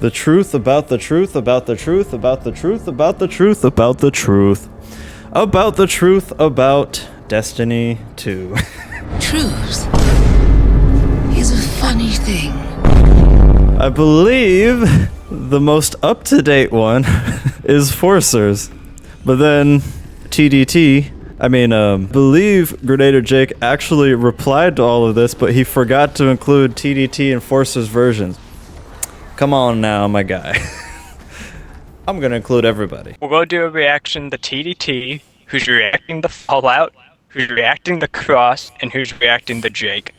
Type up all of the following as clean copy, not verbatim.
The truth about the truth about the truth about the truth about the truth about the truth about the truth about Destiny 2. Truth is a funny thing. I believe the most up-to-date one is Forcers, but then believe Grenader Jake actually replied to all of this, but he forgot to include TDT and Forcers versions. Come on now, my guy. I'm gonna include everybody. We're gonna do a reaction to TDT, who's reacting to Fallout, who's reacting to Cross, and who's reacting to Jake.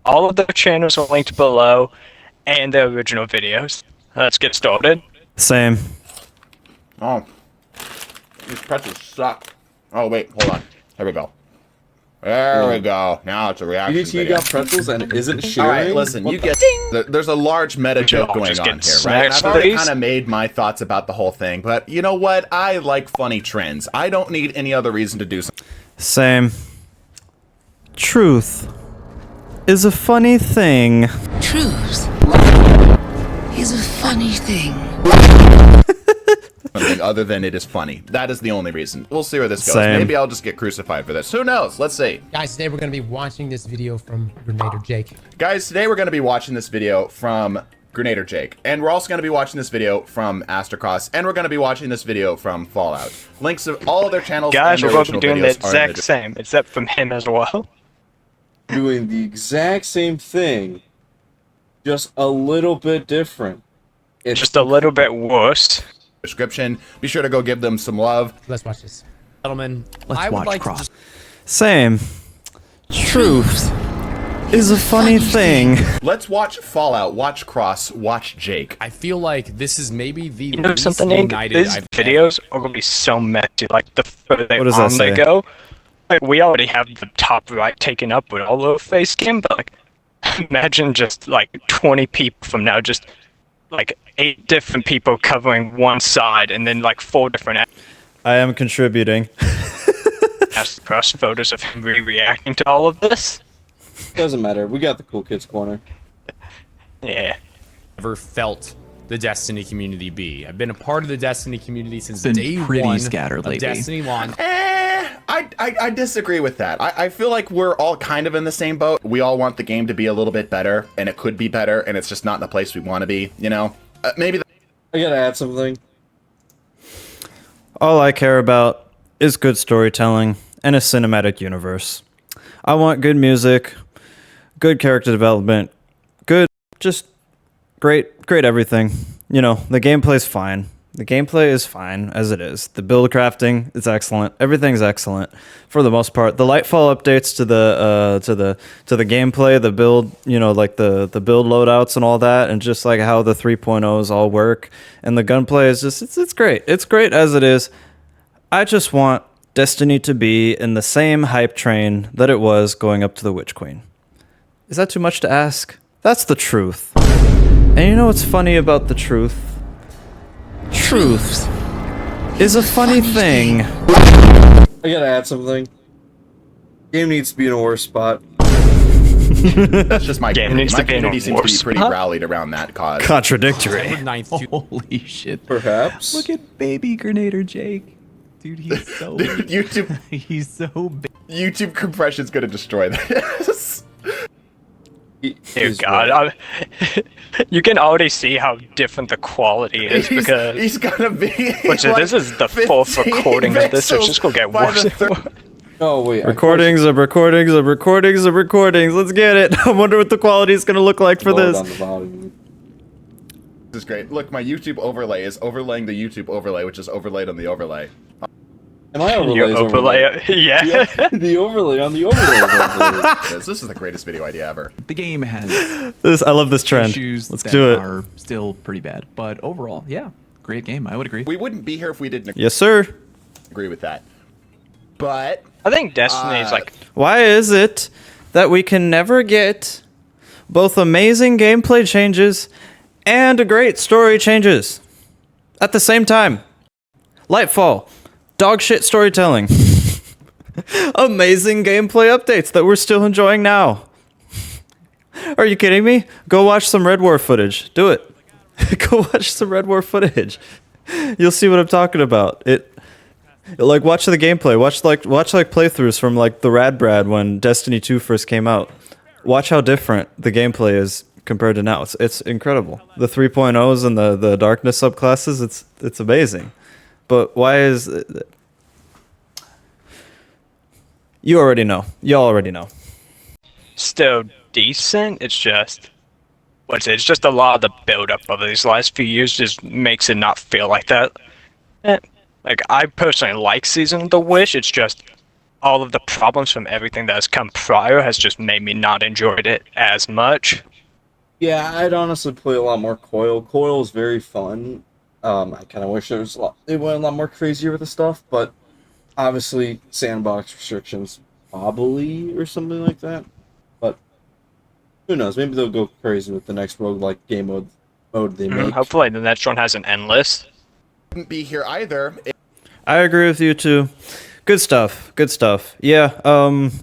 All of their channels are linked below, and their original videos. Let's get started. Same. Oh, these pretzels suck. Oh wait, hold on. There we go. There we go. Now it's a reaction TDT video. got pretzels and isn't sharing? Alright, listen, you get... There's a large meta joke going on here, right? And I've already kind of made my thoughts about the whole thing, but you know what? I like funny trends. I don't need any other reason to do something. Same. Truth is a funny thing. Truth is a funny thing. Something other than it is funny. That is the only reason. We'll see where this goes. Same. Maybe I'll just get crucified for this. Who knows? Let's see. Guys, today we're going to be watching this video from Grenader Jake. Guys, today we're going to be watching this video from Grenader Jake. And we're also going to be watching this video from Astrocross. And we're going to be watching this video from Fallout. Links of all of their channels. Guys, and we're their going to be doing original the videos are in exact same, except from him as well. Doing the exact same thing, just a little bit different. It's Just a little bit worse. description. Be sure to go give them some love. Let's watch this. Gentlemen, Let's I would watch like Cross. to Same. Truth is a funny thing. Let's watch Fallout, watch Cross, watch Jake. I feel like this is maybe the You know least something, Hank? united These I've videos are going to be so messy. Like, the further What does that on they say? go, like, we already have the top right taken up with all over face cam, but, like, imagine just, like, 20 people from now, just, like, 8 different people covering one side, and then, like, 4 different I am contributing. cross photos of him reacting to all of this. doesn't matter. We got the cool kids corner. Yeah. ever felt the Destiny community be. I've been a part of the Destiny community since Been day pretty one scattered of lately. Destiny 1. I disagree with that. I feel like we're all kind of in the same boat. We all want the game to be a little bit better, and it could be better, and it's just not in the place we want to be, you know? Maybe... I gotta add something. All I care about is good storytelling and a cinematic universe. I want good music, good character development, just great everything. You know, the gameplay's fine. The gameplay is fine as it is. The build crafting is excellent. Everything's excellent for the most part. The Lightfall updates to the gameplay, the build, you know, like the build loadouts and all that, and just like how the 3.0s all work, and the gunplay is just it's great. It's great as it is. I just want Destiny to be in the same hype train that it was going up to the Witch Queen. Is that too much to ask? That's the truth. And you know what's funny about the truth? Truth is a funny thing. I gotta add something. Game needs to be in a worse spot. That's just my Game community. needs My to be in a community seems to be worse pretty spot. rallied around that cause. Contradictory. October 9th, Holy shit. Perhaps. Look at baby Grenader Jake. Dude, he's so Dude, YouTube he's so big. YouTube compression's gonna destroy this. Dear He's God, right. you can already see how different the quality is because. he's gonna be. Which like this is the fourth 15 recording of this, so it's pixels just gonna get by worse. the third- Oh wait. Recordings of recordings of recordings of recordings. Let's get it. I wonder what the quality is going to look like for Load this. on the volume. This is great. Look, my YouTube overlay is overlaying the YouTube overlay, which is overlaid on the overlay. Am I Your overlays overlay, yeah. Yeah, the overlay on the overlay. This is the greatest video idea ever. The game has I love this trend. issues Let's that do it. are still pretty bad, but overall, yeah, great game. I would agree. We wouldn't be here if we didn't Yes, sir. agree with that. But I think Destiny is like Why is it that we can never get both amazing gameplay changes and great story changes at the same time? Lightfall, dog shit storytelling, amazing gameplay updates that we're still enjoying now. Are you kidding me? Go watch some Red War footage. Do it. Go watch some Red War footage. You'll see what I'm talking about. Like watch the gameplay. Watch playthroughs from like the Rad Brad when Destiny 2 first came out. Watch how different the gameplay is compared to now. It's incredible. The 3.0s and the darkness subclasses, it's amazing. But why is you already know. Y'all already know. Still decent. It's just it's just a lot of the build up of these last few years just makes it not feel like that. Like I personally like Season of the Wish. It's just all of the problems from everything that has come prior has just made me not enjoy it as much. Yeah, I'd honestly play a lot more Coil. Coil is very fun. I kind of wish they went a lot more crazier with the stuff, but obviously sandbox restrictions, probably, or something like that. But who knows? Maybe they'll go crazy with the next roguelike game mode they make. Hopefully the next one has an endless. Wouldn't be here either. I agree with you too. Good stuff. Good stuff. Yeah.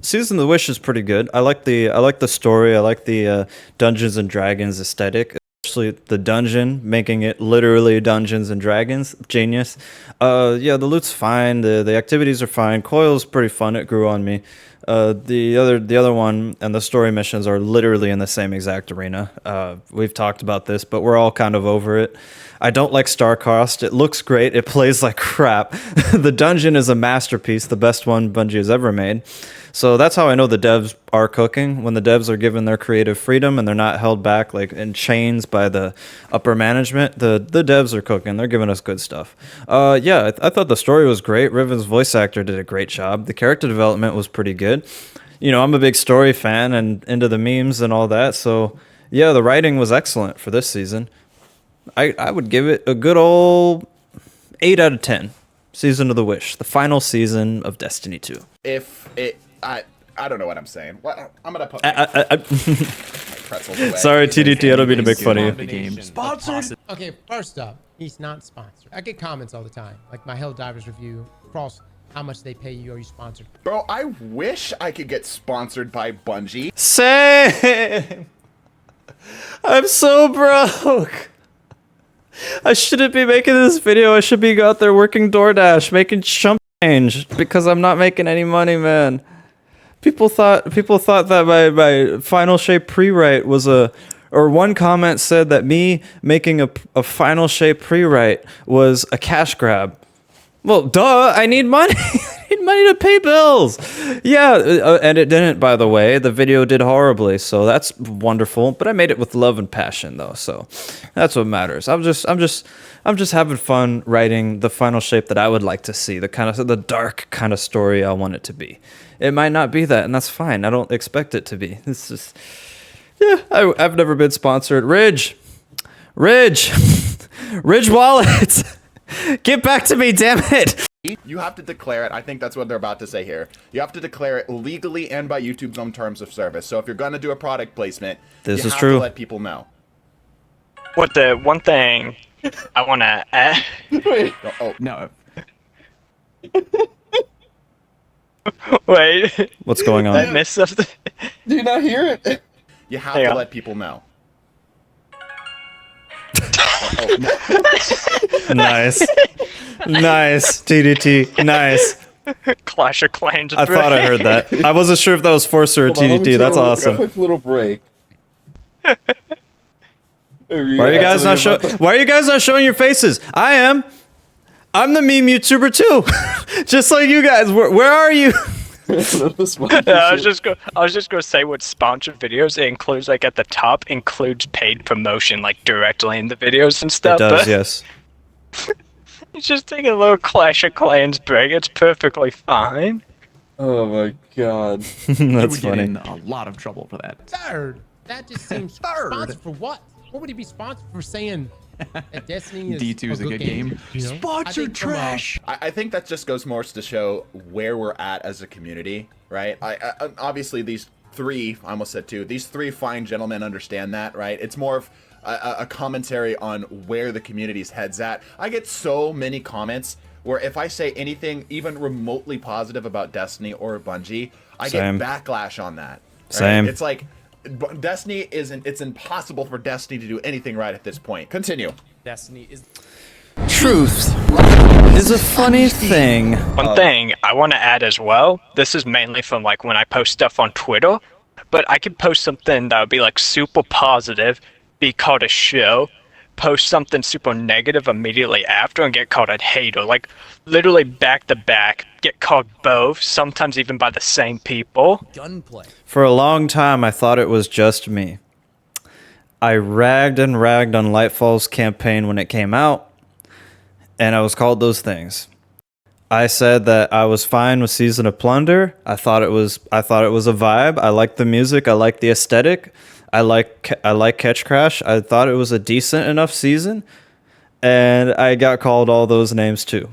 Season of the Wish is pretty good. I like the story. I like the Dungeons and Dragons aesthetic, especially the dungeon, making it literally Dungeons and Dragons. Genius. Yeah, the loot's fine. The activities are fine. Coil's pretty fun. It grew on me. The other one and the story missions are literally in the same exact arena. We've talked about this, but we're all kind of over it. I don't like StarCrossed. It looks great. It plays like crap. The dungeon is a masterpiece, the best one Bungie has ever made. So that's how I know the devs are cooking. When the devs are given their creative freedom and they're not held back like in chains by the upper management, the devs are cooking. They're giving us good stuff. Yeah, I thought the story was great. Riven's voice actor did a great job. The character development was pretty good. You know, I'm a big story fan and into the memes and all that. So yeah, the writing was excellent for this season. I would give it a good old 8 out of 10. Season of the Wish, the final season of Destiny 2. I don't know what I'm saying. What I'm gonna put my pretzels away. Sorry, TDT, I don't mean to make fun of you. The game. Sponsored. Okay, first up, he's not sponsored. I get comments all the time, like my Helldivers review, across how much they pay you. Are you sponsored? Bro, I wish I could get sponsored by Bungie. Same. I'm so broke. I shouldn't be making this video. I should be out there working DoorDash, making chump change because I'm not making any money, man. People thought that my Final Shape pre-write was or one comment said that me making a Final Shape pre-write was a cash grab. Well, duh, I need money. I need money to pay bills. Yeah, and it didn't, by the way. The video did horribly, so that's wonderful. But I made it with love and passion, though, so that's what matters. I'm just having fun writing the Final Shape that I would like to see, the dark kind of story I want it to be. It might not be that, and that's fine. I don't expect it to be. It's just, yeah. I've never been sponsored. Ridge Wallet. Get back to me, damn it! You have to declare it. I think that's what they're about to say here. You have to declare it legally and by YouTube's own terms of service. So if you're going to do a product placement, this you is have true. to let people know. What the one thing I want to add? No. Wait. What's going I on? missed something. Do you not hear it? You have Hang to on. let people know. Nice, TDT, nice. Clash of Clans. I thought I heard that. I wasn't sure if that was Forcer or Hold on, let me TDT. take That's a awesome. quick little break. Why are you guys not showing your faces? I am. I'm the meme YouTuber too. Just like you guys. Where are you? I was just gonna say with sponsored videos, it includes like at the top includes paid promotion like directly in the videos and stuff. It does, but yes. it's just taking a little Clash of Clans break. It's perfectly fine. Oh my god. That's You would get funny. in a lot of trouble for that. Third. That just seems sponsored for what? What would he be sponsored for saying that Destiny is D2 is a good game. You know? Sponsored trash. I think that just goes more to show where we're at as a community, right? I obviously these three, I almost said two, these three fine gentlemen understand that, right? It's more of a commentary on where the community's head's at. I get so many comments where if I say anything even remotely positive about Destiny or Bungie, I Same. get backlash on that. Right? Same. It's like, Destiny isn't. It's impossible for Destiny to do anything right at this point. Continue. Destiny is Truth is a funny thing. One thing I want to add as well, this is mainly from like when I post stuff on Twitter, but I could post something that would be like super positive, be called a show, post something super negative immediately after and get called a hater. Like literally back to back, get called both, sometimes even by the same people. gunplay. For a long time, I thought it was just me. I ragged and ragged on Lightfall's campaign when it came out, and I was called those things. I said that I was fine with Season of Plunder. I thought it was a vibe. I liked the music. I liked the aesthetic. I like Catch Crash. I thought it was a decent enough season, and I got called all those names too.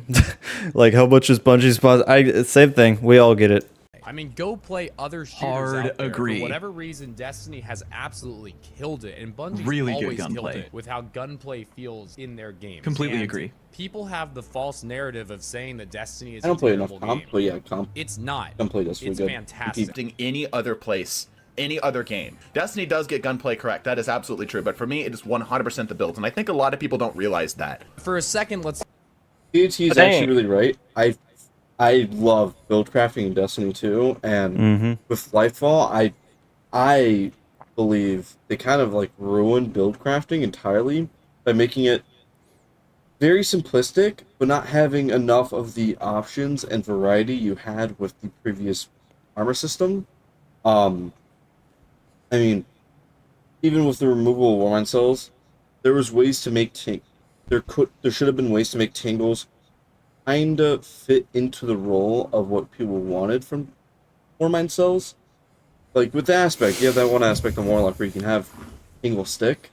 Like, how much is Bungie's sponsor? Same thing. We all get it. I mean, go play other shooters Hard out there. agree. For whatever reason, Destiny has absolutely killed it, and Bungie's Really good always killed gunplay. it with how gunplay feels in their games. Completely And agree. People have the false narrative of saying that Destiny is I don't a play terrible enough comp, game. but yeah, comp. It's not. Gunplay does really It's good. fantastic. Any other place, any other game. Destiny does get gunplay correct. That is absolutely true. But for me, it is 100% the builds, and I think a lot of people don't realize that. For a second, let's PhD is Dang. actually really right. I love build crafting in Destiny 2, and with Lightfall, I believe they kind of like ruined build crafting entirely by making it very simplistic, but not having enough of the options and variety you had with the previous armor system. I mean, even with the removal of Warmind cells, there was ways to make there should have been ways to make Tangles kinda fit into the role of what people wanted from Warmind cells. Like with the aspect, you have that one aspect on Warlock where you can have Tingle stick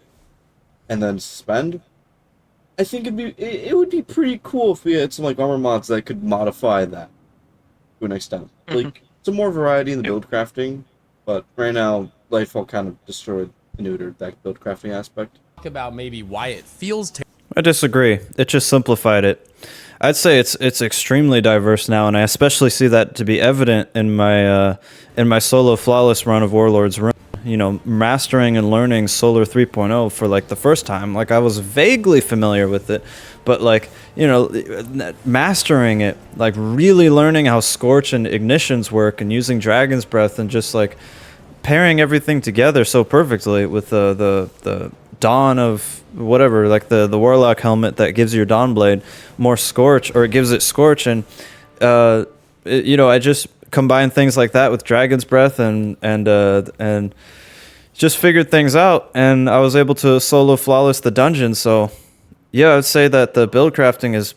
and then suspend. I think it would be pretty cool if we had some like armor mods that could modify that to an extent. Like some more variety in the build crafting, but right now Lightfall kind of destroyed and neutered that build crafting aspect. talk about maybe why it feels I disagree. It just simplified it. I'd say it's extremely diverse now, and I especially see that to be evident in my solo flawless run of Warlord's Rune. You know, mastering and learning Solar 3.0 for like the first time. Like I was vaguely familiar with it, but like, you know, mastering it, like really learning how Scorch and Ignitions work and using Dragon's Breath and just like pairing everything together so perfectly with the Dawn of whatever, like the Warlock helmet that gives your Dawn Blade more Scorch, or it gives it Scorch, and you know, I just combined things like that with Dragon's Breath and just figured things out, and I was able to solo flawless the dungeon. So yeah, I'd say that the build crafting is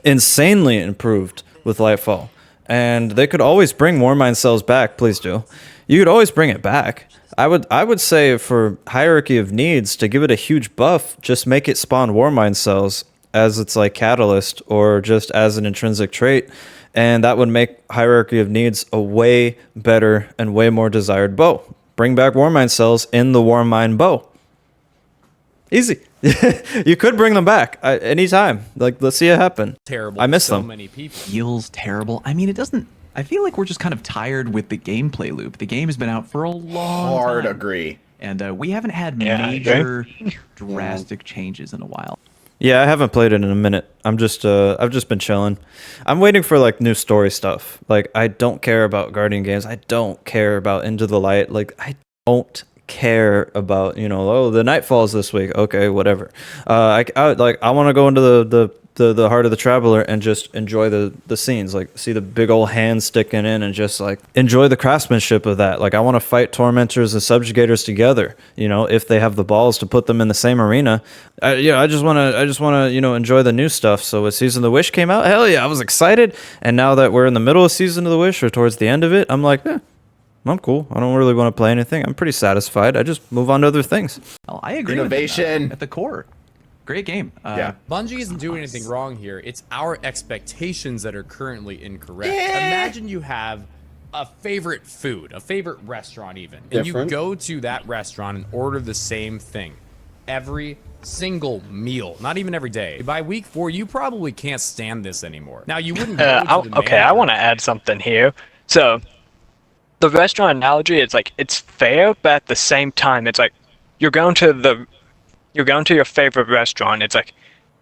insanely improved with Lightfall, and they could always bring Warmind cells back. Please do. You could always bring it back. I would say for hierarchy of needs, to give it a huge buff, just make it spawn Warmind cells as its like catalyst or just as an intrinsic trait, and that would make hierarchy of needs a way better and way more desired bow. Bring back Warmind cells in the Warmind bow. Easy. You could bring them back anytime. Like, let's see it happen. terrible. I miss to so them. many people. Feels terrible. I mean, it doesn't. I feel like we're just kind of tired with the gameplay loop. The game has been out for a long Hard time. agree. And we haven't had Yeah, I agree. major drastic changes in a while. Yeah, I haven't played it in a minute. I've just been chilling. I'm waiting for like new story stuff. Like, I don't care about Guardian games. I don't care about Into the Light. Like, I don't care about, you know, oh, the night falls this week. Okay, whatever. I want to go into the heart of the Traveler and just enjoy the scenes, like see the big old hand sticking in and just like enjoy the craftsmanship of that. Like, I want to fight tormentors and subjugators together, you know, if they have the balls to put them in the same arena. I just want to you know, enjoy the new stuff. So when Season of the Wish came out, hell yeah, I was excited. And now that we're in the middle of Season of the Wish or towards the end of it, I'm like, I'm cool. I don't really want to play anything. I'm pretty satisfied. I just move on to other things. Well, I agree. with Innovation. them, at the core. Great game. Yeah. Bungie isn't doing anything wrong here. It's our expectations that are currently incorrect. Imagine you have a favorite food, a favorite restaurant even, and Different. you go to that restaurant and order the same thing every single meal, not even every day. By week 4, you probably can't stand this anymore. Now, you wouldn't go to the Okay, I manager- want to add something here. So, the restaurant analogy, it's like it's fair, but at the same time, it's like you're going to the you're going to your favorite restaurant. It's like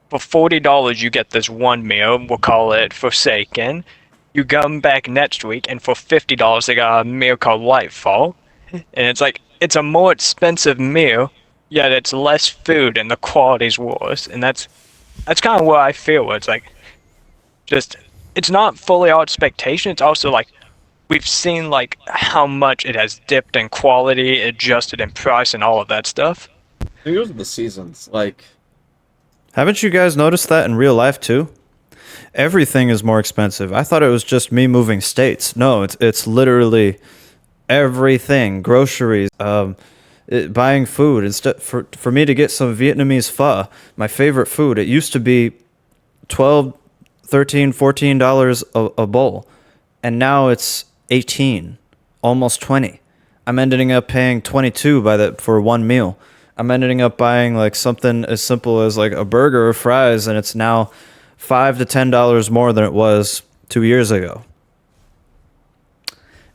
for $40 you get this one meal. We'll call it Forsaken. You come back next week, and for $50 they got a meal called Lightfall, and it's like it's a more expensive meal, yet it's less food and the quality's worse. And that's kind of what I feel. It's like just it's not fully our expectation. It's also like we've seen like how much it has dipped in quality, adjusted in price, and all of that stuff. Here's the seasons. Like, Haven't you guys noticed that in real life too? Everything is more expensive. I thought it was just me moving states. No, it's literally everything. Groceries, buying food. Instead, for me to get some Vietnamese pho, my favorite food, it used to be 12, 13, $14 a bowl, and now it's 18, almost 20. I'm ending up paying 22 for one meal. I'm ending up buying like something as simple as like a burger or fries, and it's now $5 to $10 more than it was 2 years ago.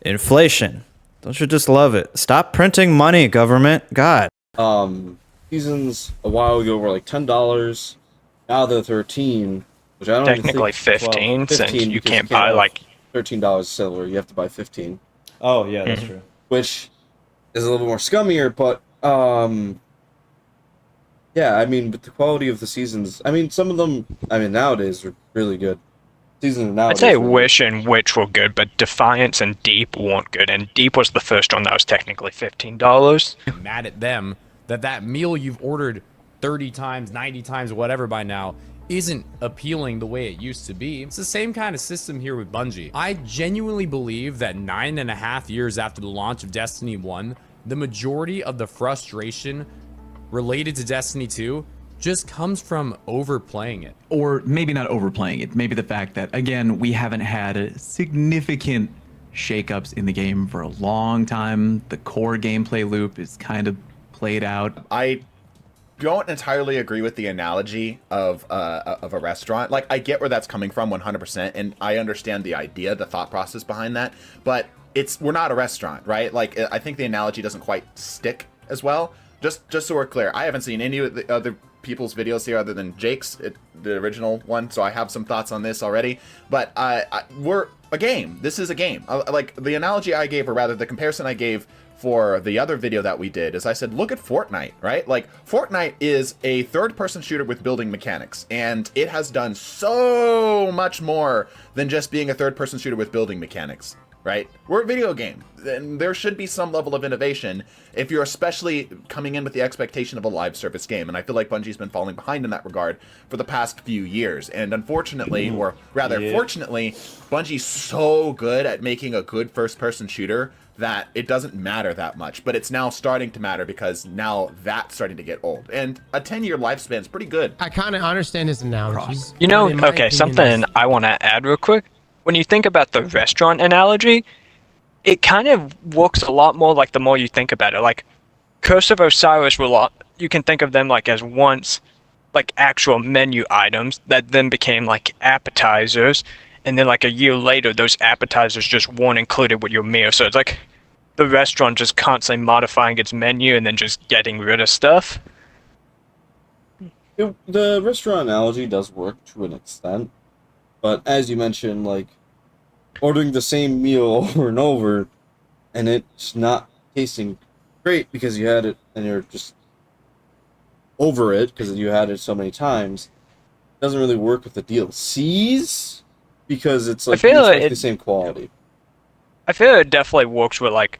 Inflation. Don't you just love it? Stop printing money, government. God. seasons a while ago were like $10. Now they're 13, which I don't even Technically think, 15, since you because can't buy have like $13 silver. You have to buy 15, Oh, yeah, that's true. which is a little bit more scummier. But yeah, I mean, but the quality of the seasons. I mean, some of them. I mean, nowadays are really good. Seasons I'd nowadays. say are really Wish and Witch were good, but Defiance and Deep weren't good. And Deep was the first one that was technically $15. Mad at them that meal you've ordered 30 times, 90 times, whatever by now isn't appealing the way it used to be. It's the same kind of system here with Bungie. I genuinely believe that 9.5 years after the launch of Destiny 1, the majority of the frustration related to Destiny 2 just comes from overplaying it. Or maybe not overplaying it. Maybe the fact that, again, we haven't had a significant shakeups in the game for a long time. The core gameplay loop is kind of played out. I don't entirely agree with the analogy of a restaurant. Like, I get where that's coming from 100%, and I understand the idea, the thought process behind that, but we're not a restaurant, right? Like, I think the analogy doesn't quite stick as well. Just so we're clear, I haven't seen any of the other people's videos here other than Jake's, the original one, so I have some thoughts on this already, but we're a game. This is a game. Like, the analogy I gave, or rather the comparison I gave for the other video that we did, is I said, look at Fortnite, right? Like, Fortnite is a third-person shooter with building mechanics, and it has done so much more than just being a third-person shooter with building mechanics, right? We're a video game, and there should be some level of innovation if you're especially coming in with the expectation of a live service game, and I feel like Bungie's been falling behind in that regard for the past few years, and unfortunately, or rather fortunately, Bungie's so good at making a good first-person shooter that it doesn't matter that much, but it's now starting to matter because now that's starting to get old, and a 10-year lifespan is pretty good. I kind of understand his analogy. You know, but in my okay, opinion, something I want to add real quick. When you think about the restaurant analogy, it kind of looks a lot more like the more you think about it. Like, Curse of Osiris you can think of them like as once like actual menu items that then became like appetizers, and then like a year later those appetizers just weren't included with your meal. So it's like the restaurant just constantly modifying its menu and then just getting rid of stuff. The restaurant analogy does work to an extent, but as you mentioned, like, ordering the same meal over and over, and it's not tasting great because you had it and you're just over it because you had it so many times, doesn't really work with the DLCs because it's like the same quality. I feel it definitely works with like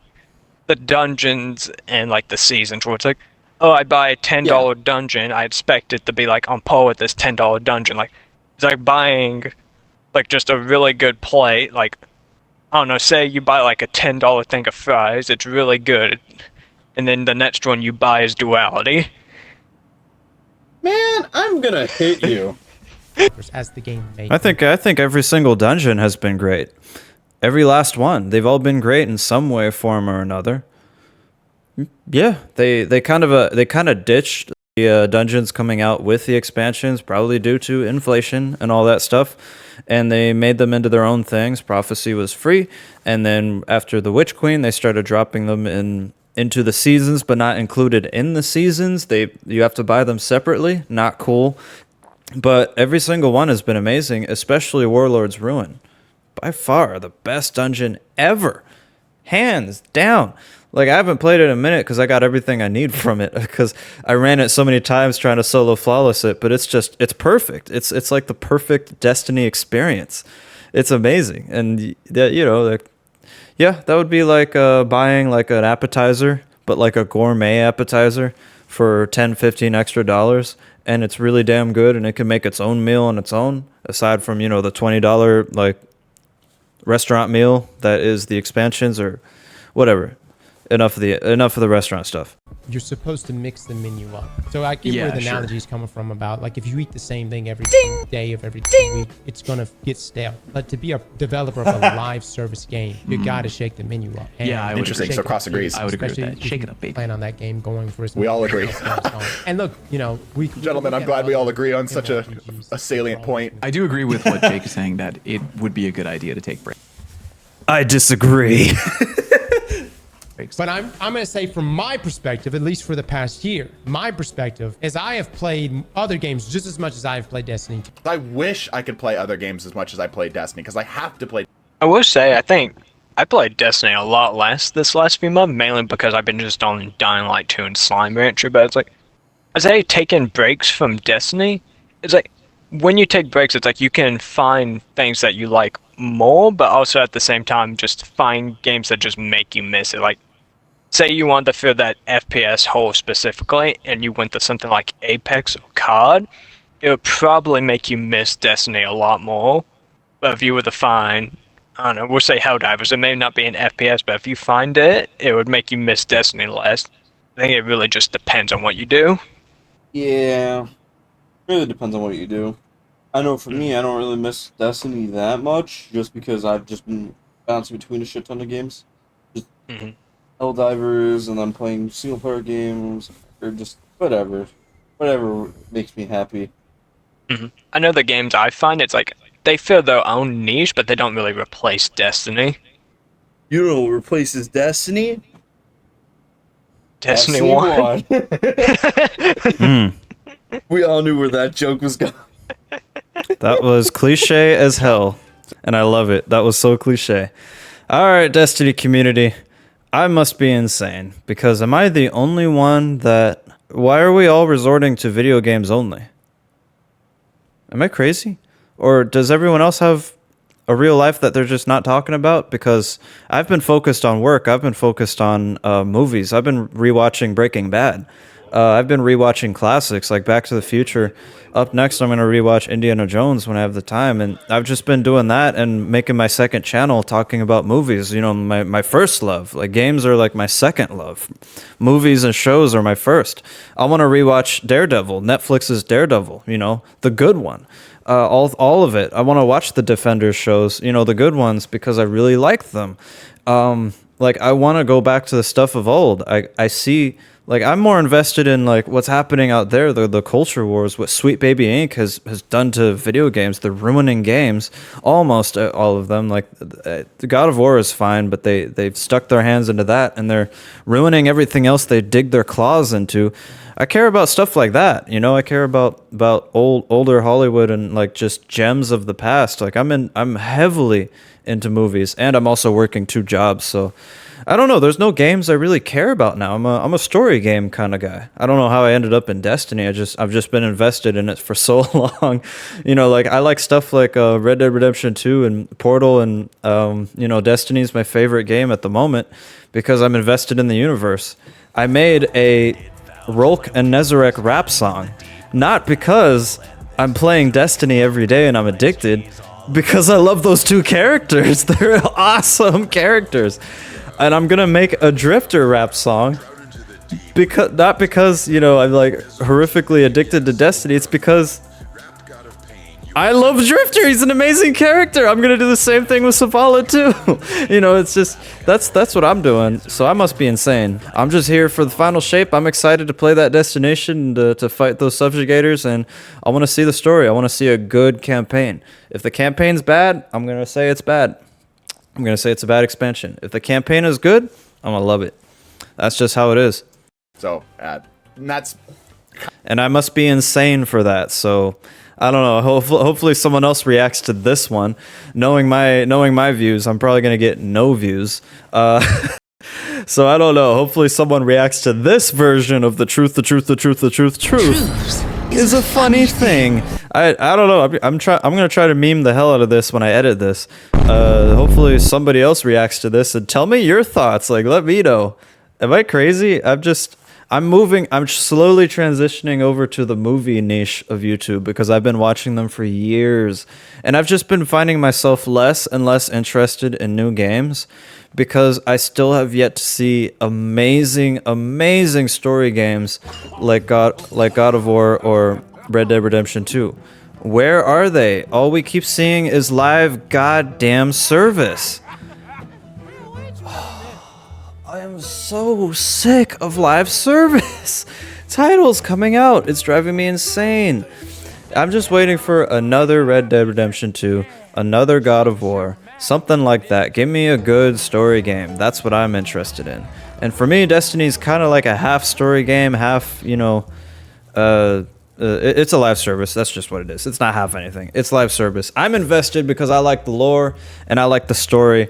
the dungeons and like the seasons where it's like, oh, I buy a $10 dungeon, I expect it to be like on par with this $10 dungeon. Like, it's like buying like just a really good plate. Like, I don't know, say you buy like a $10 thing of fries, it's really good, and then the next one you buy is Duality. Man, I'm gonna hit you. as the game makes. I think every single dungeon has been great. Every last one, they've all been great in some way, form, or another. Yeah, they kind of ditched the dungeons coming out with the expansions, probably due to inflation and all that stuff. And they made them into their own things. Prophecy was free. And then after the Witch Queen, they started dropping them into the seasons, but not included in the seasons. You have to buy them separately. Not cool. But every single one has been amazing, especially Warlord's Ruin. By far the best dungeon ever. Hands down. Like, I haven't played it in a minute because I got everything I need from it because I ran it so many times trying to solo flawless it, but it's perfect. It's like the perfect Destiny experience. It's amazing. And that, that would be like buying like an appetizer, but like a gourmet appetizer for $10-15 extra dollars, and it's really damn good, and it can make its own meal on its own aside from, the $20 like restaurant meal that is the expansions or whatever. Enough of the restaurant stuff. You're supposed to mix the menu up. So I get where the analogy is coming from about, like, if you eat the same thing every day of every week, it's going to get stale. But to be a developer of a live service game, you got to shake the menu up. And Yeah, I would Interesting. So Cross agrees. I would agree with especially that. if Shake you it up, baby. Plan on that game going for as We all much agree. as possible. And look, Gentlemen, I'm glad we all agree on such a salient point. I do agree with what Jake is saying that it would be a good idea to take breaks. I disagree. But I'm going to say from my perspective, at least for the past year, my perspective is I have played other games just as much as I have played Destiny 2. I wish I could play other games as much as I play Destiny, because I have to play. I will say, I think I played Destiny a lot less this last few months, mainly because I've been just on Dying Light 2 and Slime Rancher, but it's like, I say taking breaks from Destiny, it's like, when you take breaks, it's like you can find things that you like more, but also at the same time, just find games that just make you miss it. Like, say you want to fill that FPS hole specifically, and you went to something like Apex or COD, it would probably make you miss Destiny a lot more. But if you were to find, I don't know, we'll say Helldivers, it may not be an FPS, but if you find it, it would make you miss Destiny less. I think it really just depends on what you do. Yeah, really depends on what you do. I know for me, I don't really miss Destiny that much, just because I've just been bouncing between a shit ton of games. Just Helldivers, and then playing single player games, or just whatever makes me happy. I know the games I find, it's like, they fill their own niche, but they don't really replace Destiny. You know what replaces Destiny? Destiny 1. We all knew where that joke was going. That was cliche as hell, and I love it. That was so cliche. All right, Destiny community. I must be insane, because am I the only one that... Why are we all resorting to video games only? Am I crazy? Or does everyone else have a real life that they're just not talking about? Because I've been focused on work. I've been focused on movies. I've been rewatching Breaking Bad. I've been rewatching classics like Back to the Future. Up next, I'm going to rewatch Indiana Jones when I have the time. And I've just been doing that and making my second channel talking about movies. My first love. Like, games are like my second love. Movies and shows are my first. I want to rewatch Daredevil, Netflix's Daredevil, the good one. All of it. I want to watch the Defenders shows, the good ones, because I really like them. I want to go back to the stuff of old. I see... Like, I'm more invested in, like, what's happening out there, the culture wars, what Sweet Baby Inc. has done to video games. They're ruining games, almost all of them. Like, the God of War is fine, but they've stuck their hands into that, and they're ruining everything else they dig their claws into. I care about stuff like that, I care about older Hollywood and, like, just gems of the past. Like, I'm heavily into movies, and I'm also working 2 jobs, so... I don't know. There's no games I really care about now. I'm a story game kind of guy. I don't know how I ended up in Destiny. I've just been invested in it for so long. I like stuff like Red Dead Redemption 2 and Portal, and Destiny's my favorite game at the moment because I'm invested in the universe. I made a Rolk and Nezarek rap song, not because I'm playing Destiny every day and I'm addicted, because I love those 2 characters. They're awesome characters. And I'm gonna make a Drifter rap song, not because I'm like horrifically addicted to Destiny. It's because I love Drifter. He's an amazing character. I'm gonna do the same thing with Savala too. You know, it's just that's what I'm doing. So I must be insane. I'm just here for the final shape. I'm excited to play that destination to fight those subjugators, and I want to see the story. I want to see a good campaign. If the campaign's bad, I'm gonna say it's bad. I'm gonna say it's a bad expansion. If the campaign is good, I'm gonna love it. That's just how it is. So that's. And I must be insane for that. So I don't know. Hopefully someone else reacts to this one. Knowing my views, I'm probably gonna get no views. So I don't know. Hopefully someone reacts to this version of the truth is a funny thing. I don't know. I'm gonna try to meme the hell out of this when I edit this. Hopefully somebody else reacts to this and tell me your thoughts. Like, let me know. Am I crazy? I'm slowly transitioning over to the movie niche of YouTube because I've been watching them for years. And I've just been finding myself less and less interested in new games because I still have yet to see amazing, amazing story games like God of War or Red Dead Redemption 2. Where are they? All we keep seeing is live goddamn service. I am so sick of live service titles coming out. It's driving me insane. I'm just waiting for another Red Dead Redemption 2, another God of War, something like that. Give me a good story game. That's what I'm interested in. And for me, Destiny's kind of like a half story game, half, it's a live service. That's just what it is. It's not half anything. It's live service. I'm invested because I like the lore and I like the story.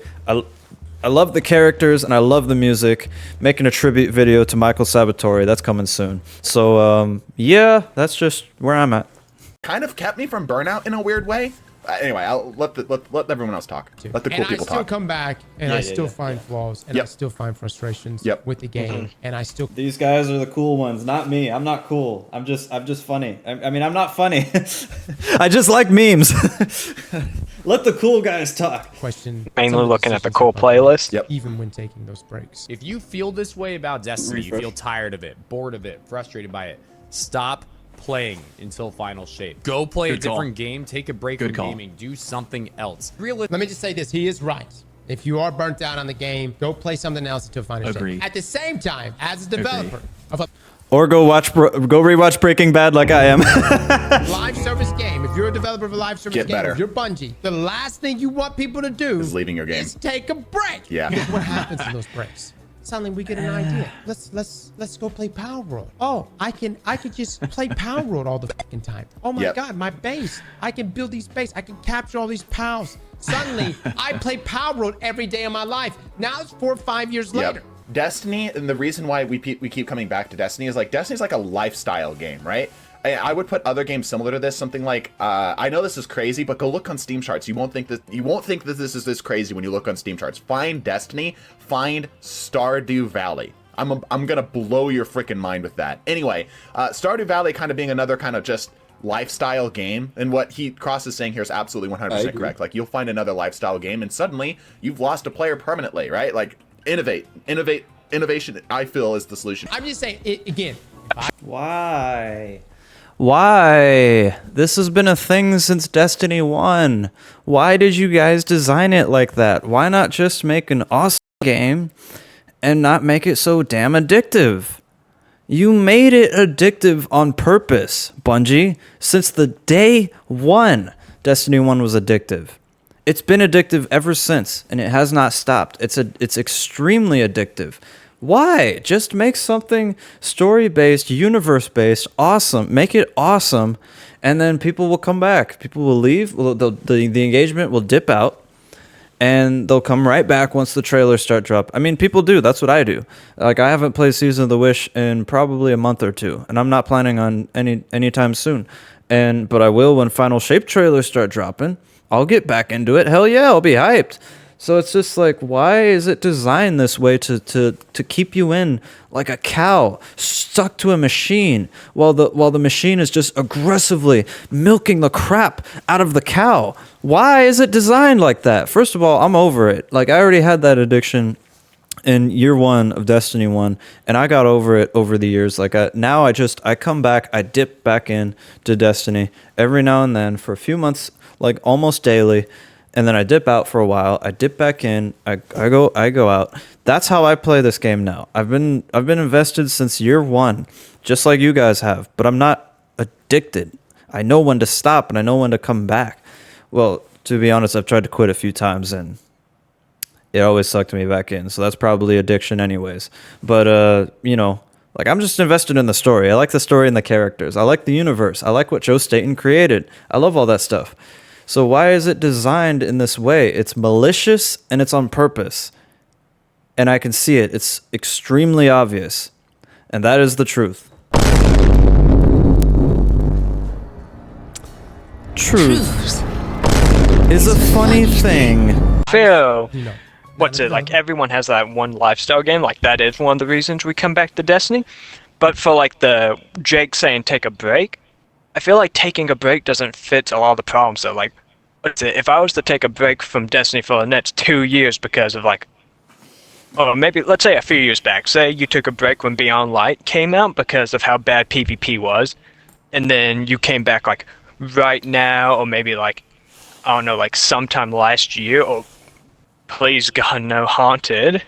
I love the characters and I love the music. Making a tribute video to Michael Sabatori. That's coming soon. So, yeah, that's just where I'm at. Kind of kept me from burnout in a weird way. Anyway, I'll let everyone else talk. Let the cool people talk. I still come back and I still find flaws and I still find frustrations with the game. And I still. These guys are the cool ones, not me. I'm not cool. I'm just funny. I mean, I'm not funny. I just like memes. Let the cool guys talk. Question. Mainly looking at the cool playlist. Yep. Even when taking those breaks. If you feel this way about Destiny, you feel tired of it, bored of it, frustrated by it, stop playing until final shape. Go play a different game, take a break from gaming, do something else. Let me just say this, he is right. If you are burnt out on the game, go play something else until final shape. At the same time, as a developer of a or go rewatch Breaking Bad like I am. live service game, if you're a developer of a live service game, if you're Bungie, the last thing you want people to do is leaving your game. Is take a break. Yeah. Because what happens in those breaks? Suddenly we get an idea. Let's go play Power World. Oh, I could just play Power World all the fucking time. Oh my god, my base. I can build these base. I can capture all these pals. Suddenly, I play Power World every day of my life. Now it's 4 or 5 years later. Destiny, and the reason why we keep coming back to Destiny is like Destiny's like a lifestyle game, right? I would put other games similar to this, something like I know this is crazy, but go look on Steam charts. You won't think that this is this crazy when you look on Steam charts. Find Destiny, find Stardew Valley. I'm gonna blow your freaking mind with that. Anyway, Stardew Valley kind of being another kind of just lifestyle game, and what Cross is saying here is absolutely 100% correct. Like, you'll find another lifestyle game, and suddenly you've lost a player permanently, right? Like, innovation, I feel, is the solution. I'm just saying it again. Why? This has been a thing since Destiny 1. Why did you guys design it like that? Why not just make an awesome game and not make it so damn addictive? You made it addictive on purpose, Bungie. Since the day one, Destiny 1 was addictive. It's been addictive ever since, and it has not stopped. It's extremely addictive. Why? Just make something story-based, universe-based, awesome. Make it awesome, and then people will come back. People will leave. The engagement will dip out, and they'll come right back once the trailers start dropping. I mean, people do. That's what I do. Like, I haven't played Season of the Wish in probably a month or two, and I'm not planning on anytime soon. But I will when Final Shape trailers start dropping. I'll get back into it. Hell yeah, I'll be hyped. So it's just like, why is it designed this way to keep you in like a cow stuck to a machine while the machine is just aggressively milking the crap out of the cow? Why is it designed like that? First of all, I'm over it. Like, I already had that addiction in year one of Destiny 1, and I got over it over the years. Like now I come back, I dip back in to Destiny every now and then for a few months, like almost daily, and then I dip out for a while. I dip back in, I go out. That's how I play this game now. I've been invested since year one, just like you guys have, but I'm not addicted. I know when to stop and I know when to come back. Well, to be honest, I've tried to quit a few times and it always sucked me back in. So that's probably addiction anyways. But, like I'm just invested in the story. I like the story and the characters. I like the universe. I like what Joe Staten created. I love all that stuff. So why is it designed in this way? It's malicious and it's on purpose. And I can see it. It's extremely obvious. And that is the truth. Truth is a funny thing. Phil, You know. what's it like? Everyone has that one lifestyle game. Like that is one of the reasons we come back to Destiny. But for like the Jake saying take a break, I feel like taking a break doesn't fit a lot of the problems. So like, what's it? If I was to take a break from Destiny for the next 2 years because of like, or maybe let's say a few years back, say you took a break when Beyond Light came out because of how bad PvP was, and then you came back like right now, or maybe like I don't know, like sometime last year, or please God no, Haunted.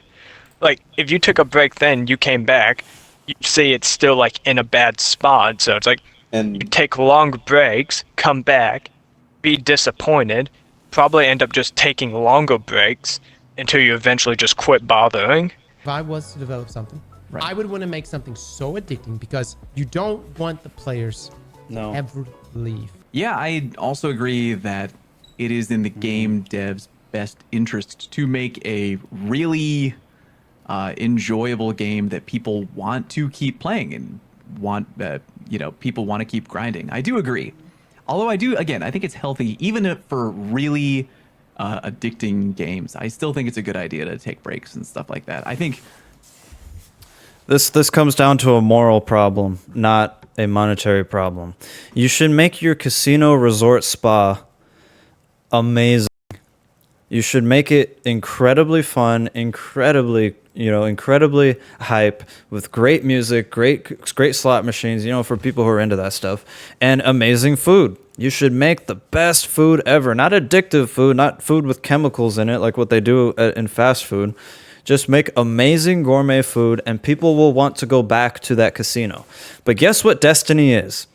Like if you took a break then, you came back, you see it's still like in a bad spot. So it's like you And take long breaks, come back, be disappointed, probably end up just taking longer breaks until you eventually just quit bothering. If I was to develop something, Right. I would want to make something so addicting because you don't want the players No. ever to leave. Yeah, I also agree that it is in the game dev's best interest to make a really enjoyable game that people want to keep playing and people want to keep grinding. I do agree. Although I think it's healthy, even for really addicting games. I still think it's a good idea to take breaks and stuff like that. I think This comes down to a moral problem, not a monetary problem. You should make your casino resort spa amazing. You should make it incredibly fun, incredibly hype, with great music, great slot machines, for people who are into that stuff, and amazing food. You should make the best food ever, not addictive food, not food with chemicals in it like what they do in fast food. Just make amazing gourmet food and people will want to go back to that casino. But guess what Destiny is?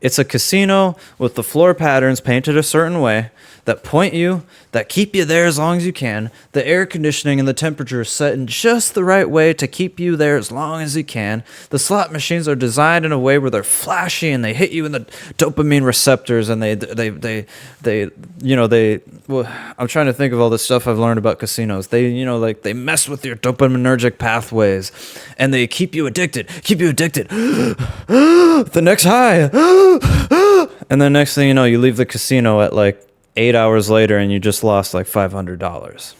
It's a casino with the floor patterns painted a certain way that point you, that keep you there as long as you can. The air conditioning and the temperature is set in just the right way to keep you there as long as you can. The slot machines are designed in a way where they're flashy and they hit you in the dopamine receptors and well, I'm trying to think of all the stuff I've learned about casinos. They mess with your dopaminergic pathways and they keep you addicted. The next high. And then next thing you know, you leave the casino at like 8 hours later and you just lost like $500.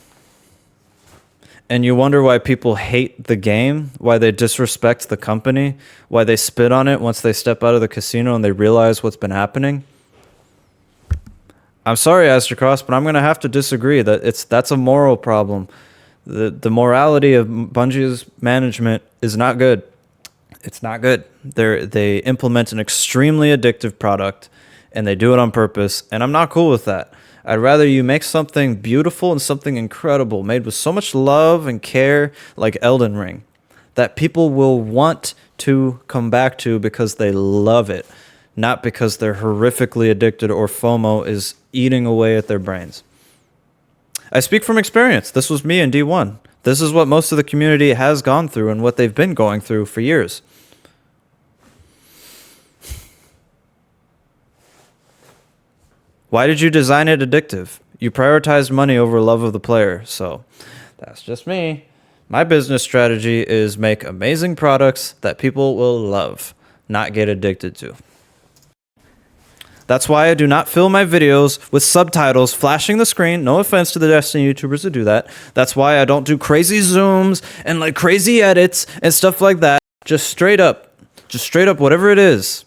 And you wonder why people hate the game, why they disrespect the company, why they spit on it once they step out of the casino and they realize what's been happening. I'm sorry, Astrocross, but I'm going to have to disagree that's a moral problem. The morality of Bungie's management is not good. It's not good. They implement an extremely addictive product and they do it on purpose, and I'm not cool with that. I'd rather you make something beautiful and something incredible, made with so much love and care, like Elden Ring, that people will want to come back to because they love it, not because they're horrifically addicted or FOMO is eating away at their brains. I speak from experience. This was me in D1. This is what most of the community has gone through and what they've been going through for years. Why did you design it addictive? You prioritized money over love of the player, so that's just me. My business strategy is make amazing products that people will love, not get addicted to. That's why I do not fill my videos with subtitles flashing the screen. No offense to the Destiny YouTubers who do that. That's why I don't do crazy zooms and like crazy edits and stuff like that. Just straight up whatever it is.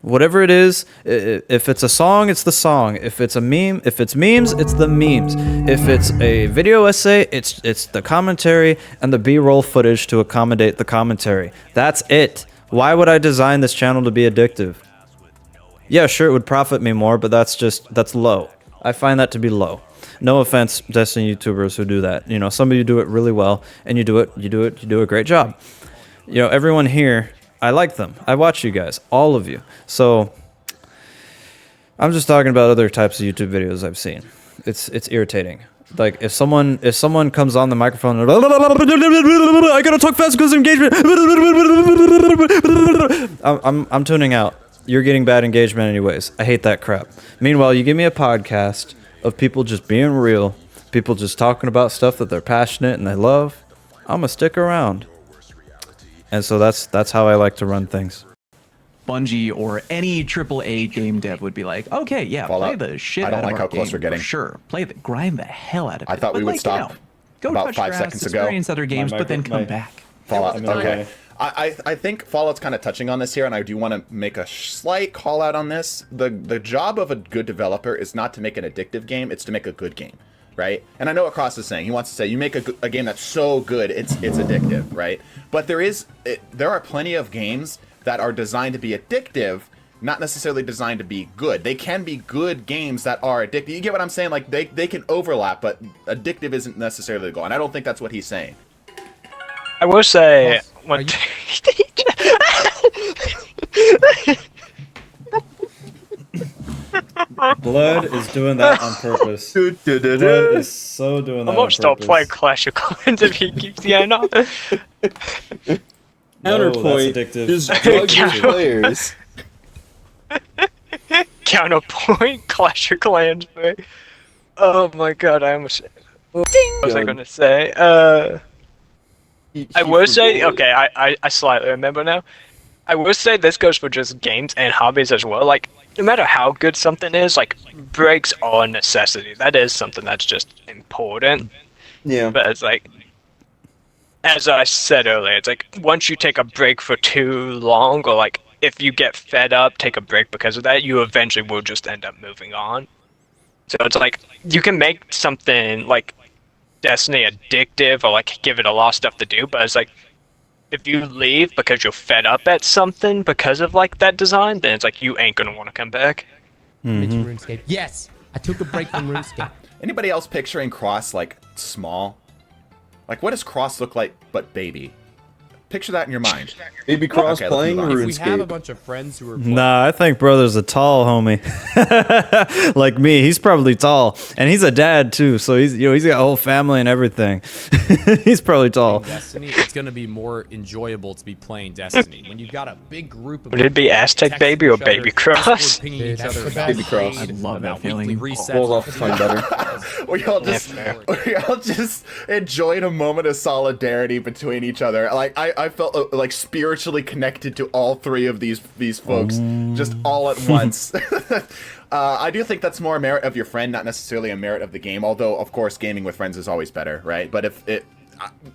Whatever it is, if it's a song, it's the song. If it's a meme, if it's memes, it's the memes. If it's a video essay, it's the commentary and the B-roll footage to accommodate the commentary. That's it. Why would I design this channel to be addictive? Yeah, sure, it would profit me more, but that's low. I find that to be low. No offense, Destiny YouTubers who do that. You know, some of you do it really well, and you do a great job. You know, everyone here, I like them. I watch you guys, all of you. So I'm just talking about other types of YouTube videos I've seen. It's irritating. Like if someone comes on the microphone, I gotta talk fast because of engagement. I'm tuning out. You're getting bad engagement anyways. I hate that crap. Meanwhile, you give me a podcast of people just being real, people just talking about stuff that they're passionate and they love. I'm gonna stick around. And so that's how I like to run things. Bungie or any AAA game dev would be like, okay, yeah, Fallout. play the shit I don't out like of how our close game, we're getting. for sure, grind the hell out of it. I thought But we would like, stop you know, go about touch 5 grass, seconds ago. experience other games, but then come my- back. Fallout. I'm in the Okay. way. I think Fallout's kind of touching on this here, and I do want to make a slight call out on this. The job of a good developer is not to make an addictive game; it's to make a good game, right? And I know what Cross is saying. He wants to say you make a game that's so good it's addictive, right? But there are plenty of games that are designed to be addictive, not necessarily designed to be good. They can be good games that are addictive. You get what I'm saying? Like they can overlap, but addictive isn't necessarily the goal. And I don't think that's what he's saying. I will say, when Blood is doing that on purpose. Blood is so doing that I'm on gonna stop purpose. playing Clash of Clans if he keeps getting on. Counterpoint, that's addictive. just drug your Counter- players. Counterpoint Clash of Clans, bro. Oh my god, I almost. What was I gonna say? I will say, okay, I slightly remember now. I will say this goes for just games and hobbies as well. Like, no matter how good something is, like, breaks are a necessity. That is something that's just important. Yeah. But it's like, as I said earlier, it's like, once you take a break for too long, or like, if you get fed up, take a break because of that, you eventually will just end up moving on. So it's like, you can make something like Destiny addictive or like give it a lot of stuff to do, but it's like, if you leave because you're fed up at something because of like that design, then it's like you ain't gonna want to come back. Into RuneScape. Yes, I took a break from RuneScape. Anybody else picturing Cross like small? Like what does Cross look like but baby? Picture that in your mind. Baby Cross Okay, let's playing move on. If we have a RuneScape. bunch of friends who are playing, Nah, I think brother's a tall homie. Like me, he's probably tall, and he's a dad too. So he's he's got a whole family and everything. He's probably tall. Destiny, it's gonna be more enjoyable to be playing Destiny when you've got a big group of. Would it be Aztec texting Baby or each other, Baby Cross? Discord pinging Dude, each that's other the about best. Baby Cross. grades, I love that about weekly feeling. resets. Rolls off the tongue better. We all just enjoyed a moment of solidarity between each other. Like I felt like spiritually connected to all three of these folks just all at once. I do think that's more a merit of your friend, not necessarily a merit of the game. Although, of course, gaming with friends is always better, right? But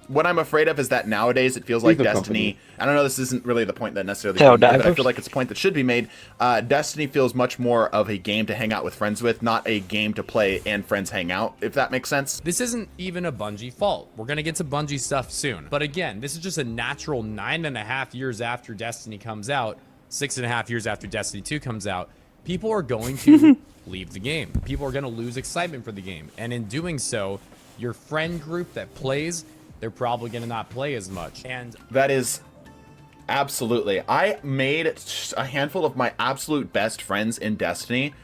what I'm afraid of is that nowadays it feels like Leave the Destiny. company. I don't know. This isn't really the point that necessarily. Hell, should be made, but I divers. feel like it's a point that should be made. Destiny feels much more of a game to hang out with friends with, not a game to play and friends hang out. If that makes sense. This isn't even a Bungie fault. We're gonna get to Bungie stuff soon. But again, this is just a natural 9.5 years after Destiny comes out, 6.5 years after Destiny 2 comes out, people are going to leave the game. People are gonna lose excitement for the game. And in doing so, your friend group that plays, they're probably gonna not play as much. And That is absolutely. I made a handful of my absolute best friends in Destiny.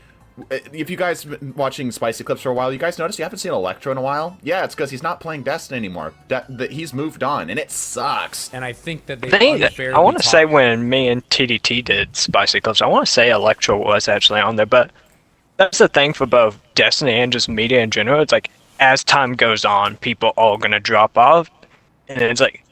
If you guys have been watching Spicy Clips for a while, you guys notice you haven't seen Electro in a while? Yeah, it's because he's not playing Destiny anymore. He's moved on, and it sucks. and I think that they I want to say when me and TDT did Spicy Clips, I want to say Electro was actually on there, but that's the thing for both Destiny and just media in general. It's like, as time goes on, people are going to drop off, and it's like,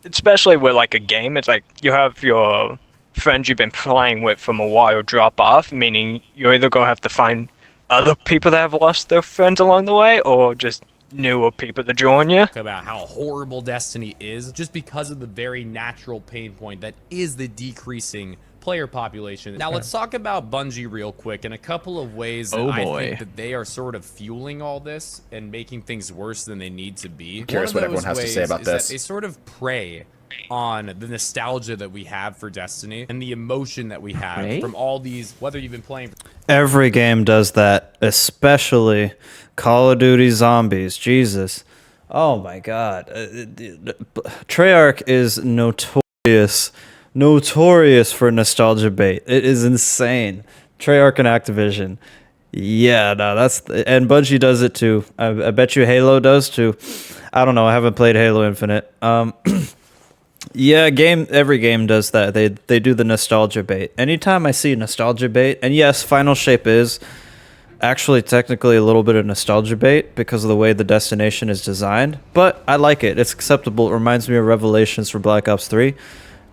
especially with like a game, it's like you have your friends you've been playing with from a while drop off, meaning you're either going to have to find other people that have lost their friends along the way, or just newer people to join you. about how horrible Destiny is just because of the very natural pain point that is the decreasing player population. Now let's talk about Bungie real quick in a couple of ways that I think that they are sort of fueling all this and making things worse than they need to be. I'm curious what everyone has to say about this. They sort of prey on the nostalgia that we have for Destiny and the emotion that we have from all these, whether you've been playing. Every game does that, especially Call of Duty Zombies. Jesus. Oh my God. Treyarch is notorious for nostalgia bait. It is insane. Treyarch and Activision. Yeah, no, and Bungie does it too. I bet you Halo does too. I don't know. I haven't played Halo Infinite. Yeah, every game does that. They do the nostalgia bait. Anytime I see nostalgia bait, and yes, Final Shape is actually technically a little bit of nostalgia bait because of the way the destination is designed, but I like it. It's acceptable. It reminds me of Revelations for Black Ops 3.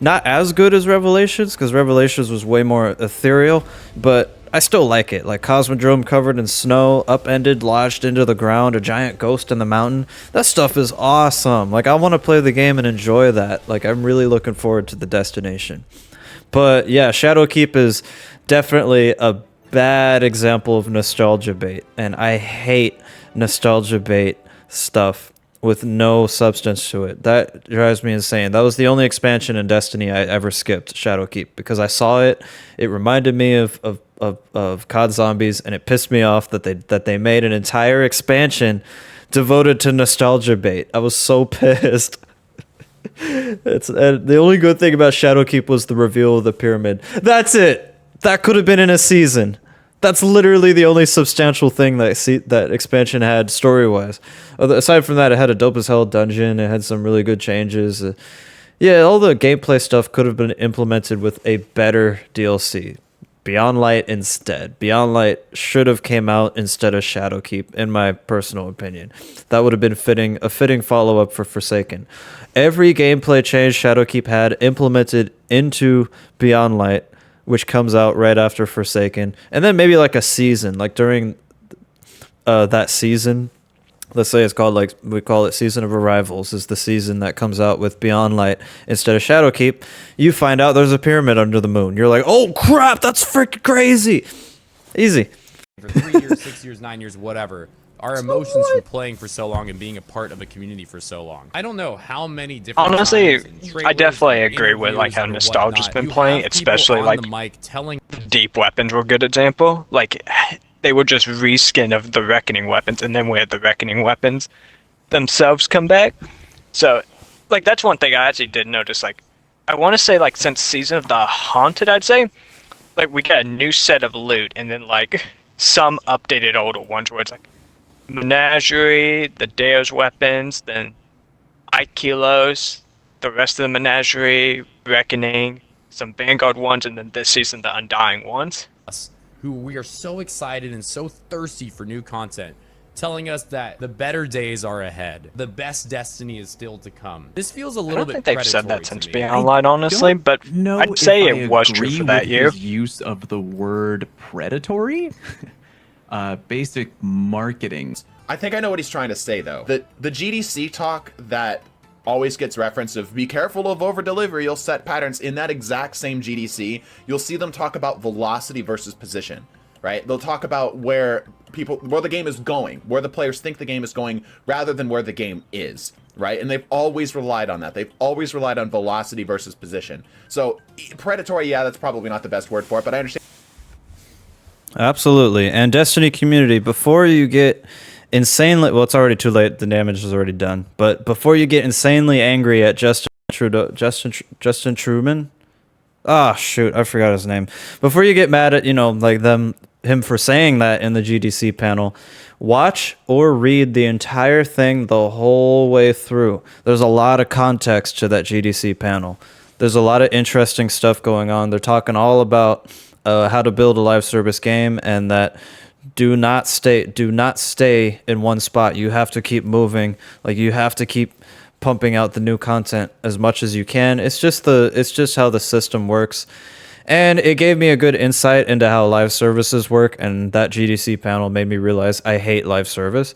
Not as good as Revelations, because Revelations was way more ethereal, but I still like it. Like Cosmodrome covered in snow, upended, lodged into the ground, a giant ghost in the mountain. That stuff is awesome. Like, I want to play the game and enjoy that. Like, I'm really looking forward to the destination. But yeah, Shadowkeep is definitely a bad example of nostalgia bait, and I hate nostalgia bait stuff with no substance to it. That drives me insane. That was the only expansion in Destiny I ever skipped, Shadowkeep, because I saw it. It reminded me of COD Zombies, and it pissed me off that they made an entire expansion devoted to nostalgia bait. I was so pissed. The only good thing about Shadowkeep was the reveal of the pyramid. That's it. That could have been in a season. That's literally the only substantial thing that expansion had story-wise. Aside from that, it had a dope as hell dungeon. It had some really good changes. Yeah, all the gameplay stuff could have been implemented with a better DLC. Beyond Light instead. Beyond Light should have came out instead of Shadowkeep, in my personal opinion. That would have been a fitting follow-up for Forsaken. Every gameplay change Shadowkeep had implemented into Beyond Light, which comes out right after Forsaken, and then maybe like a season, like during that season. Let's say it's called, like, we call it Season of Arrivals, is the season that comes out with Beyond Light instead of Shadowkeep. You find out there's a pyramid under the moon. You're like, oh crap, that's freaking crazy. Easy. For 3 years, 6 years, 9 years, whatever. Our emotions from playing for so long and being a part of a community for so long. I don't know how many different Honestly, times I definitely agree with like how nostalgia's been playing, especially like telling deep weapons were a good example. Like, they were just reskin of the Reckoning weapons, and then we had the Reckoning weapons themselves come back. So, like, that's one thing I actually did notice. Like, I want to say, like, since Season of the Haunted, I'd say, like, we got a new set of loot, and then, like, some updated older ones where it's like Menagerie, the Deo's weapons, then Aikilos, the rest of the Menagerie, Reckoning, some Vanguard ones, and then this season, the Undying ones. us, who we are so excited and so thirsty for new content, telling us that the better days are ahead. The best Destiny is still to come. This feels a I little don't bit think they've said predatory that to since me. Beyond Light, honestly, but I'd say it was true for that year. His use of the word predatory, basic marketing. I think I know what he's trying to say, though. The GDC talk that always gets referenced of be careful of over delivery, you'll set patterns. In that exact same GDC, you'll see them talk about velocity versus position, right? They'll talk about where the game is going, where the players think the game is going, rather than where the game is, right? And they've always relied on that. They've always relied on velocity versus position. So predatory, yeah, that's probably not the best word for it, but I understand. Absolutely. And Destiny community, before you get insanely, well, it's already too late, the damage is already done, but before you get insanely angry at Justin Truman, shoot, I forgot his name. Before you get mad at, like him for saying that in the GDC panel, watch or read the entire thing the whole way through. There's a lot of context to that GDC panel. There's a lot of interesting stuff going on. They're talking all about how to build a live service game, and that do not stay in one spot. You have to keep moving. Like, you have to keep pumping out the new content as much as you can. It's just how the system works. And it gave me a good insight into how live services work, and that GDC panel made me realize I hate live service.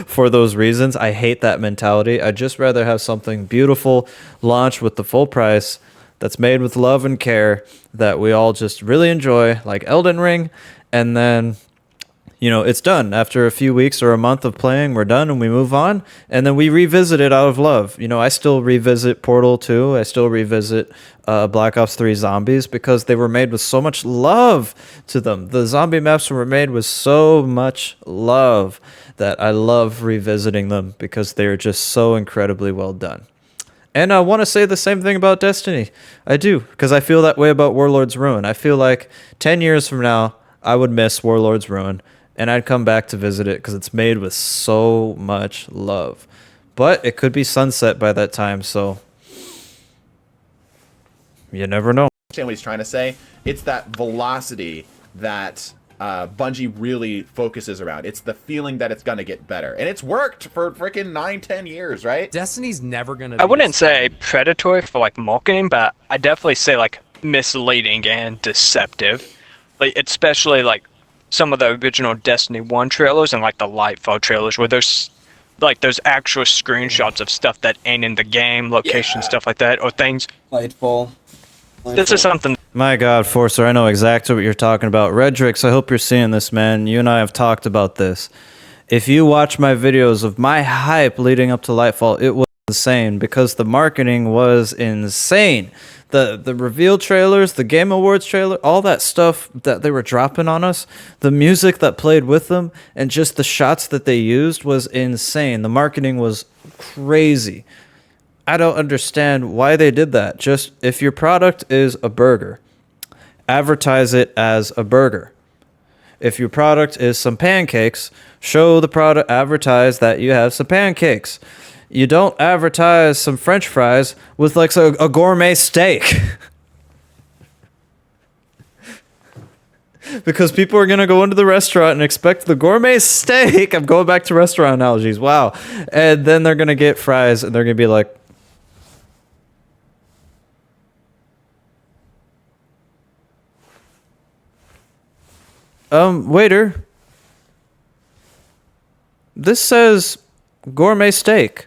For those reasons, I hate that mentality. I'd just rather have something beautiful launch with the full price that's made with love and care that we all just really enjoy, like Elden Ring, and then it's done. After a few weeks or a month of playing, we're done and we move on. And then we revisit it out of love. I still revisit Portal 2. I still revisit Black Ops 3 Zombies because they were made with so much love to them. The zombie maps were made with so much love that I love revisiting them because they're just so incredibly well done. And I want to say the same thing about Destiny. I do, because I feel that way about Warlord's Ruin. I feel like 10 years from now, I would miss Warlord's Ruin. And I'd come back to visit it because it's made with so much love. But it could be sunset by that time, so you never know. I understand what he's trying to say. It's that velocity that Bungie really focuses around. It's the feeling that it's going to get better. And it's worked for freaking 9-10 years, right? Destiny's never going to I wouldn't say predatory for like marketing, but I definitely say like misleading and deceptive. Like especially like some of the original Destiny 1 trailers and like the Lightfall trailers where there's like those actual screenshots of stuff that ain't in the game, location, stuff like that, or things. Lightfall. This is something. My God, Forcer, I know exactly what you're talking about. Redrix, I hope you're seeing this, man. You and I have talked about this. If you watch my videos of my hype leading up to Lightfall, it was insane because the marketing was insane. The reveal trailers, the Game Awards trailer, all that stuff that they were dropping on us, the music that played with them, and just the shots that they used was insane. The marketing was crazy. I don't understand why they did that. Just if your product is a burger, advertise it as a burger. If your product is some pancakes, show the product, advertise that you have some pancakes. You don't advertise some French fries with like a gourmet steak. Because people are going to go into the restaurant and expect the gourmet steak. I'm going back to restaurant analogies. Wow. And then they're going to get fries and they're going to be like, waiter, this says gourmet steak.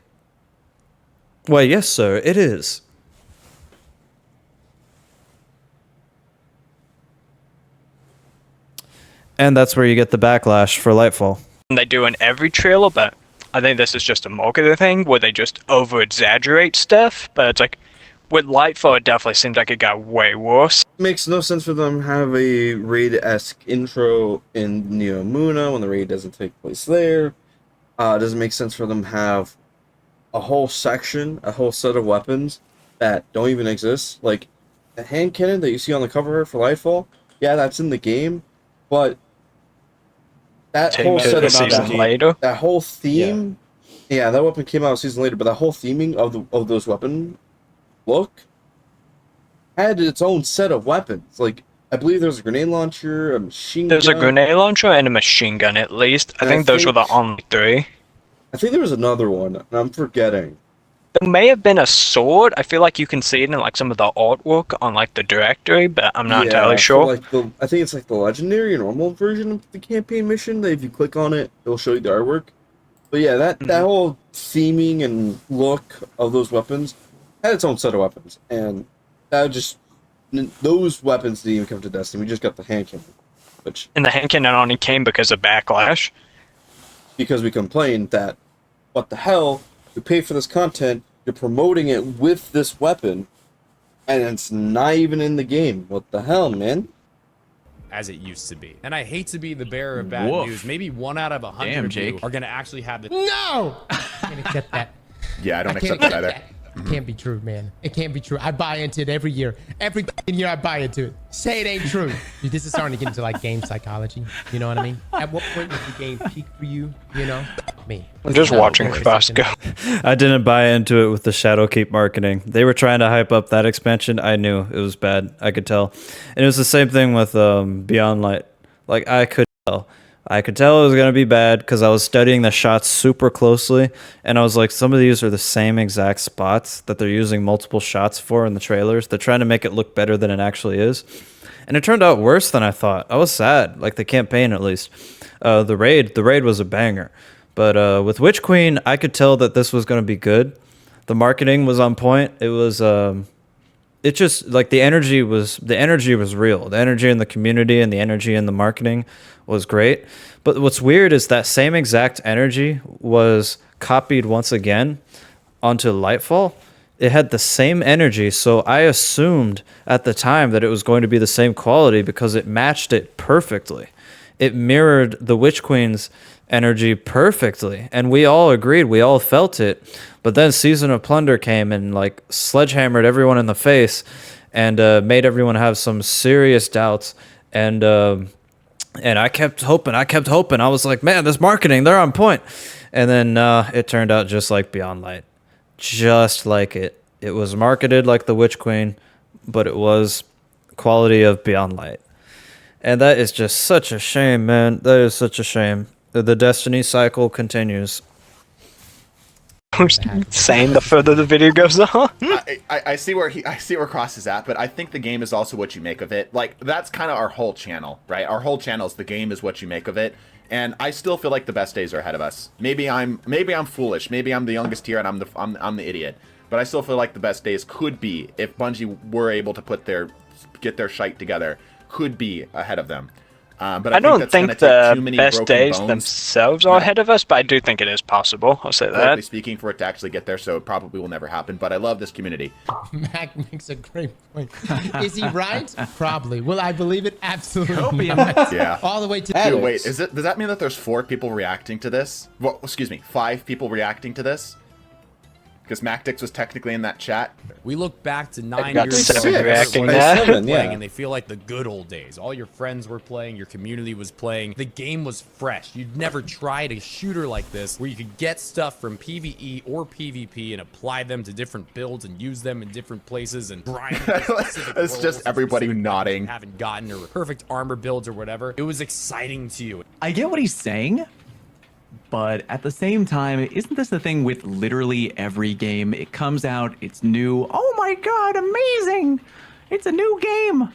Why, yes, sir, it is. And that's where you get the backlash for Lightfall. They do in every trailer, but I think this is just a marketing thing where they just over exaggerate stuff. But it's like with Lightfall, it definitely seems like it got way worse. Makes no sense for them to have a raid-esque intro in Neo Muna when the raid doesn't take place there. It doesn't make sense for them to have a whole section, a whole set of weapons that don't even exist. Like the hand cannon that you see on the cover for Lightfall, yeah, that's in the game, but that Take whole it set a of season later. that whole theme, yeah, that weapon came out a season later, but that whole theming of those weapon look had its own set of weapons. Like I believe there's a grenade launcher, a machine gun. There's a grenade launcher and a machine gun at least. I think those were the only three. I think there was another one, and I'm forgetting. There may have been a sword. I feel like you can see it in like some of the artwork on like the directory, but I'm not entirely sure. I think it's like the legendary or normal version of the campaign mission. That if you click on it, it'll show you the artwork. But yeah, that whole theming and look of those weapons had its own set of weapons, and that just those weapons didn't even come to Destiny. We just got the hand cannon, And the hand cannon only came because of backlash. Because we complained that, what the hell, you pay for this content, you're promoting it with this weapon, and it's not even in the game. What the hell, man? as it used to be. And I hate to be the bearer of bad Woof. news. Maybe 1 out of 100 Damn, of you Jake. are going to actually have the... No! I can't accept that. Yeah, I don't can't accept that either. It can't be true, man. It can't be true. I buy into it every year. Every year I buy into it. Say it ain't true. Dude, this is starting to get into like game psychology. You know what I mean? At what point does the game peak for you? You know? Me. I'm just watching Wait a Fast second. go. I didn't buy into it with the Shadowkeep marketing. They were trying to hype up that expansion. I knew it was bad. I could tell. And it was the same thing with Beyond Light. Like, I could tell. I could tell it was going to be bad because I was studying the shots super closely. And I was like, some of these are the same exact spots that they're using multiple shots for in the trailers. They're trying to make it look better than it actually is. And it turned out worse than I thought. I was sad. Like, the campaign, at least. The raid was a banger. But with Witch Queen, I could tell that this was going to be good. The marketing was on point. It was it just like the energy was real. The energy in the community and the energy in the marketing was great. But what's weird is that same exact energy was copied once again onto Lightfall. It had the same energy, so I assumed at the time that it was going to be the same quality because it matched it perfectly. It mirrored the Witch Queen's energy perfectly, and we all agreed, we all felt it. But then Season of Plunder came and like sledgehammered everyone in the face and made everyone have some serious doubts. And I kept hoping. I was like, man, this marketing, they're on point. And then it turned out just like Beyond Light. Just like it. It was marketed like the Witch Queen, but it was quality of Beyond Light. And that is just such a shame, man. That is such a shame. The Destiny cycle continues. I'm saying the further the video goes on. I see where Cross is at, but I think the game is also what you make of it. Like, that's kind of our whole channel, right? Our whole channel is the game is what you make of it. And I still feel like the best days are ahead of us. Maybe I'm foolish. Maybe I'm the youngest here and I'm the idiot. But I still feel like the best days could be, if Bungie were able to get their shite together, could be ahead of them. But I don't think the best broken days bones. themselves are ahead of us, but I do think it is possible. I'll say Politically that. speaking, for it to actually get there, so it probably will never happen. But I love this community. Mac makes a great point. Is he right? Probably. Will I believe it? Absolutely not. Yeah. All the way to Dude, wait, does that mean that there's 4 people reacting to this? Well, excuse me, 5 people reacting to this? Because MacDix was technically in that chat. We look back to 9 got years seven ago, reacting everybody that. was Seven, playing, yeah. and they feel like the good old days. All your friends were playing, your community was playing. The game was fresh. You'd never tried a shooter like this where you could get stuff from PvE or PvP and apply them to different builds and use them in different places and grind. It's just everybody nodding. Haven't gotten or perfect armor builds or whatever. It was exciting to you. I get what he's saying, but at the same time, isn't this the thing with literally every game? It comes out, it's new. Oh my god, amazing! It's a new game.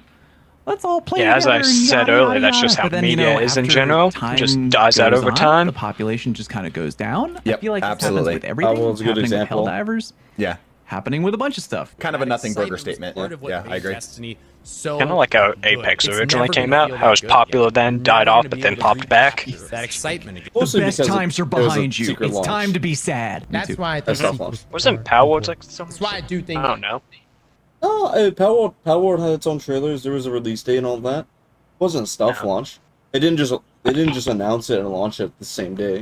Let's all play Yeah, as together I and said yada, earlier, yada, that's just yada. how But then, media is in after general. time Just dies out goes over on, time. The population just kind of goes down. I Yep, feel like this absolutely. happens with everything. Powerworld's a good Happening with example. Helldivers, Yeah. happening with a bunch of stuff. Kind of a That nothing burger excitement was statement. part of what Yeah, made I agree. Destiny so Kind of like how good. Apex It's originally never came gonna out. feel How it was that good popular again. then, You're died never off, gonna but be then able to popped back. recapture that excitement again. The Mostly best because times are it was a behind you. secret It's launch. time to be sad. Me That's too. why I That's think tough launch. Wasn't Powerworld like some? That's why I do think I don't know. No, Powerworld had its own trailers. There was a release date and all that. It wasn't a stealth No. launch. They didn't just announce it and launch it the same day.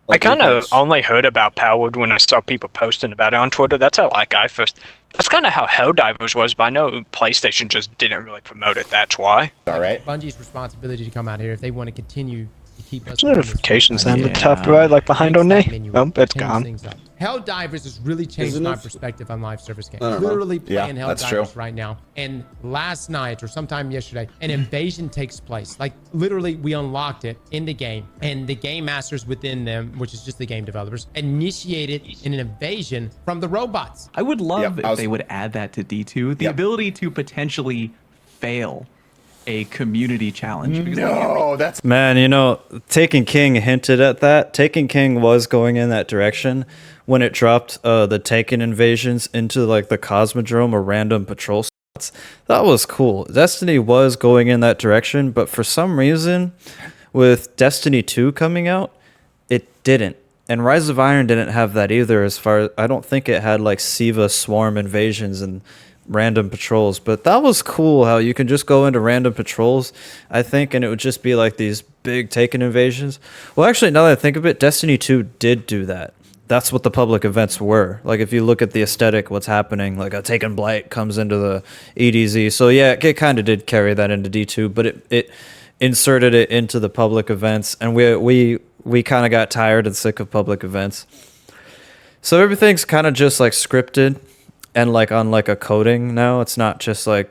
I Like kind of Apex. only heard about Powerwood when I saw people posting about it on Twitter. That's how like I first. That's kind of how Helldivers was, but I know PlayStation just didn't really promote it. That's why. All right. Bungie's responsibility to come out here if they want to continue to keep us. Notifications then, the top right, like behind on me. Oh, it's gone. Helldivers has really changed Isn't my it- perspective on live service games. I don't know. Literally Yeah, playing that's true. Helldivers right now. And last night or sometime yesterday, an invasion takes place. Like literally, we unlocked it in the game, and the game masters within them, which is just the game developers, initiated an invasion from the robots. I would love Yep, if they would add that to D2, the Yep. ability to potentially fail a community challenge. Because No, that's Man, Taken King hinted at that. Taken King was going in that direction when it dropped the Taken invasions into like the Cosmodrome or random patrol spots. That was cool. Destiny was going in that direction, but for some reason, with Destiny 2 coming out, it didn't. And Rise of Iron didn't have that either. As far as I don't think it had like Siva swarm invasions and random patrols, but that was cool how you can just go into random patrols, I think, and it would just be like these big Taken invasions. Well, actually, now that I think of it, Destiny 2 did do that. That's what the public events were. Like, if you look at the aesthetic, what's happening, like a Taken Blight comes into the EDZ. So, yeah, it kind of did carry that into D2, but it inserted it into the public events, and we kind of got tired and sick of public events. So everything's kind of just like scripted and like on like a coding now. It's not just like,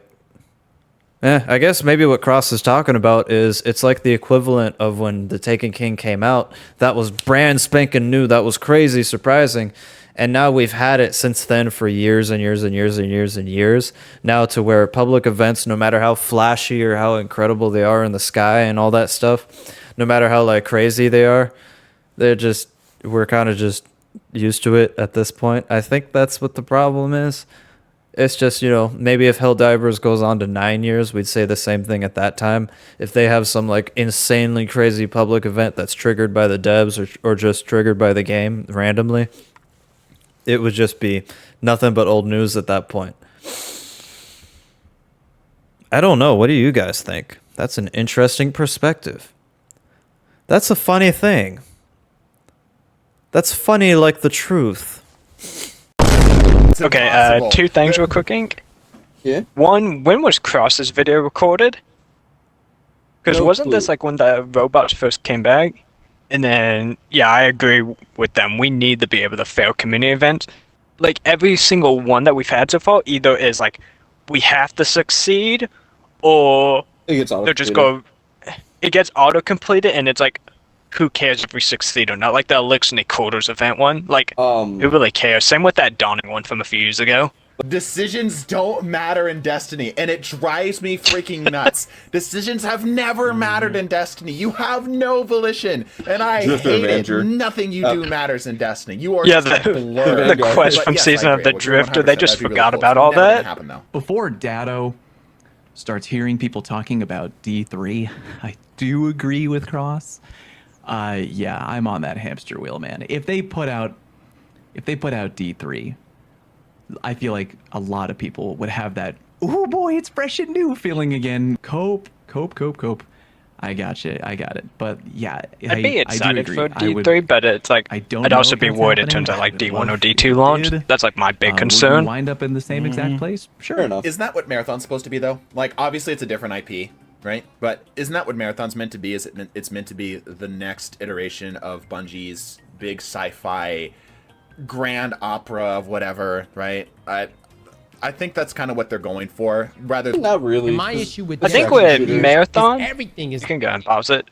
I guess maybe what Cross is talking about is it's like the equivalent of when The Taken King came out. That was brand spanking new. That was crazy, surprising. And now we've had it since then for years and years and years and years and years. Now to where public events, no matter how flashy or how incredible they are in the sky and all that stuff, no matter how like crazy they are, we're kind of just used to it at this point. I think that's what the problem is. It's just, maybe if Helldivers goes on to 9 years, we'd say the same thing at that time. If they have some like insanely crazy public event that's triggered by the devs or just triggered by the game randomly, it would just be nothing but old news at that point. I don't know. What do you guys think? That's an interesting perspective. That's a funny thing. That's funny like the truth. It's Okay, impossible. two things real quick, Ink. Yeah. One, when was Cross's video recorded? Because No wasn't clue. this like when the robots first came back? And then, yeah, I agree with them. We need to be able to fail community events. Like every single one that we've had so far, either is like we have to succeed, or It gets they'll just go. It gets auto completed, and it's like, who cares if we succeed or not? Like the Elixir Quarters event one, like who really cares? Same with that Dawning one from a few years ago. Decisions don't matter in Destiny, and it drives me freaking nuts. Decisions have never mattered in Destiny. You have no volition, and I Drifter hate Avenger. it. Nothing you do matters in Destiny. You are Yeah, just a the blur. the quest But from yes, Season I of the agree. Drifter, they 100%, just that'd be really forgot cool. about It's all never gonna that. happen, though. Before Datto starts hearing people talking about D3, I do agree with Cross. Yeah, I'm on that hamster wheel, man. If they put out D3, I feel like a lot of people would have that, oh boy, it's fresh and new feeling again. Cope. I got it. But yeah, I'd be I do excited agree. for I would- D3, but it's like I don't I'd know also if be that's worried in happening. terms of like I would D1 or love if D2 it launch. did. That's like my big Would we concern. wind up in the same exact place? Sure. Fair enough. Isn't that what Marathon's supposed to be, though? Like, obviously, it's a different IP, right? But isn't that what Marathon's meant to be? It's meant to be the next iteration of Bungie's big sci-fi grand opera of whatever, right? I think that's kind of what they're going for. Rather, Not really. And my issue with I think Marathon with is Marathon, everything is you can go and pause it.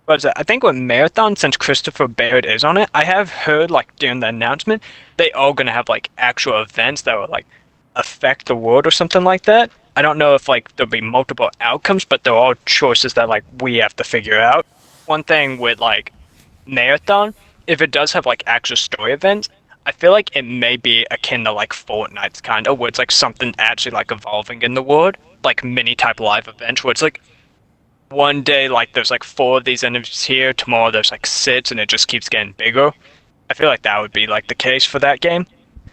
But I think with Marathon, since Christopher Baird is on it, I have heard like during the announcement, they are gonna have like actual events that will like affect the world or something like that. I don't know if like there'll be multiple outcomes, but they're all choices that like we have to figure out. One thing with like Marathon, if it does have like actual story events, I feel like it may be akin to like Fortnite's kind of, where it's like something actually like evolving in the world, like mini type live events, where it's like one day like there's like 4 of these enemies here, tomorrow there's like 6, and it just keeps getting bigger. I feel like that would be like the case for that game.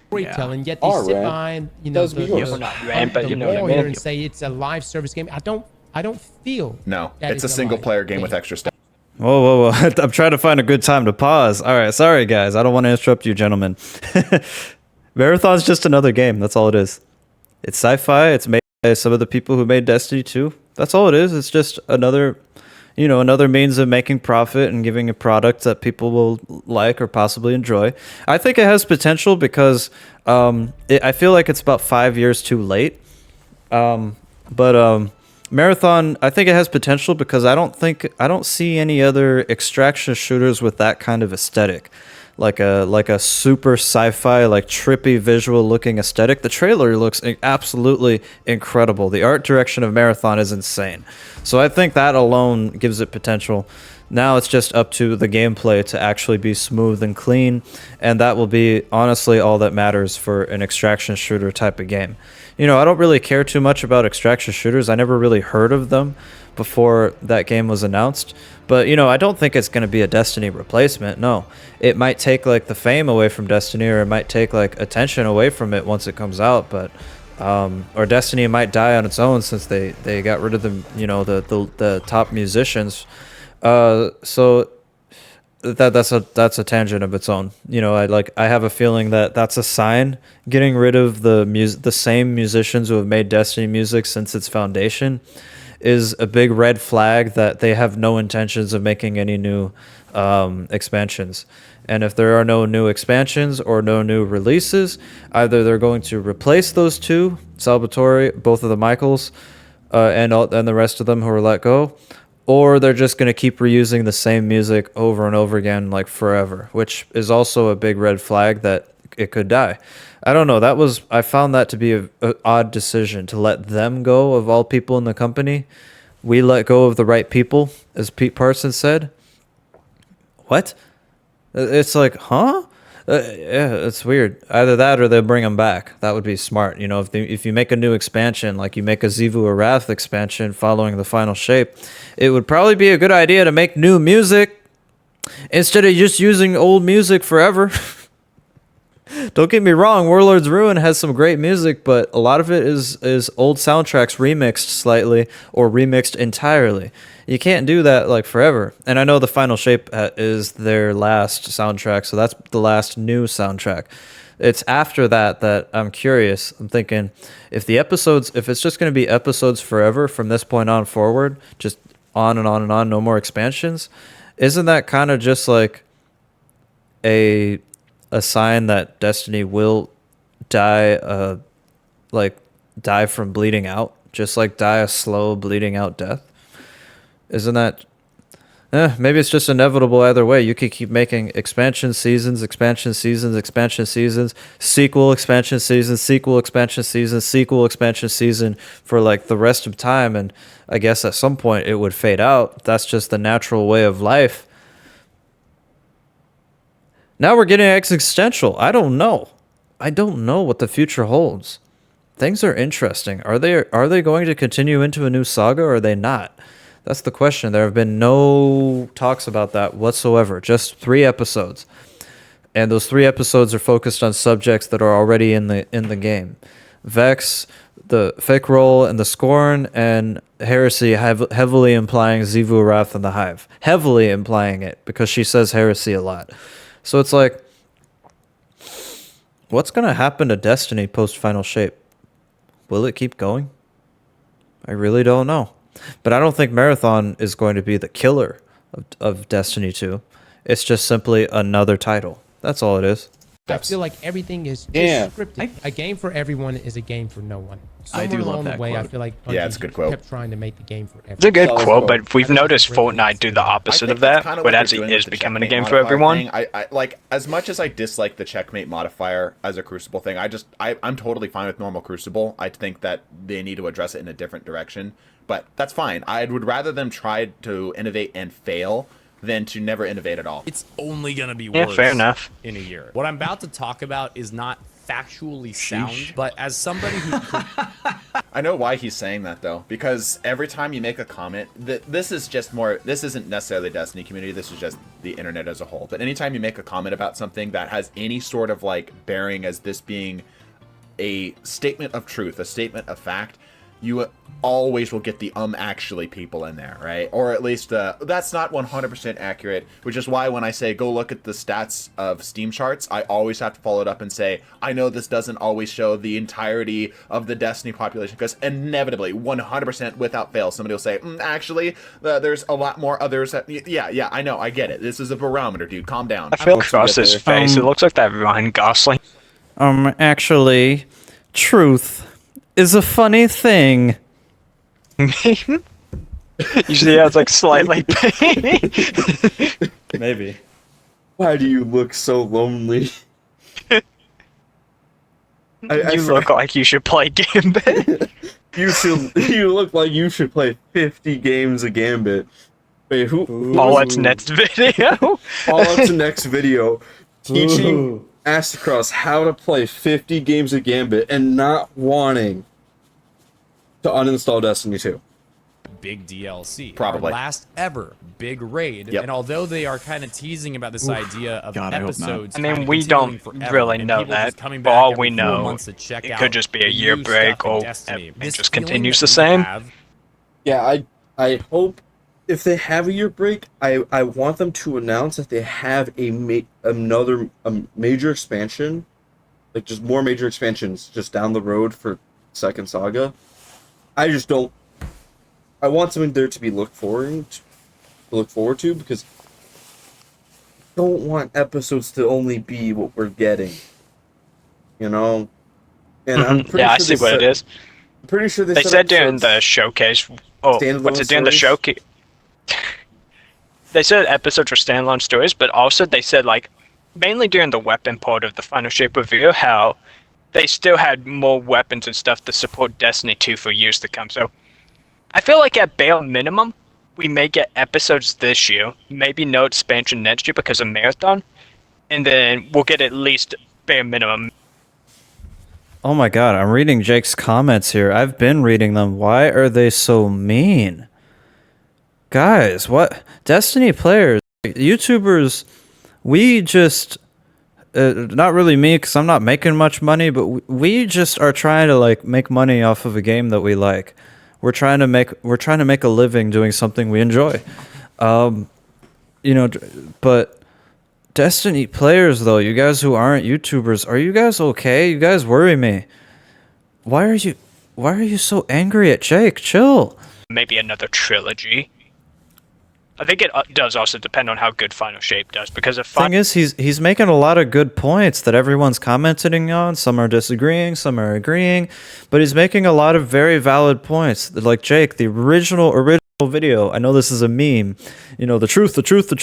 storytelling, yet they Our sit rant behind, does be yours. Well, not rant, but the you know what I wall here mean. and say it's a live service game. I don't feel no, that it's is a single-player live game with extra stuff. Whoa. I'm trying to find a good time to pause. All right. Sorry, guys. I don't want to interrupt you, gentlemen. Marathon's just another game. That's all it is. It's sci-fi. It's made by some of the people who made Destiny 2. That's all it is. It's just another means of making profit and giving a product that people will like or possibly enjoy. I think it has potential because I feel like it's about 5 years too late. But Marathon, I think it has potential because I don't see any other extraction shooters with that kind of aesthetic, like a super sci-fi, like trippy visual looking aesthetic. The trailer looks absolutely incredible. The art direction of Marathon is insane. So I think that alone gives it potential. Now it's just up to the gameplay to actually be smooth and clean, and that will be honestly all that matters for an extraction shooter type of game. I don't really care too much about extraction shooters. I never really heard of them before that game was announced. But, I don't think it's going to be a Destiny replacement. No. It might take, like, the fame away from Destiny, or it might take, like, attention away from it once it comes out. But, or Destiny might die on its own since they got rid of the top musicians. So that's a tangent of its own. I have a feeling that that's a sign. Getting rid of the same musicians who have made Destiny music since its foundation is a big red flag that they have no intentions of making any new expansions. And if there are no new expansions or no new releases, either they're going to replace those two, Salvatore, both of the Michaels, and the rest of them who were let go, or they're just going to keep reusing the same music over and over again, like forever, which is also a big red flag that it could die. I don't know. I found that to be an odd decision to let them go of all people in the company. We let go of the right people, as Pete Parsons said. What? It's like, huh? Yeah, it's weird. Either that or they'll bring them back. That would be smart. You know, if you make a new expansion, like you make a Zivu Arath expansion following the final shape, it would probably be a good idea to make new music instead of just using old music forever. Don't get me wrong, Warlord's Ruin has some great music, but a lot of it is old soundtracks remixed slightly or remixed entirely. You can't do that like forever. And I know the Final Shape is their last soundtrack, so that's the last new soundtrack. It's after that that I'm curious. I'm thinking if it's just going to be episodes forever from this point on forward, just on and on and on, no more expansions, isn't that kind of just like a sign that Destiny will die die from bleeding out, just like die a slow bleeding out death? Isn't that maybe it's just inevitable either way. You could keep making expansion seasons, sequel expansion season, sequel expansion season, sequel expansion season for like the rest of time, and I guess at some point it would fade out. That's just the natural way of life. Now we're getting existential. I don't know. I don't know what the future holds. Things are interesting. Are they going to continue into a new saga or are they not? That's the question. There have been no talks about that whatsoever. Just 3 episodes. And those 3 episodes are focused on subjects that are already in the game. Vex, the Fake Roll, and the Scorn, and Heresy heavily implying Zivu Arath and the Hive. Heavily implying it because she says Heresy a lot. So it's like, what's going to happen to Destiny post-Final Shape? Will it keep going? I really don't know. But I don't think Marathon is going to be the killer of Destiny 2. It's just simply another title. That's all it is. I feel like everything is just scripted. A game for everyone is a game for no one. I do love along that the way, quote. I feel like Yeah, it's a good quote. kept trying to make the game for everyone. It's a good Solid quote, quote. but we've noticed Fortnite do the opposite of that, but as it is becoming a game for everyone. I like, as much as I dislike the checkmate modifier as a Crucible thing, I'm totally fine with normal Crucible. I think that they need to address it in a different direction, but that's fine. I would rather them try to innovate and fail than to never innovate at all. It's only gonna be Yeah, worse fair enough. in a year. What I'm about to talk about is not factually sound, but as somebody who I know why he's saying that though, because every time you make a comment, this isn't necessarily the Destiny community, this is just the internet as a whole, but anytime you make a comment about something that has any sort of like bearing as this being a statement of truth, a statement of fact, you always will get the actually people in there, right? Or at least that's not 100% accurate, which is why when I say go look at the stats of Steam charts, I always have to follow it up and say, I know this doesn't always show the entirety of the Destiny population, because inevitably, 100% without fail, somebody will say, actually, there's a lot more others that, yeah, I know, I get it. This is a barometer, dude. Calm down. I feel across his face, it looks like that Ryan Gosling. Actually, truth is a funny thing. Usually has like slightly Maybe. Why do you look so lonely? You look like you should play Gambit. You look like you should play 50 games of Gambit. Wait, who? Fallout's next video. Fallout's next video teaching Astacross how to play 50 games of Gambit and not wanting to uninstall Destiny 2. big DLC. Probably. Our last ever big raid. Yep. And although they are kind of teasing about this idea of God, I hope not. episodes, I mean, kinda we continuing don't forever, really and know people that. just coming For back all every we 4 know, months to check it out could just be a the year new break stuff in or Destiny. it This just feeling continues that the we same. have- Yeah, I hope if they have a year break, I want them to announce that they have another major expansion, like just more major expansions just down the road for Second Saga. I just don't. I want something there to be look forward to because I don't want episodes to only be what we're getting. You know, and I'm pretty Yeah, I sure see what it is. I'm pretty sure They set said during episodes- the showcase. Oh, Standalone what's it during the stories? showcase? They said episodes were standalone stories, but also they said like mainly during the weapon part of the Final Shape review, how they still had more weapons and stuff to support Destiny 2 for years to come. So I feel like at bare minimum, we may get episodes this year, maybe no expansion next year because of Marathon. and then we'll get at least bare minimum. Oh my god, I'm reading Jake's comments here. I've been reading them. Why are they so mean? Guys, what? Destiny players, YouTubers, we just... not really me, because I'm not making much money, but we just are trying to like make money off of a game that we like. We're trying to make a living doing something we enjoy. But Destiny players, though, you guys who aren't YouTubers, are you guys okay? You guys worry me. Why are you so angry at Jake? Chill. Maybe another trilogy. I think it does also depend on how good Final Shape does, because if Thing is, he's making a lot of good points that everyone's commenting on. Some are disagreeing, some are agreeing, but he's making a lot of very valid points. Like Jake, the original video. I know this is a meme. You know, the truth about the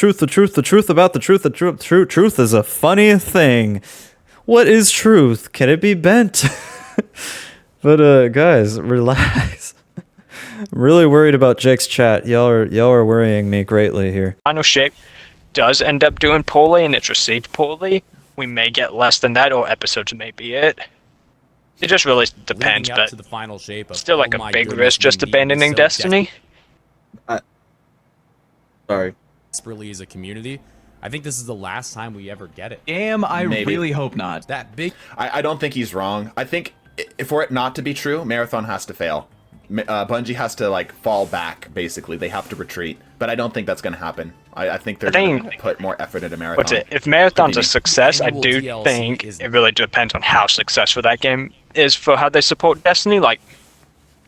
truth. Truth is a funny thing. What is truth? Can it be bent? But guys, relax. I'm really worried about Jake's chat. Y'all are worrying me greatly here. Final Shape does end up doing poorly and it's received poorly, we may get less than that, or episodes may be it. It just really depends, Leading up but to the final shape of, still like oh a my big goodness, risk we just need abandoning this so Destiny. Sorry. desperately as a community. I think this is the last time we ever get it. Damn, I Maybe. really hope not. That big I don't think he's wrong. I think for it not to be true, Marathon has to fail. Bungie has to like fall back. Basically, they have to retreat. But I don't think that's going to happen. I think they're going to put more effort into Marathon. What's it? If Marathon's a success, I Annual do DLC think is- it really depends on how successful that game is for how they support Destiny. Like,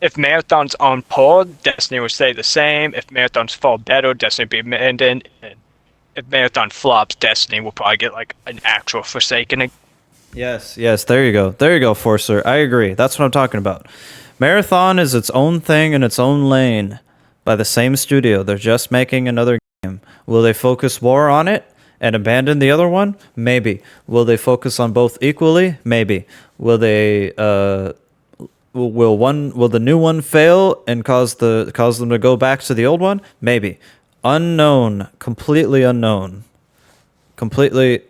if Marathon's on par, Destiny will stay the same. If Marathon's fall better, Destiny will be abandoned. And if Marathon flops, Destiny will probably get like an actual Forsaken. Yes, there you go, Forcer. I agree. That's what I'm talking about. Marathon is its own thing in its own lane by the same studio. They're just making another game. Will they focus more on it and abandon the other one? Maybe. Will they focus on both equally? Maybe. Will they will the new one fail and cause them to go back to the old one? Maybe. Unknown, completely unknown. Completely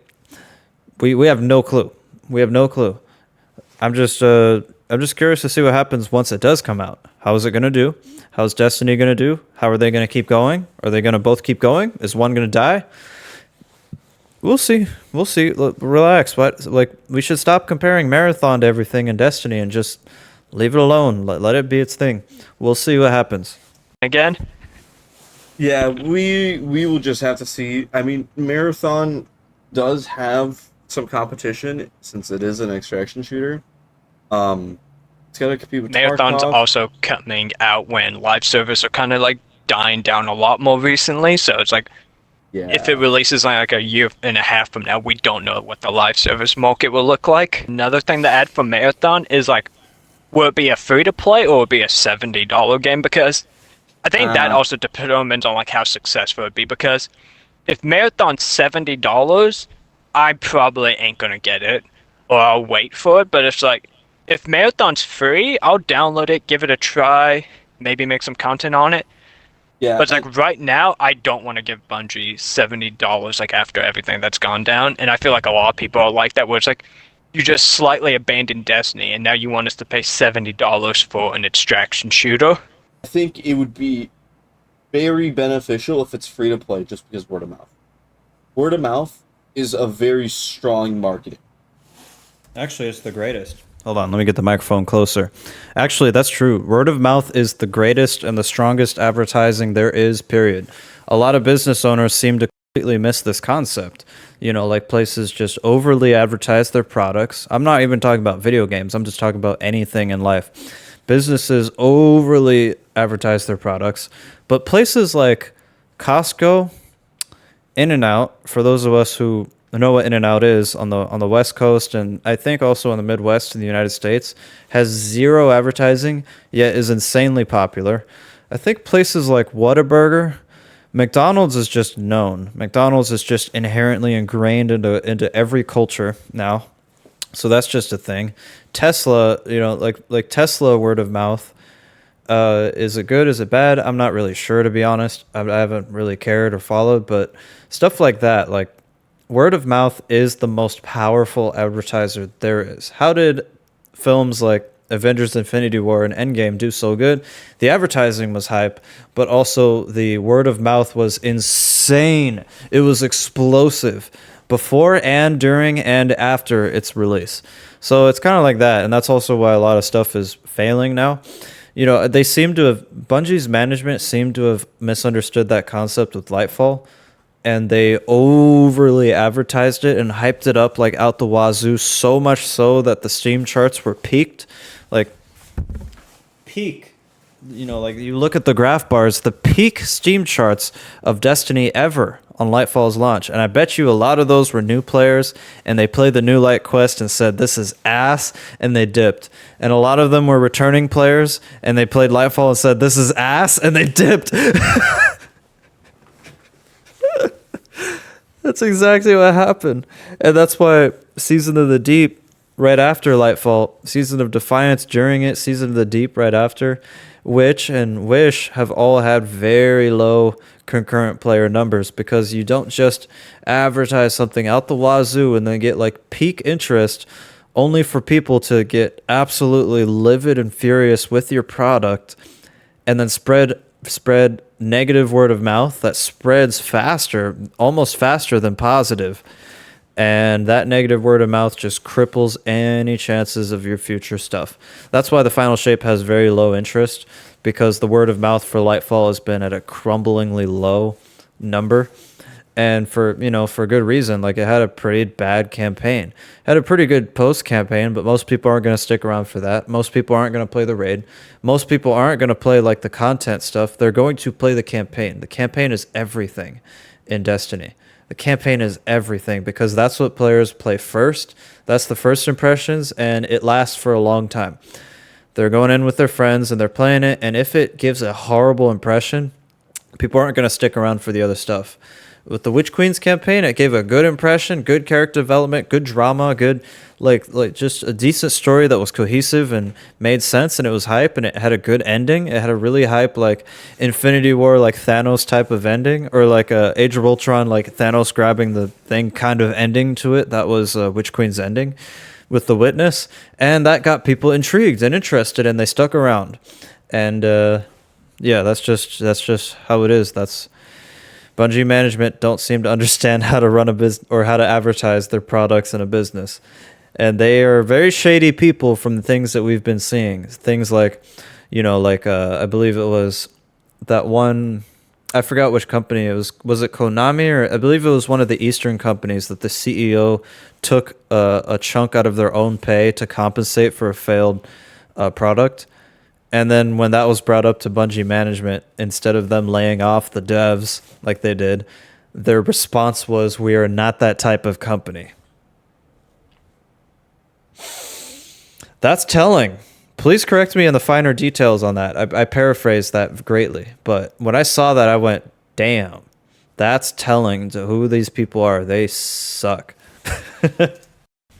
we have no clue. We have no clue. I'm just curious to see what happens once it does come out. How is it going to do? How's Destiny going to do? How are they going to keep going? Are they going to both keep going? Is one going to die? We'll see. Relax. We should stop comparing Marathon to everything in Destiny and just leave it alone. Let it be its thing. We'll see what happens. Again, Yeah, we will just have to see. I mean, Marathon does have some competition since it is an extraction shooter. It's got to compete with Marathon's Tarkov. also coming out when live servers are kind of like dying down a lot more recently. So it's like, Yeah. if it releases like a year and a half from now, we don't know what the live service market will look like. Another thing to add for Marathon is like, will it be a free to play or will it be a $70 game? Because I think that also determines on like how successful it would be. Because if Marathon's $70, I probably ain't gonna get it, or I'll wait for it. But it's like, if Marathon's free, I'll download it, give it a try, maybe make some content on it. Yeah. But it's like right now, I don't want to give Bungie $70 like after everything that's gone down, and I feel like a lot of people are like that, where it's like you just slightly abandoned Destiny, and now you want us to pay $70 for an extraction shooter. I think it would be very beneficial if it's free to play just because word of mouth. Word of mouth is a very strong marketing. Actually, it's the greatest. Hold on, let me get the microphone closer. Actually, that's true. Word of mouth is the greatest and the strongest advertising there is, period. A lot of business owners seem to completely miss this concept. You know, like places just overly advertise their products. I'm not even talking about video games. I'm just talking about anything in life. Businesses overly advertise their products. But places like Costco, In-N-Out, for those of us who know what In-N-Out is on the West Coast, and I think also in the Midwest in the United States, has zero advertising, yet is insanely popular. I think places like Whataburger, McDonald's is just known. McDonald's is just inherently ingrained into every culture now. So that's just a thing. Tesla, you know, like Tesla word of mouth, is it good? Is it bad? I'm not really sure, to be honest. I haven't really cared or followed, but stuff like that, like word of mouth is the most powerful advertiser there is. How did films like Avengers Infinity War and Endgame do so good? The advertising was hype, but also the word of mouth was insane. It was explosive before and during and after its release. So it's kind of like that, and that's also why a lot of stuff is failing now. You know, they seem to have, Bungie's management seemed to have misunderstood that concept with Lightfall, and they overly advertised it and hyped it up like out the wazoo, so much so that the Steam charts were peaked. Like, peak. You know, like you look at the graph bars, the peak Steam charts of Destiny ever on Lightfall's launch. And I bet you a lot of those were new players, and they played the new Light Quest and said, this is ass, and they dipped. And a lot of them were returning players, and they played Lightfall and said, this is ass, and they dipped. That's exactly what happened. And that's why Season of the Deep right after Lightfall, Season of Defiance during it, Season of the Deep right after, Witch and Wish have all had very low concurrent player numbers, because you don't just advertise something out the wazoo and then get like peak interest only for people to get absolutely livid and furious with your product, and then spread negative word of mouth that spreads faster, almost faster than positive. And that negative word of mouth just cripples any chances of your future stuff. That's why the Final Shape has very low interest, because the word of mouth for Lightfall has been at a crumblingly low number. And for good reason. Like, it had a pretty bad campaign. It had a pretty good post campaign, but most people aren't going to stick around for that. Most people aren't going to play the raid. Most people aren't going to play like the content stuff. They're going to play the campaign. The campaign is everything in Destiny. The campaign is everything, because that's what players play first. That's the first impressions, and it lasts for a long time. They're going in with their friends and they're playing it, and if it gives a horrible impression, people aren't going to stick around for the other stuff. With the Witch Queen's campaign, it gave a good impression, good character development, good drama, good like just a decent story that was cohesive and made sense, and it was hype, and it had a good ending. It had a really hype like Infinity War, like Thanos type of ending, or like a Age of Ultron, like Thanos grabbing the thing kind of ending to it. That was Witch Queen's ending with the Witness, and that got people intrigued and interested, and they stuck around. And yeah, that's just how it is. That's Bungie management don't seem to understand how to run a business or how to advertise their products in a business. And they are very shady people from the things that we've been seeing. Things like, I believe it was that one, I forgot which company it was. Was it Konami? Or I believe it was one of the Eastern companies that the CEO took a chunk out of their own pay to compensate for a failed product. And then when that was brought up to Bungie management, instead of them laying off the devs like they did, their response was, "We are not that type of company." That's telling. Please correct me in the finer details on that. I paraphrased that greatly. But when I saw that, I went, damn, that's telling to who these people are. They suck.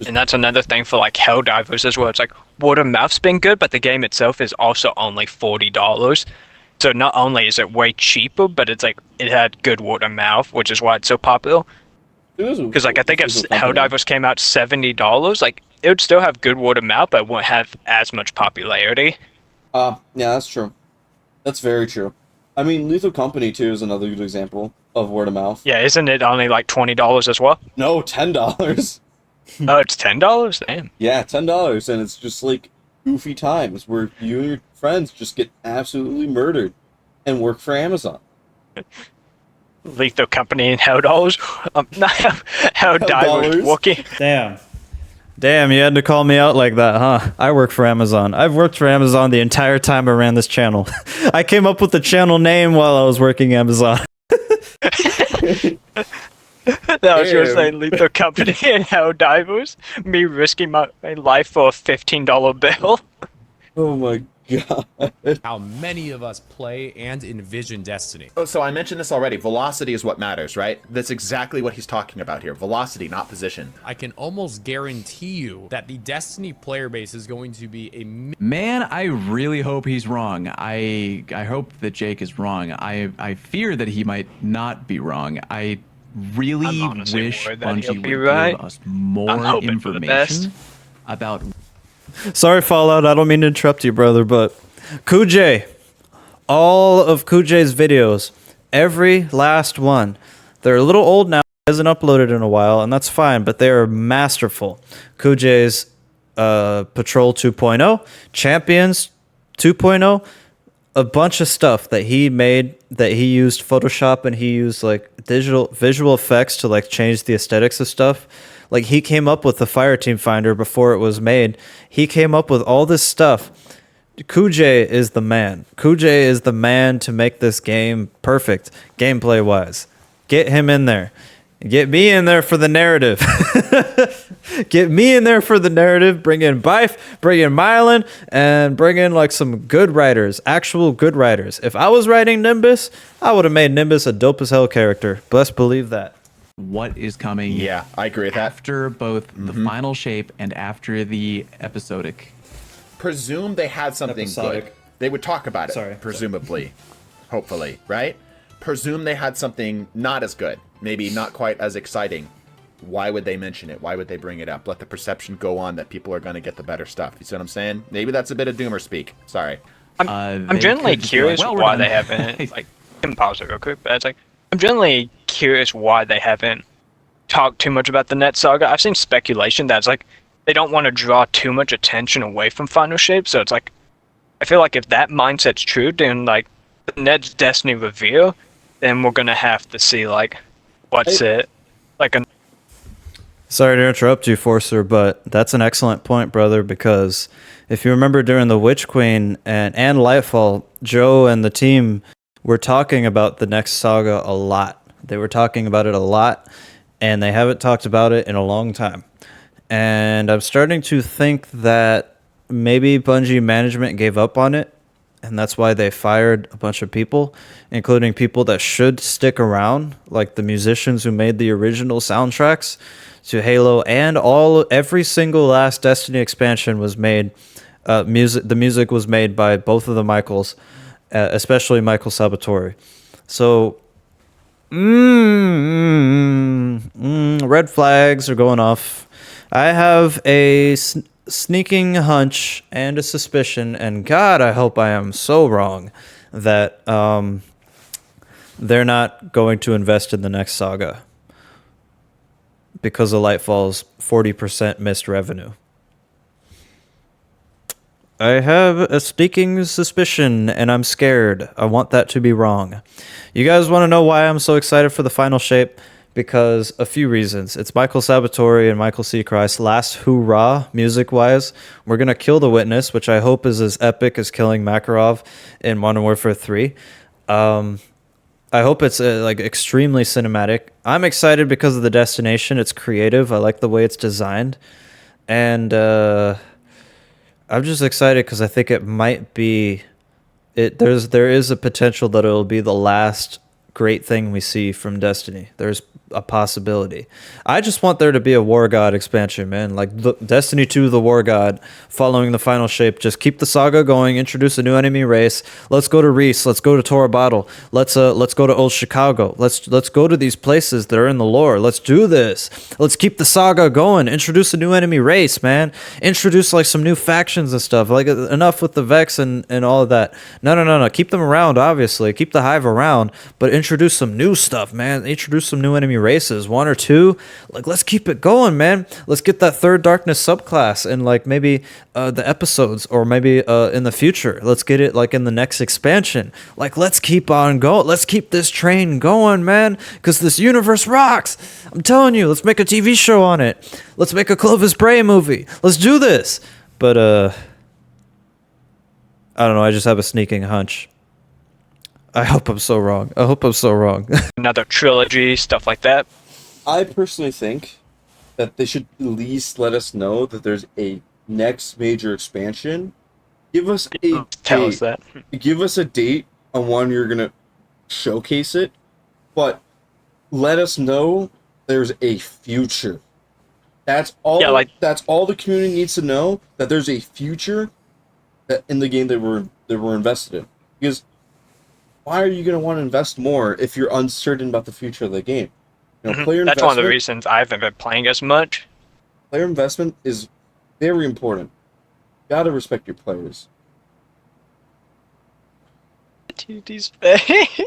And that's another thing for like Helldivers as well. It's like word of mouth's been good, but the game itself is also only $40. So not only is it way cheaper, but it's like it had good word of mouth, which is why it's so popular. Because like I think if Helldivers came out $70, like it would still have good word of mouth, but it wouldn't have as much popularity. Yeah, that's true. That's very true. I mean, Lethal Company too is another good example of word of mouth. Yeah, isn't it only like $20 as well? No, $10. Oh, it's $10? Damn. Yeah, $10, and it's just like goofy times where you and your friends just get absolutely murdered and work for Amazon. Lethal Company and Helldivers. Helldivers working. Damn, you had to call me out like that, huh? I work for Amazon. I've worked for Amazon the entire time I ran this channel. I came up with the channel name while I was working Amazon. That was just saying Lethal Company and Helldivers. Me risking my life for a $15 bill. Oh my god. How many of us play and envision Destiny? Oh, so I mentioned this already. Velocity is what matters, right? That's exactly what he's talking about here. Velocity, not position. I can almost guarantee you that the Destiny player base is going to be a Man, I really hope he's wrong. I hope that Jake is wrong. I fear that he might not be wrong. I really I'm honestly wish worried that he'll Bungie be would right. give us I'm more hoping for the best. information about. Sorry, Fallout. I don't mean to interrupt you, brother, but Kujay, all of Kujay's videos, every last one, they're a little old now. Hasn't uploaded in a while, and that's fine, but they are masterful. Kujay's Patrol 2.0, Champions 2.0, a bunch of stuff that he made, that he used Photoshop, and he used like digital visual effects to like change the aesthetics of stuff. Like he came up with the Fireteam Finder before it was made. He came up with all this stuff. Kujay is the man. Kujay is the man to make this game perfect, gameplay wise. Get him in there. Get me in there for the narrative. Get me in there for the narrative. Bring in Bife, bring in Mylan, and bring in like some good writers, actual good writers. If I was writing Nimbus, I would have made Nimbus a dope as hell character. Best believe that. What is coming? Yeah, I agree with that. After both the final shape and after the episodic. Presume they had something Episodic. good. They would talk about it. Sorry. Presumably. Hopefully, right? Presume they had something not as good. Maybe not quite as exciting. Why would they mention it? Why would they bring it up? Let the perception go on that people are going to get the better stuff. You see what I'm saying? Maybe that's a bit of doomer speak. Sorry. I'm They generally could just be like, curious "Well, we're why done." they haven't like can pause it real quick, but it's like I'm generally curious why they haven't talked too much about the Net Saga. I've seen speculation that's like they don't want to draw too much attention away from Final Shape, so it's like I feel like if that mindset's true, then like the Ned's Destiny reveal, then we're gonna have to see like what's it like a Sorry to interrupt you, Forcer, but that's an excellent point, brother, because if you remember during the Witch Queen and Lightfall, Joe and the team were talking about the next saga a lot. They were talking about it a lot, and they haven't talked about it in a long time. And I'm starting to think that maybe Bungie management gave up on it, and that's why they fired a bunch of people, including people that should stick around, like the musicians who made the original soundtracks to Halo, and every single last Destiny expansion was made. The music was made by both of the Michaels, especially Michael Sabatori. So, red flags are going off. I have a sneaking hunch and a suspicion, and God, I hope I am so wrong, that they're not going to invest in the next saga because of Lightfall's 40% missed revenue. I have a sneaking suspicion, and I'm scared. I want that to be wrong. You guys want to know why I'm so excited for the final shape? Because a few reasons. It's Michael Sabatori and Michael Seacrest last hoorah music-wise. We're going to kill the Witness, which I hope is as epic as killing Makarov in Modern Warfare 3. I hope it's like extremely cinematic. I'm excited because of the destination. It's creative. I like the way it's designed. And I'm just excited because I think it might be there is a potential that it'll be the last great thing we see from Destiny. There's a possibility. I just want there to be a War God expansion, man. Like Destiny 2, the War God, following the final shape. Just keep the saga going. Introduce a new enemy race. Let's go to Reese. Let's go to Tora Bottle. Let's go to Old Chicago. Let's go to these places that are in the lore. Let's do this. Let's keep the saga going. Introduce a new enemy race, man. Introduce like some new factions and stuff. Like enough with the Vex and all of that. No. Keep them around, obviously. Keep the Hive around, but introduce some new stuff, man. Introduce some new enemy races, 1 or 2. Like, let's keep it going, man. Let's get that Third Darkness subclass in like maybe the episodes, or maybe in the future. Let's get it like in the next expansion. Like, let's keep on going. Let's keep this train going, man, because this universe rocks. I'm telling you, let's make a TV show on it. Let's make a Clovis Bray movie. Let's do this. But I don't know. I just have a sneaking hunch. I hope I'm so wrong. another trilogy, stuff like that. I personally think that they should at least let us know that there's a next major expansion. Give us a Tell us date. that. Give us a date on when you're gonna showcase it, but let us know there's a future. That's all. Yeah, like- that's all the community needs to know, that there's a future that in the game that we're invested in. Because why are you going to want to invest more if you're uncertain about the future of the game? You know, player That's one of the investment- reasons I haven't been playing as much. Player investment is very important. You gotta respect your players. TD's face.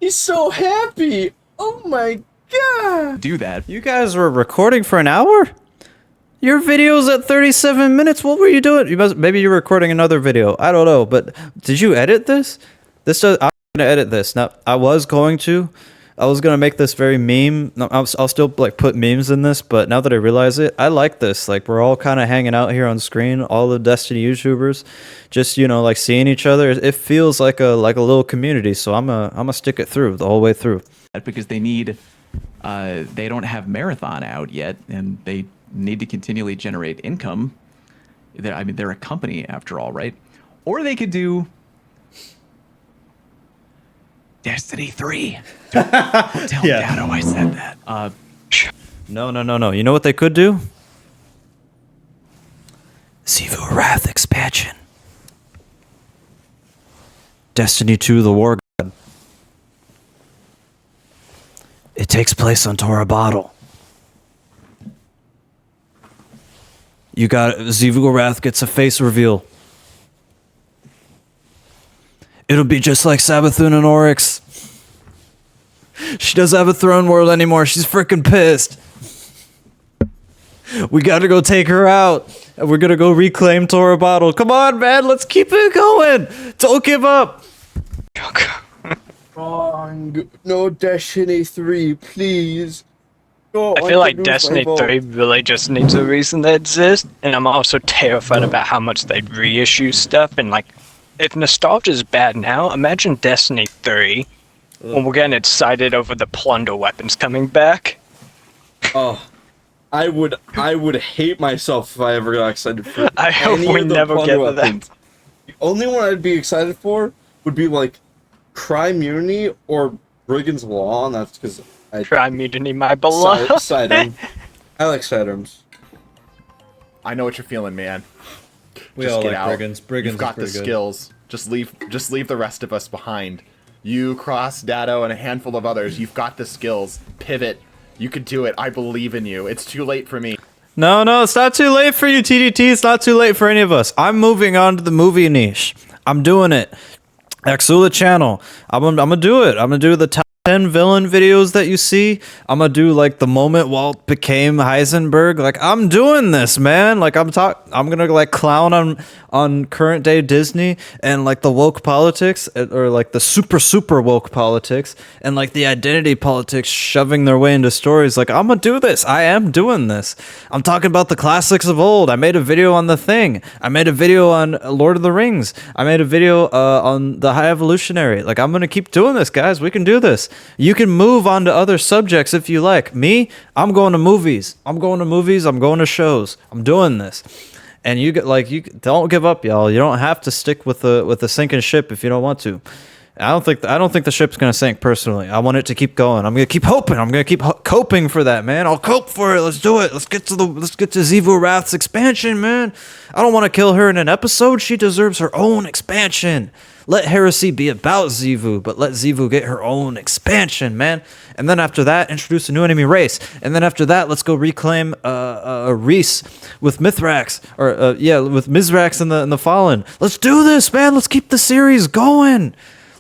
He's so happy! Oh my god! Do that. You guys were recording for an hour? Your video's at 37 minutes. What were you doing? Maybe you're recording another video. I don't know, but did you edit this? I'm gonna edit this. Now, I was going to make this very meme. No, I'll still like put memes in this, but now that I realize it, I like this. Like we're all kind of hanging out here on screen, all the Destiny YouTubers, just like seeing each other. It feels like a little community. So I'm gonna stick it through the whole way through. Because they don't have Marathon out yet, and they need to continually generate income. They're a company after all, right? Or they could do Destiny 3. Don't tell Dado I said that. No. You know what they could do? Xivu Wrath expansion. Destiny 2: The War God. It takes place on Tora Bottle. You got Xivu Wrath gets a face reveal. It'll be just like Sabathun and Oryx. She doesn't have a throne world anymore. She's freaking pissed. We gotta go take her out. And we're gonna go reclaim Tora Bottle. Come on, man. Let's keep it going. Don't give up. Wrong. No Destiny 3, please. No, I feel like lose Destiny my vote. 3 really just needs a reason to exist, and I'm also terrified about how much they reissue stuff, and like, if nostalgia is bad now, imagine Destiny 3 when we're getting excited over the plunder weapons coming back. Oh, I would hate myself if I ever got excited for I hope any we of the never plunder get to that. weapons. The only one I'd be excited for would be like Crime Unity or Brigand's Law, and that's because I Try mutiny my beloved. Sidearm. I like sidearms. I know what you're feeling, man. We Just all get like out. brigands. Brigands You've got the is pretty good. skills. Just leave the rest of us behind. You, Cross, Dado, and a handful of others. You've got the skills. Pivot. You can do it. I believe in you. It's too late for me. No, it's not too late for you, TDT. It's not too late for any of us. I'm moving on to the movie niche. I'm doing it. Aksula channel. I'm gonna do it. I'm gonna do the top 10 villain videos that you see. I'm gonna do like the moment Walt became Heisenberg. Like I'm doing this, man. Like I'm gonna like clown on current day Disney and like the woke politics, or like the super woke politics, and like the identity politics shoving their way into stories. Like I'm gonna do this. I am doing this. I'm talking about the classics of old. I made a video on The Thing. I made a video on Lord of the Rings. I made a video on the High Evolutionary. Like I'm gonna keep doing this, guys. We can do this. You can move on to other subjects if you like. Me, I'm going to movies. I'm going to shows. I'm doing this. And you don't give up, y'all. You don't have to stick with the sinking ship if you don't want to. I don't think the ship's gonna sink personally. I want it to keep going. I'm gonna keep hoping. I'm gonna keep coping for that, man. I'll cope for it. Let's do it. Let's get to Xivu Wrath's expansion, man. I don't want to kill her in an episode. She deserves her own expansion. Let Heresy be about Xivu, but let Xivu get her own expansion, man. And then after that, introduce a new enemy race. And then after that, let's go reclaim Reese with Mithrax, or with Mizrax and the Fallen. Let's do this, man. Let's keep the series going.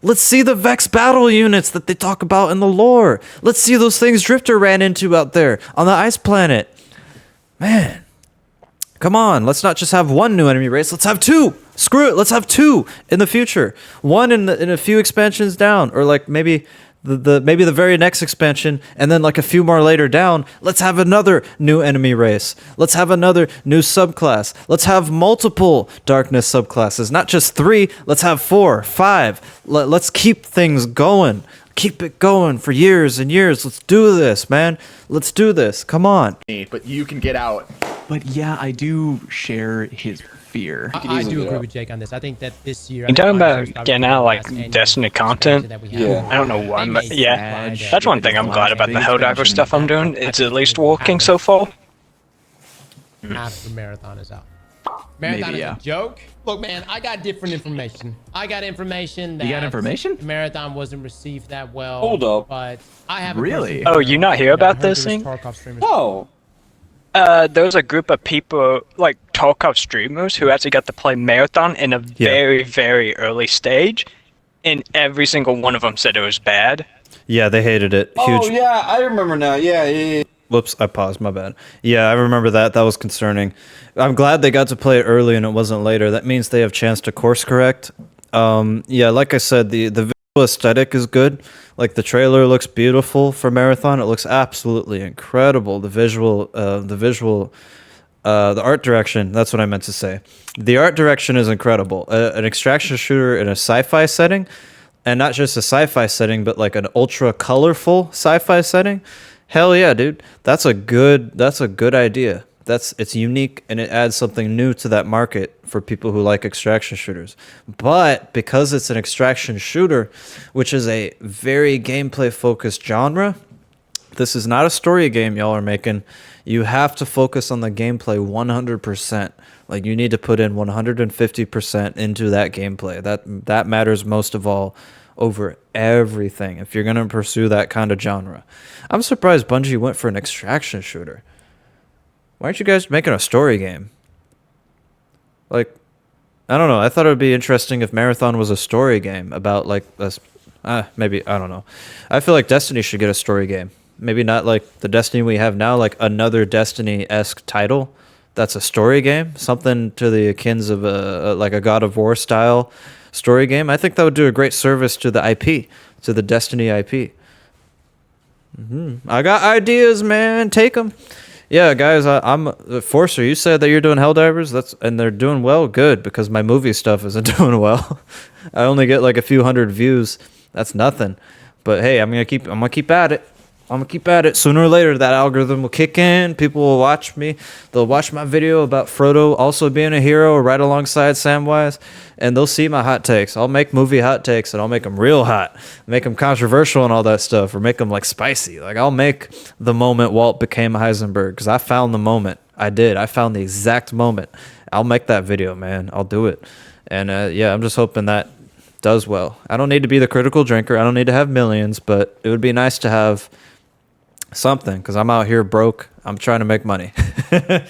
Let's see the Vex battle units that they talk about in the lore. Let's see those things Drifter ran into out there on the ice planet. Man, come on. Let's not just have one new enemy race. Let's have two. Screw it. Let's have two in the future. One in a few expansions down, or like maybe the very next expansion, and then like a few more later down, let's have another new enemy race. Let's have another new subclass. Let's have multiple darkness subclasses, not just 3. Let's have 4, 5. Let's keep things going. Keep it going for years and years. Let's do this, man. Let's do this. Come on. But you can get out. But yeah, I do share his fear. I do agree with Jake on this. I think that this year. You talking about getting out like Destiny content? Yeah. I don't know why, but yeah, that's one thing I'm glad about the Helldiver stuff I'm doing. It's at least working so far. After Marathon is out. Marathon Maybe, is yeah. a joke. Look, man, I got different information. I got information that You got information? Marathon wasn't received that well. Hold up. But I have a Really? person- Oh, you not hear and I about heard this there was thing? Tarkov streamers. No. There was a group of people, like Tarkov streamers, who actually got to play Marathon in a very, very early stage, and every single one of them said it was bad. Yeah, they hated it. Huge. Oh yeah, I remember now. Yeah. Whoops, I paused. My bad. Yeah, I remember that. That was concerning. I'm glad they got to play it early and it wasn't later. That means they have chance to course correct. Yeah, like I said, the visual aesthetic is good. Like the trailer looks beautiful for Marathon. It looks absolutely incredible. The art direction. That's what I meant to say. The art direction is incredible. An extraction shooter in a sci-fi setting, and not just a sci-fi setting, but like an ultra colorful sci-fi setting. Hell yeah, dude. That's a good idea. It's unique and it adds something new to that market for people who like extraction shooters. But because it's an extraction shooter, which is a very gameplay focused genre, this is not a story game y'all are making. You have to focus on the gameplay 100%. Like you need to put in 150% into that gameplay. That matters most of all over everything if you're going to pursue that kind of genre. I'm surprised Bungie went for an extraction shooter. Why aren't you guys making a story game? Like, I don't know. I thought it would be interesting if Marathon was a story game about like this. Maybe, I don't know. I feel like Destiny should get a story game. Maybe not like the Destiny we have now, like another Destiny-esque title that's a story game, something to the akins of like a God of War style story game. I think that would do a great service to the IP, to the Destiny IP. I got ideas, man. Take them. Yeah, guys, I'm Forcer. You said that you're doing Helldivers. And they're doing well. Good, because my movie stuff isn't doing well. I only get like a few hundred views. That's nothing. But hey, I'm gonna keep at it. I'm gonna keep at it. Sooner or later, that algorithm will kick in. People will watch me. They'll watch my video about Frodo also being a hero right alongside Samwise, and they'll see my hot takes. I'll make movie hot takes, and I'll make them real hot, make them controversial and all that stuff, or make them like spicy. Like I'll make the moment Walt became Heisenberg, because I found the moment. I did. I found the exact moment. I'll make that video, man. I'll do it. And yeah, I'm just hoping that does well. I don't need to be the critical drinker. I don't need to have millions, but it would be nice to have something, because I'm out here broke. I'm trying to make money. Yeah.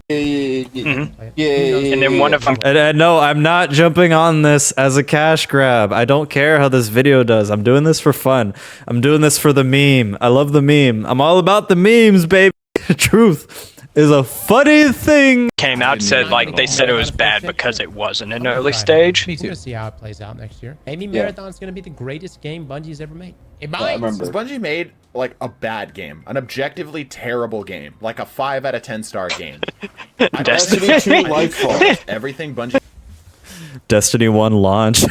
And then one of them, And no, I'm not jumping on this as a cash grab. I don't care how this video does. I'm doing this for fun. I'm doing this for the meme. I love the meme. I'm all about the memes, baby. Truth is a funny thing. came out said like they said it was bad because it was in an early stage. We're gonna see how it plays out next year. Maybe Marathon's gonna be the greatest game Bungie's ever made. It might. I remember. Because Bungie made like a bad game, an objectively terrible game, like a 5 out of 10 star game. Destiny. Destiny 2 Lightfall. Everything Bungie. Destiny 1 launch.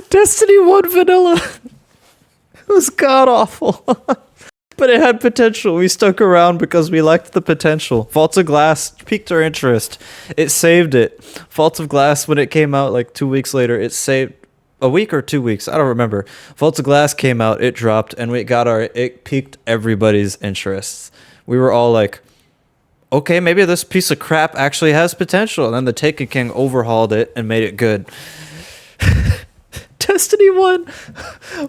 Destiny 1 vanilla. It was god awful. But it had potential. We stuck around because we liked the potential. Faults of Glass piqued our interest. It saved it. Faults of Glass, when it came out like 2 weeks later, it saved a week or 2 weeks. I don't remember. Faults of Glass came out, it dropped, and it piqued everybody's interests. We were all like, okay, maybe this piece of crap actually has potential. And then the Taken King overhauled it and made it good. Destiny 1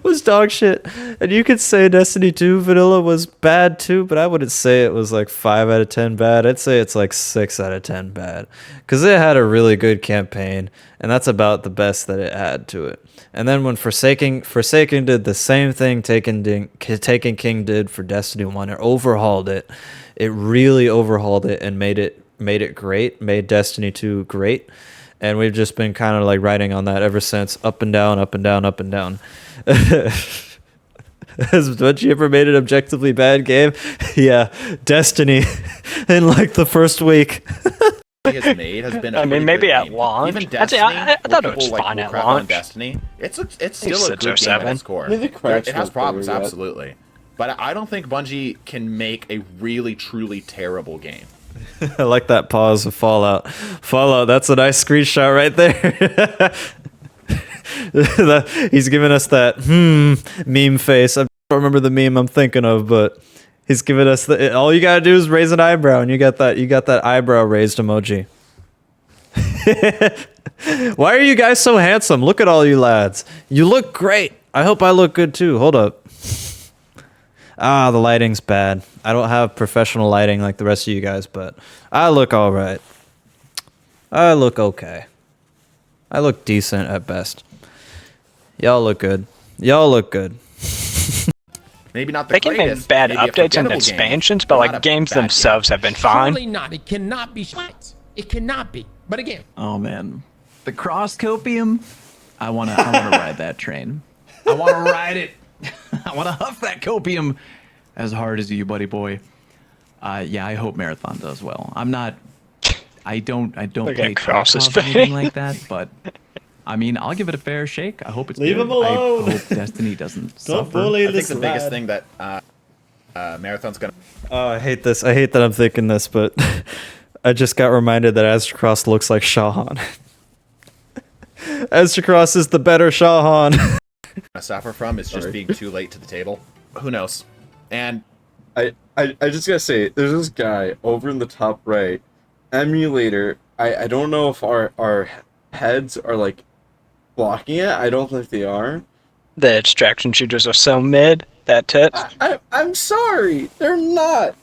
was dog shit. And you could say Destiny 2 vanilla was bad too, but I wouldn't say it was like 5 out of 10 bad. I'd say it's like 6 out of 10 bad. Because it had a really good campaign, and that's about the best that it had to it. And then when Forsaken did the same thing Taken King did for Destiny 1, it overhauled it. It really overhauled it and made it great, made Destiny 2 great. And we've just been kind of like riding on that ever since. Up and down, up and down, up and down. Has Bungie ever made an objectively bad game? Yeah, Destiny in like the first week. has made has been. I mean, maybe at launch. Even I'd say Destiny, I thought it was people, fine will at crap on launch. Destiny. It's still a 6 good or game 7. at its core. Maybe the cracks It has not problems, there yet. absolutely. But I don't think Bungie can make a really, truly terrible game. I like that pause of Fallout. Fallout, that's a nice screenshot right there. He's giving us that meme face. I don't remember the meme I'm thinking of, but He's giving us the. All you gotta do is raise an eyebrow, and you got that. You got that eyebrow raised emoji. Why are you guys so handsome? Look at all you lads. You look great. I hope I look good too. Hold up. Ah, the lighting's bad. I don't have professional lighting like the rest of you guys, but I look all right. I look okay. I look decent at best. Y'all look good. Y'all look good. Maybe not the They can greatest. make bad maybe a updates and forgettable game, expansions, but not like a games bad game. themselves have been fine. Surely not. It cannot be shite. It cannot be. But again, Oh man, the cross copium. I wanna ride that train. I wanna ride it. I wanna huff that copium as hard as you, buddy boy. Yeah, I hope Marathon does well. I don't Look play at Cross's Tarkov or anything face. like that, but I mean, I'll give it a fair shake. I hope it's Leave good. him alone. I hope Destiny doesn't Don't suffer. bully I think the this biggest lad. thing that Marathon's gonna. Oh, I hate this. I hate that I'm thinking this, but I just got reminded that Astrocross looks like Shahan. Astrocross is the better Shahan. suffer from is just being too late to the table. Who knows? And I just gotta say, there's this guy over in the top right, emulator. I don't know if our heads are like blocking it. I don't think they are. The extraction shooters are so mid. That tits. I'm sorry, they're not.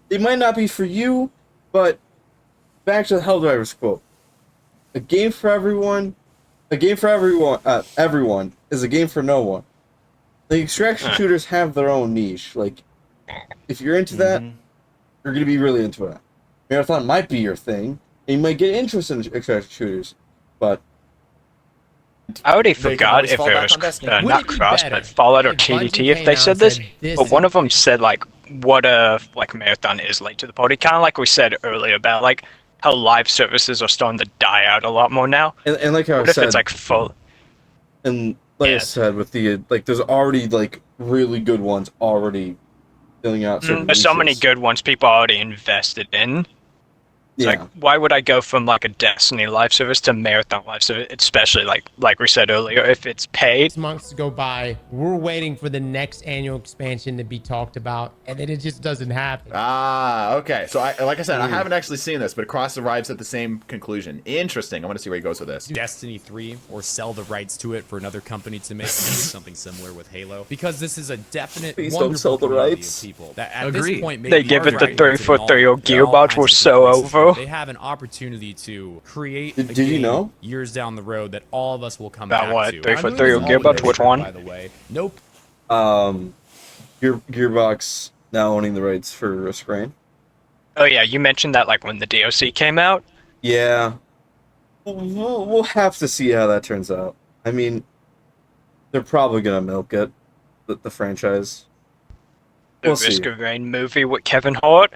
They might not be for you, but back to the Helldivers quote: "A game for everyone, a game for everyone. Everyone is a game for no one." The extraction shooters have their own niche. Like, if you're into that, you're gonna be really into it. Marathon might be your thing, and you might get interested in extraction shooters, but I already They can forgot always if fall it back was on Destiny. Would not it be Cross, better but Fallout or if Bungie TDT if came they out said and this. said, "This But one is of them said like what like Marathon is late to the party, kind of like we said earlier about like how live services are starting to die out a lot more now. and like how What I if said, it's like full? and like I Yeah. said with the like, there's already like really good ones already filling out certain There's so many niches. good ones people already invested in. It's Yeah. like, why would I go from like a Destiny live service to Marathon live service? Especially like we said earlier, if it's paid. 6 months go by. We're waiting for the next annual expansion to be talked about, and then it just doesn't happen. okay. So like I said, I haven't actually seen this, but Cross arrives at the same conclusion. Interesting. I want to see where he goes with this. Destiny 3 or sell the rights to it for another company to make something similar with Halo, because this is a definite Please don't wonderful sell the community rights. of people that at Agree. this point They give it the 343 or There are all Gearbox kinds were of so different places, over. They have an opportunity to create Did a you game know? years down the road that all of us will come About back what, to. 343 or I'm doing Gearbox? this Which all one? By the way, nope. Gearbox now owning the rights for Riskbrain. Oh yeah, you mentioned that like when the DLC came out. Yeah, we'll have to see how that turns out. I mean, they're probably gonna milk it, the franchise. The We'll see. Risk of Rain movie with Kevin Hart.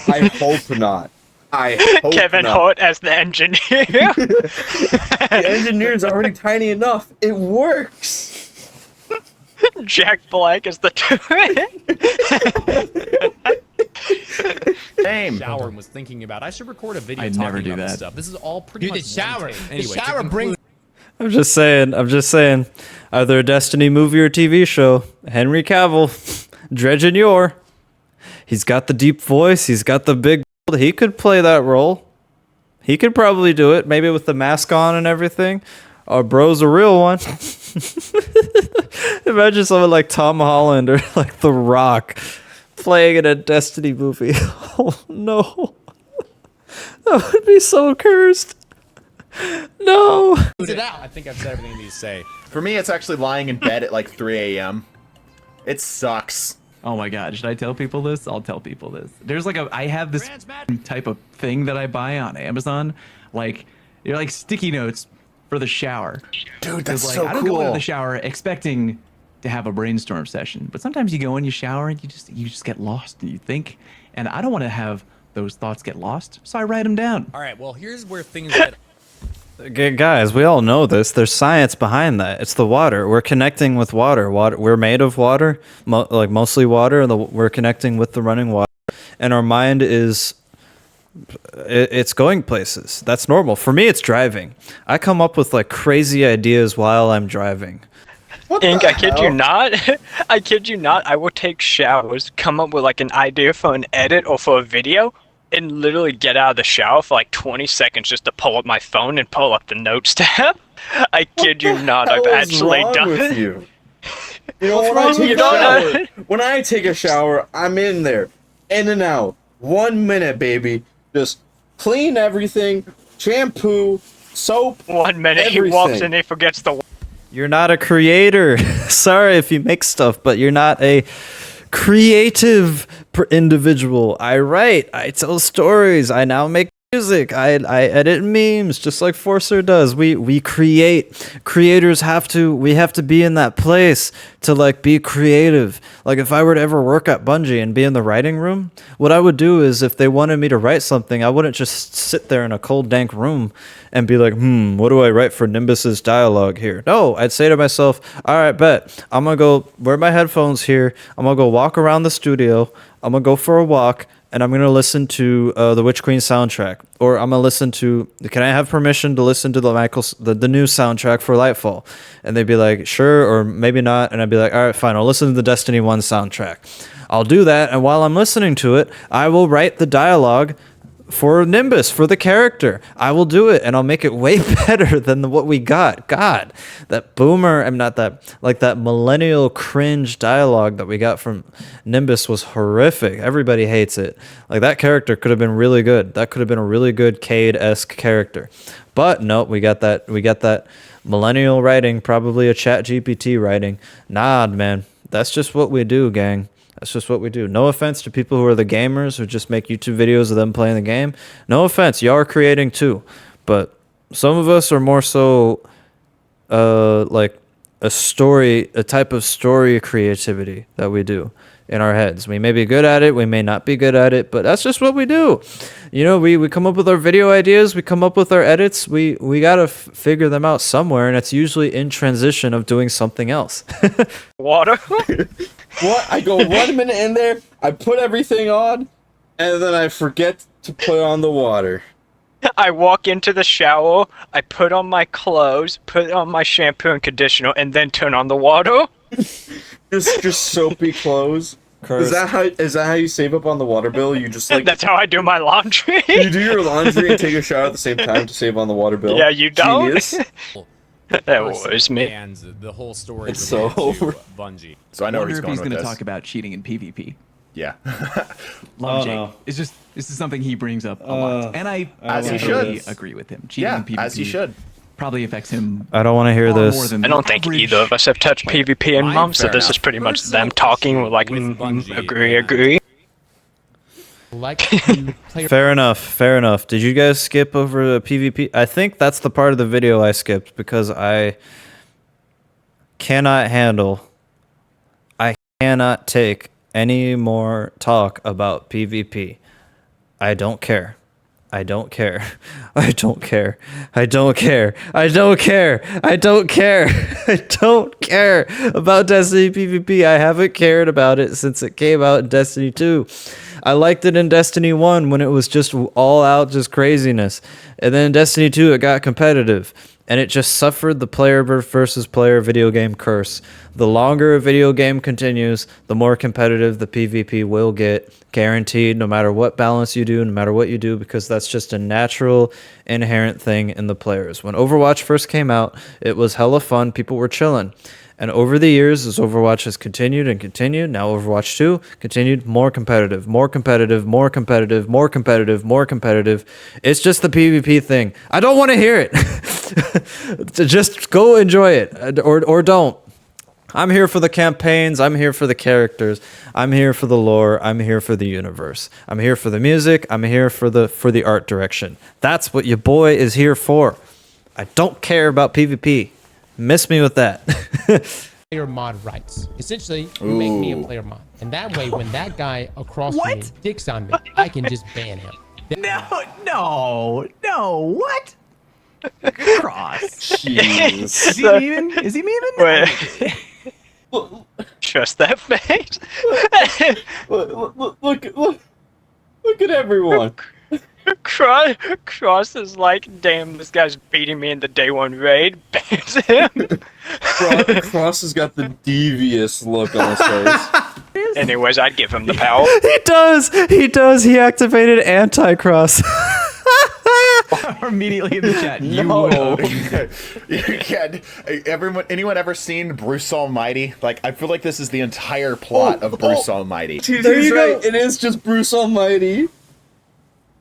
I hope not. I hope Kevin not. Hart as the engineer. The engineer's already tiny enough. It works. Jack Black as the Same. Shower and was thinking about I should record a video I'd talking never do about this that. stuff. This is all pretty Dude, the much shower. one take. The Anyway, to shower conclude- brings. I'm just saying. I'm just saying. Either a Destiny movie or TV show. Henry Cavill, Dredge Yor. He's got the deep voice. He's got the big. He could play that role. He could probably do it. Maybe with the mask on and everything. Our bro's a real one. Imagine someone like Tom Holland or like The Rock playing in a Destiny movie. Oh no. That would be so cursed. No. It out. I think I've said everything I need to say. For me, it's actually lying in bed at like 3 a.m. It sucks. Oh my god, should I tell people this? I'll tell people this. There's like I have this type of thing that I buy on Amazon. Like, you're like sticky notes for the shower. Dude, that's Like, so I don't go into cool. the shower expecting to have a brainstorm session, but sometimes you go in, you shower, and you just get lost and you think, and I don't want to have those thoughts get lost, so I write them down. All right, well, here's where things get Guys, we all know this. There's science behind that. It's the water. We're connecting with water. We're made of water, like mostly water. We're connecting with the running water, and our mind is. It's going places. That's normal. For me, it's driving. I come up with like crazy ideas while I'm driving. What Ink, the I kid you hell? not. I kid you not. I will take showers, come up with like an idea for an edit or for a video, and literally get out of the shower for like 20 seconds just to pull up my phone and pull up the notes tab. I kid you What the not. hell I've is actually wrong done with it. you? You know, What's when I wrong? take You a don't shower, know. when I take a shower, I'm in there, in and out, 1 minute, baby. Just clean everything, shampoo, soap. 1 minute he walks everything. and he forgets the. You're not a creator. Sorry if you make stuff, but you're not a creative individual. I write, I tell stories, I now make music, I edit memes just like Forcer does. We create. Creators have to be in that place to like be creative. Like if I were to ever work at Bungie and be in the writing room, what I would do is if they wanted me to write something, I wouldn't just sit there in a cold dank room and be like, what do I write for Nimbus's dialogue here? No, I'd say to myself, all right, bet I'm gonna go wear my headphones here, I'm gonna go walk around the studio, I'm gonna go for a walk, and I'm gonna listen to the Witch Queen soundtrack, or I'm gonna listen to. Can I have permission to listen to the new soundtrack for Lightfall? And they'd be like, sure, or maybe not. And I'd be like, all right, fine. I'll listen to the Destiny 1 soundtrack. I'll do that, and while I'm listening to it, I will write the dialogue for Nimbus, for the character. I will do it, and I'll make it way better than what we got. God, that boomer, I'm not that, like that millennial cringe dialogue that we got from Nimbus was horrific. Everybody hates it. Like that character could have been really good. That could have been a really good Cade-esque character. But no, we got that millennial writing, probably a Chat GPT writing. Nah, man, that's just what we do, gang. That's just what we do. No offense to people who are the gamers who just make YouTube videos of them playing the game. No offense, y'all are creating too. But some of us are more so like a type of story creativity that we do in our heads. We may be good at it, we may not be good at it, but that's just what we do. You know, we come up with our video ideas, we come up with our edits, we gotta figure them out somewhere, and it's usually in transition of doing something else. Water. What? I go 1 minute in there, I put everything on, and then I forget to put on the water. I walk into the shower, I put on my clothes, put on my shampoo and conditioner, and then turn on the water. Just soapy clothes. Is that how you save up on the water bill? You just like That's how I do my laundry. you do your laundry and take a shower at the same time to save on the water bill. Yeah, you don't. Genius. That was me. And the whole story It's so related to over. Bungie. So I know I where wonder he's if going he's with going to this. talk about cheating in PvP. Yeah. Love Oh, Jake. no. It's just this is something he brings up a lot, and I As he totally should. agree with him. Cheating Yeah, in PvP as he should. probably affects him. I don't want to hear far more this. than I the don't think average either of us have touched player. PvP in My months, so fair this is enough. pretty much Personal them talking. issue We're like, with Bungie agree, and- agree. Like to play Fair enough. Fair enough. Did you guys skip over the PvP? I think that's the part of the video I skipped because I cannot handle. I cannot take any more talk about PvP. I don't care. I don't care. I don't care. I don't care. I don't care. I don't care. I don't care about Destiny PvP. I haven't cared about it since it came out in Destiny 2. I liked it in Destiny 1 when it was just all out just craziness. And then in Destiny 2 it got competitive. And it just suffered the player versus player video game curse. The longer a video game continues, the more competitive the PvP will get, guaranteed, no matter what balance you do, no matter what you do, because that's just a natural, inherent thing in the players. When Overwatch first came out, it was hella fun, people were chilling. And over the years, as Overwatch has continued and continued, now Overwatch 2 continued more competitive, more competitive, more competitive, more competitive, more competitive. It's just the PvP thing. I don't want to hear it. Just go enjoy it, or don't. I'm here for the campaigns. I'm here for the characters. I'm here for the lore. I'm here for the universe. I'm here for the music. I'm here for the art direction. That's what your boy is here for. I don't care about PvP. Miss me with that. player mod rights. Essentially, you make me a Ooh. player mod. And that way, when that guy across from me dicks on me, I can just ban him. No, what? Cross. Jeez. Is he memeing? Is he memeing? Wait. Trust that face. Look at everyone. Cross is like, damn, this guy's beating me in the day one raid. Bans him. Cross has got the devious look on his face. Anyways, I'd give him the power. He does. He activated anti-cross. Immediately in the chat. You No. will. You can't. Anyone ever seen Bruce Almighty? Like, I feel like this is the entire plot of Bruce Almighty. He's you right. go. It is just Bruce Almighty.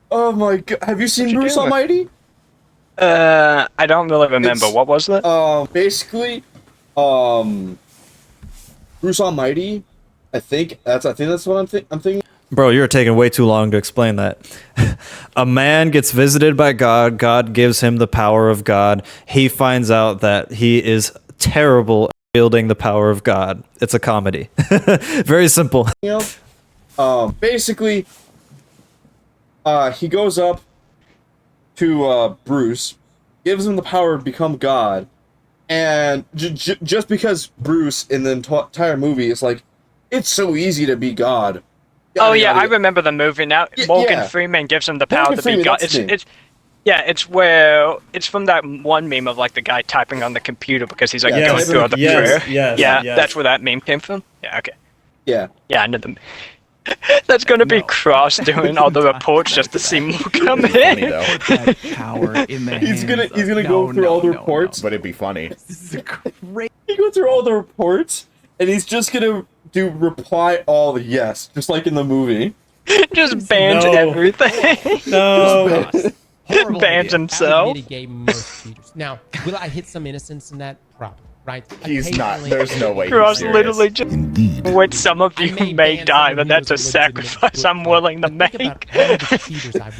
Oh my god. Have you seen you Bruce doing? Almighty? I don't really remember. It's- What was that? Basically, Bruce Almighty. I think that's what I'm thinking. Bro, you're taking way too long to explain that. A man gets visited by God. God gives him the power of God. He finds out that he is terrible at wielding the power of God. It's a comedy. Very simple. You know, basically, he goes up to Bruce, gives him the power to become God, and just because Bruce in the entire movie is like, it's so easy to be God. Oh yeah, I remember the movie now. Morgan yeah. Freeman gives him the power Morgan to Freeman, be God. that's his name. It's from that one meme of like the guy typing on the computer because he's like Yeah, going yes, through all the yes, prayer. yes, yeah, yes. that's where that meme came from. Yeah, okay. Yeah. Yeah, I know them. That's gonna be Cross doing all the reports just to see more come Funny in. though, That power in the He's hands gonna of- go No, through no, all the no, reports. but it'd be funny. This is a great. He goes through all the reports, and he's just gonna do reply all yes, just like in the movie. Just bans No. everything. No. Horrible Bans idea. himself. That would mitigate most cheaters. Now, will I hit some innocence in that? Probably, right? He's not. Occasionally- There's no way. Cross He's serious. literally just. Which some of I you may may ban die, someone but who that's a was a legitimate sacrifice I'm good willing to guy. But think make. about all the cheaters I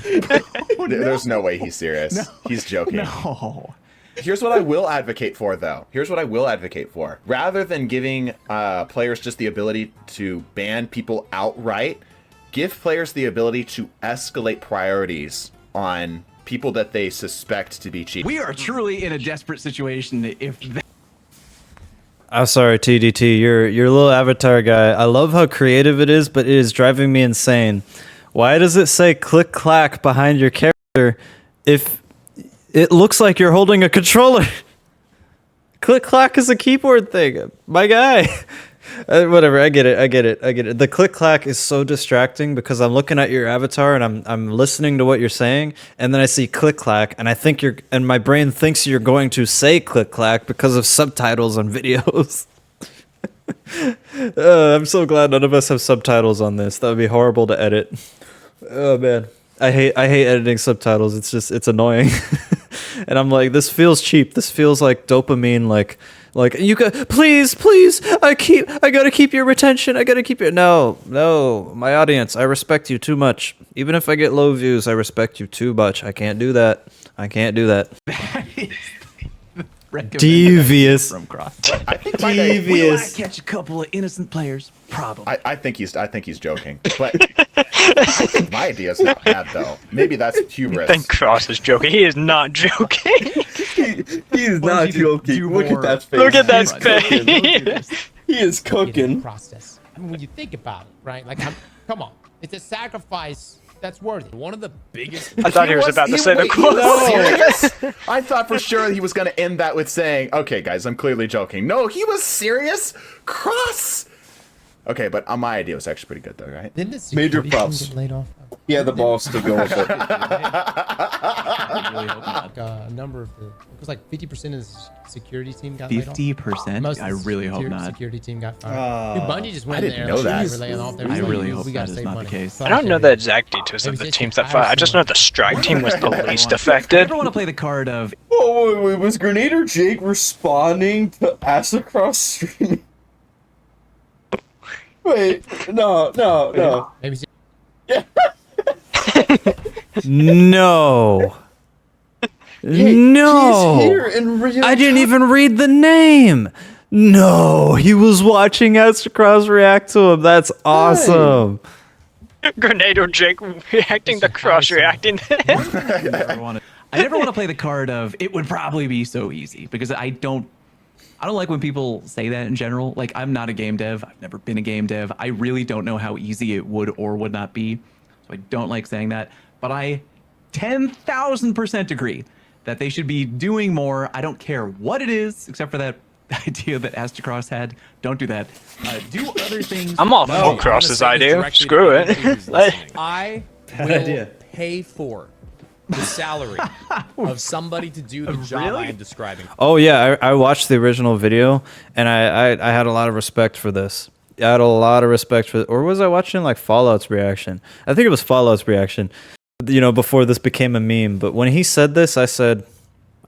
would There's no way he's serious. He's joking. No. Here's what I will advocate for, though. Here's what I will advocate for. Rather than giving players just the ability to ban people outright, give players the ability to escalate priorities on people that they suspect to be cheating. We are truly in a desperate situation if that I'm sorry, TDT. You're a little avatar guy. I love how creative it is, but it is driving me insane. Why does it say click clack behind your character if it looks like you're holding a controller? Click clack is a keyboard thing, my guy. Whatever, I get it. The click clack is so distracting because I'm looking at your avatar and I'm listening to what you're saying, and then I see click clack, and I think and my brain thinks you're going to say click clack because of subtitles on videos. I'm so glad none of us have subtitles on this. That would be horrible to edit. Oh man, I hate editing subtitles. It's annoying. And I'm like, this feels cheap. This feels like dopamine. Like you got, please. I gotta keep your retention. I gotta keep your no. My audience, I respect you too much. Even if I get low views, I respect you too much. I can't do that. Devious. from Cross. I think Will I Devious. catch a couple of innocent players? Probably. I think he's joking. But my idea's not bad though. Maybe that's I hubris. think Cross is joking. He is not joking. He's not joking. Look at that face. Look at that He's face. He is in cooking. process. I mean, when you think about it, right? Like, come on, it's a sacrifice that's worth it. One of the biggest. I thought he was about to say the Wait, quote. serious? I thought for sure he was going to end that with saying, "Okay, guys, I'm clearly joking." No, he was serious. Cross. Okay, but my idea was actually pretty good, though, right? Didn't the Major security team props. get laid off? He had the balls to go with it. I really hope not. A number of it was like 50% of the security team got laid off. 50%? Most I of the really hope not. security team got fired. Dude, Bungie just went I in didn't there. know that. They were laying off. They were I like, really hope we gotta that is save not the money. case. I don't know the exact details of Maybe the just teams that hire fight. I just know someone. the strike team was the least I affected. never want to play the card of Oh, wait, was Grenadier Jake responding to Astrocross streaming? Wait, no. Maybe No. He's No. here in real I didn't time. even read the name. No, he was watching Astrocross react to him. That's awesome. Grenado Jake reacting to Cross reacting. I never want to play the card of it would probably be so easy because I don't like when people say that in general. Like, I'm not a game dev. I've never been a game dev. I really don't know how easy it would or would not be. So I don't like saying that. But I 10,000% agree that they should be doing more. I don't care what it is, except for that idea that Astacross had. Don't do that. Do other things. I'm all No, for Cross's I'm gonna say this idea. directly to Screw anybody who's it. listening. I will idea. pay for the salary of somebody to do the job Really? I am describing. Oh yeah, I watched the original video, and I had a lot of respect for this. I had a lot of respect for, or was I watching like Fallout's reaction? I think it was Fallout's reaction. You know, before this became a meme. But when he said this, I said,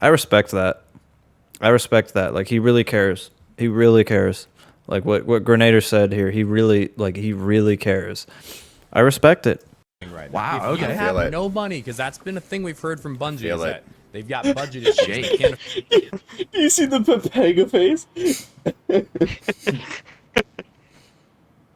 I respect that. I respect that. Like, he really cares. He really cares. Like what Grenader said here, he really cares. I respect it. Right Wow, now. If you okay. have Feel it. no money, because that's been a thing we've heard from Bungie, Feel is it. that they've got budget issues. They can't Do you see the Pepega face?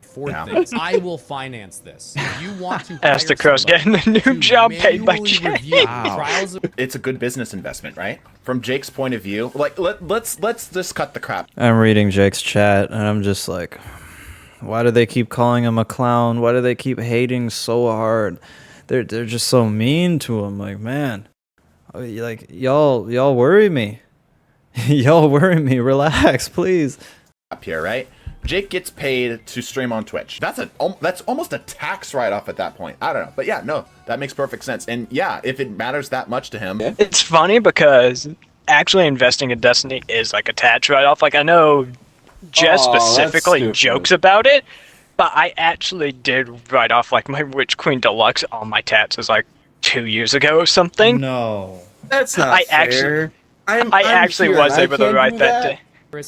afford Yeah. things. I will finance this. If you want to Ask the hire Cross somebody getting a new to job paid by manually Jake. review Wow. trials of It's a good business investment, right? From Jake's point of view, like let's just cut the crap. I'm reading Jake's chat, and I'm just like, why do they keep calling him a clown? Why do they keep hating so hard? They're just so mean to him. Like, man, like y'all worry me. Y'all worry me. Relax, please. Up here, right? Jake gets paid to stream on Twitch. That's almost a tax write-off at that point. I don't know, but yeah, no, that makes perfect sense. And yeah, if it matters that much to him, It's funny because actually investing in Destiny is like a tax write-off. Like, I know Jess Oh, that's specifically stupid. jokes about it, but I actually did write off like my Witch Queen Deluxe on my taxes like 2 years ago or something. No. That's not I fair. actually- I'm I actually here was and I able to can't write do that day.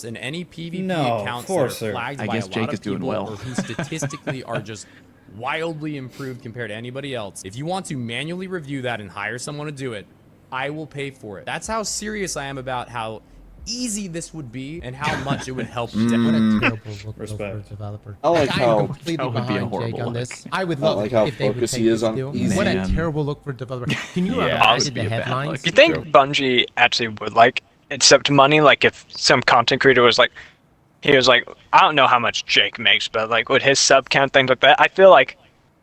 and any PvP No, accounts poor that are sir. flagged I by guess a Jake lot is of doing people well. or who statistically are just wildly improved compared to anybody else. If you want to manually review that and hire someone to do it, I will pay for it. That's how serious I am about how easy this would be and how much it would help. What a terrible look for a Respect. developer. I like I'm how- completely that would be a behind Jake horrible on look. this. I would I love like it how if they would focused take he is this on deal. easy. What a Man. terrible look for a developer. Can you Yeah, imagine be the a bad headlines? look. You think Bungie actually would like accept money? Like, if some content creator was like, he was like, I don't know how much Jake makes, but like with his sub count, things like that, I feel like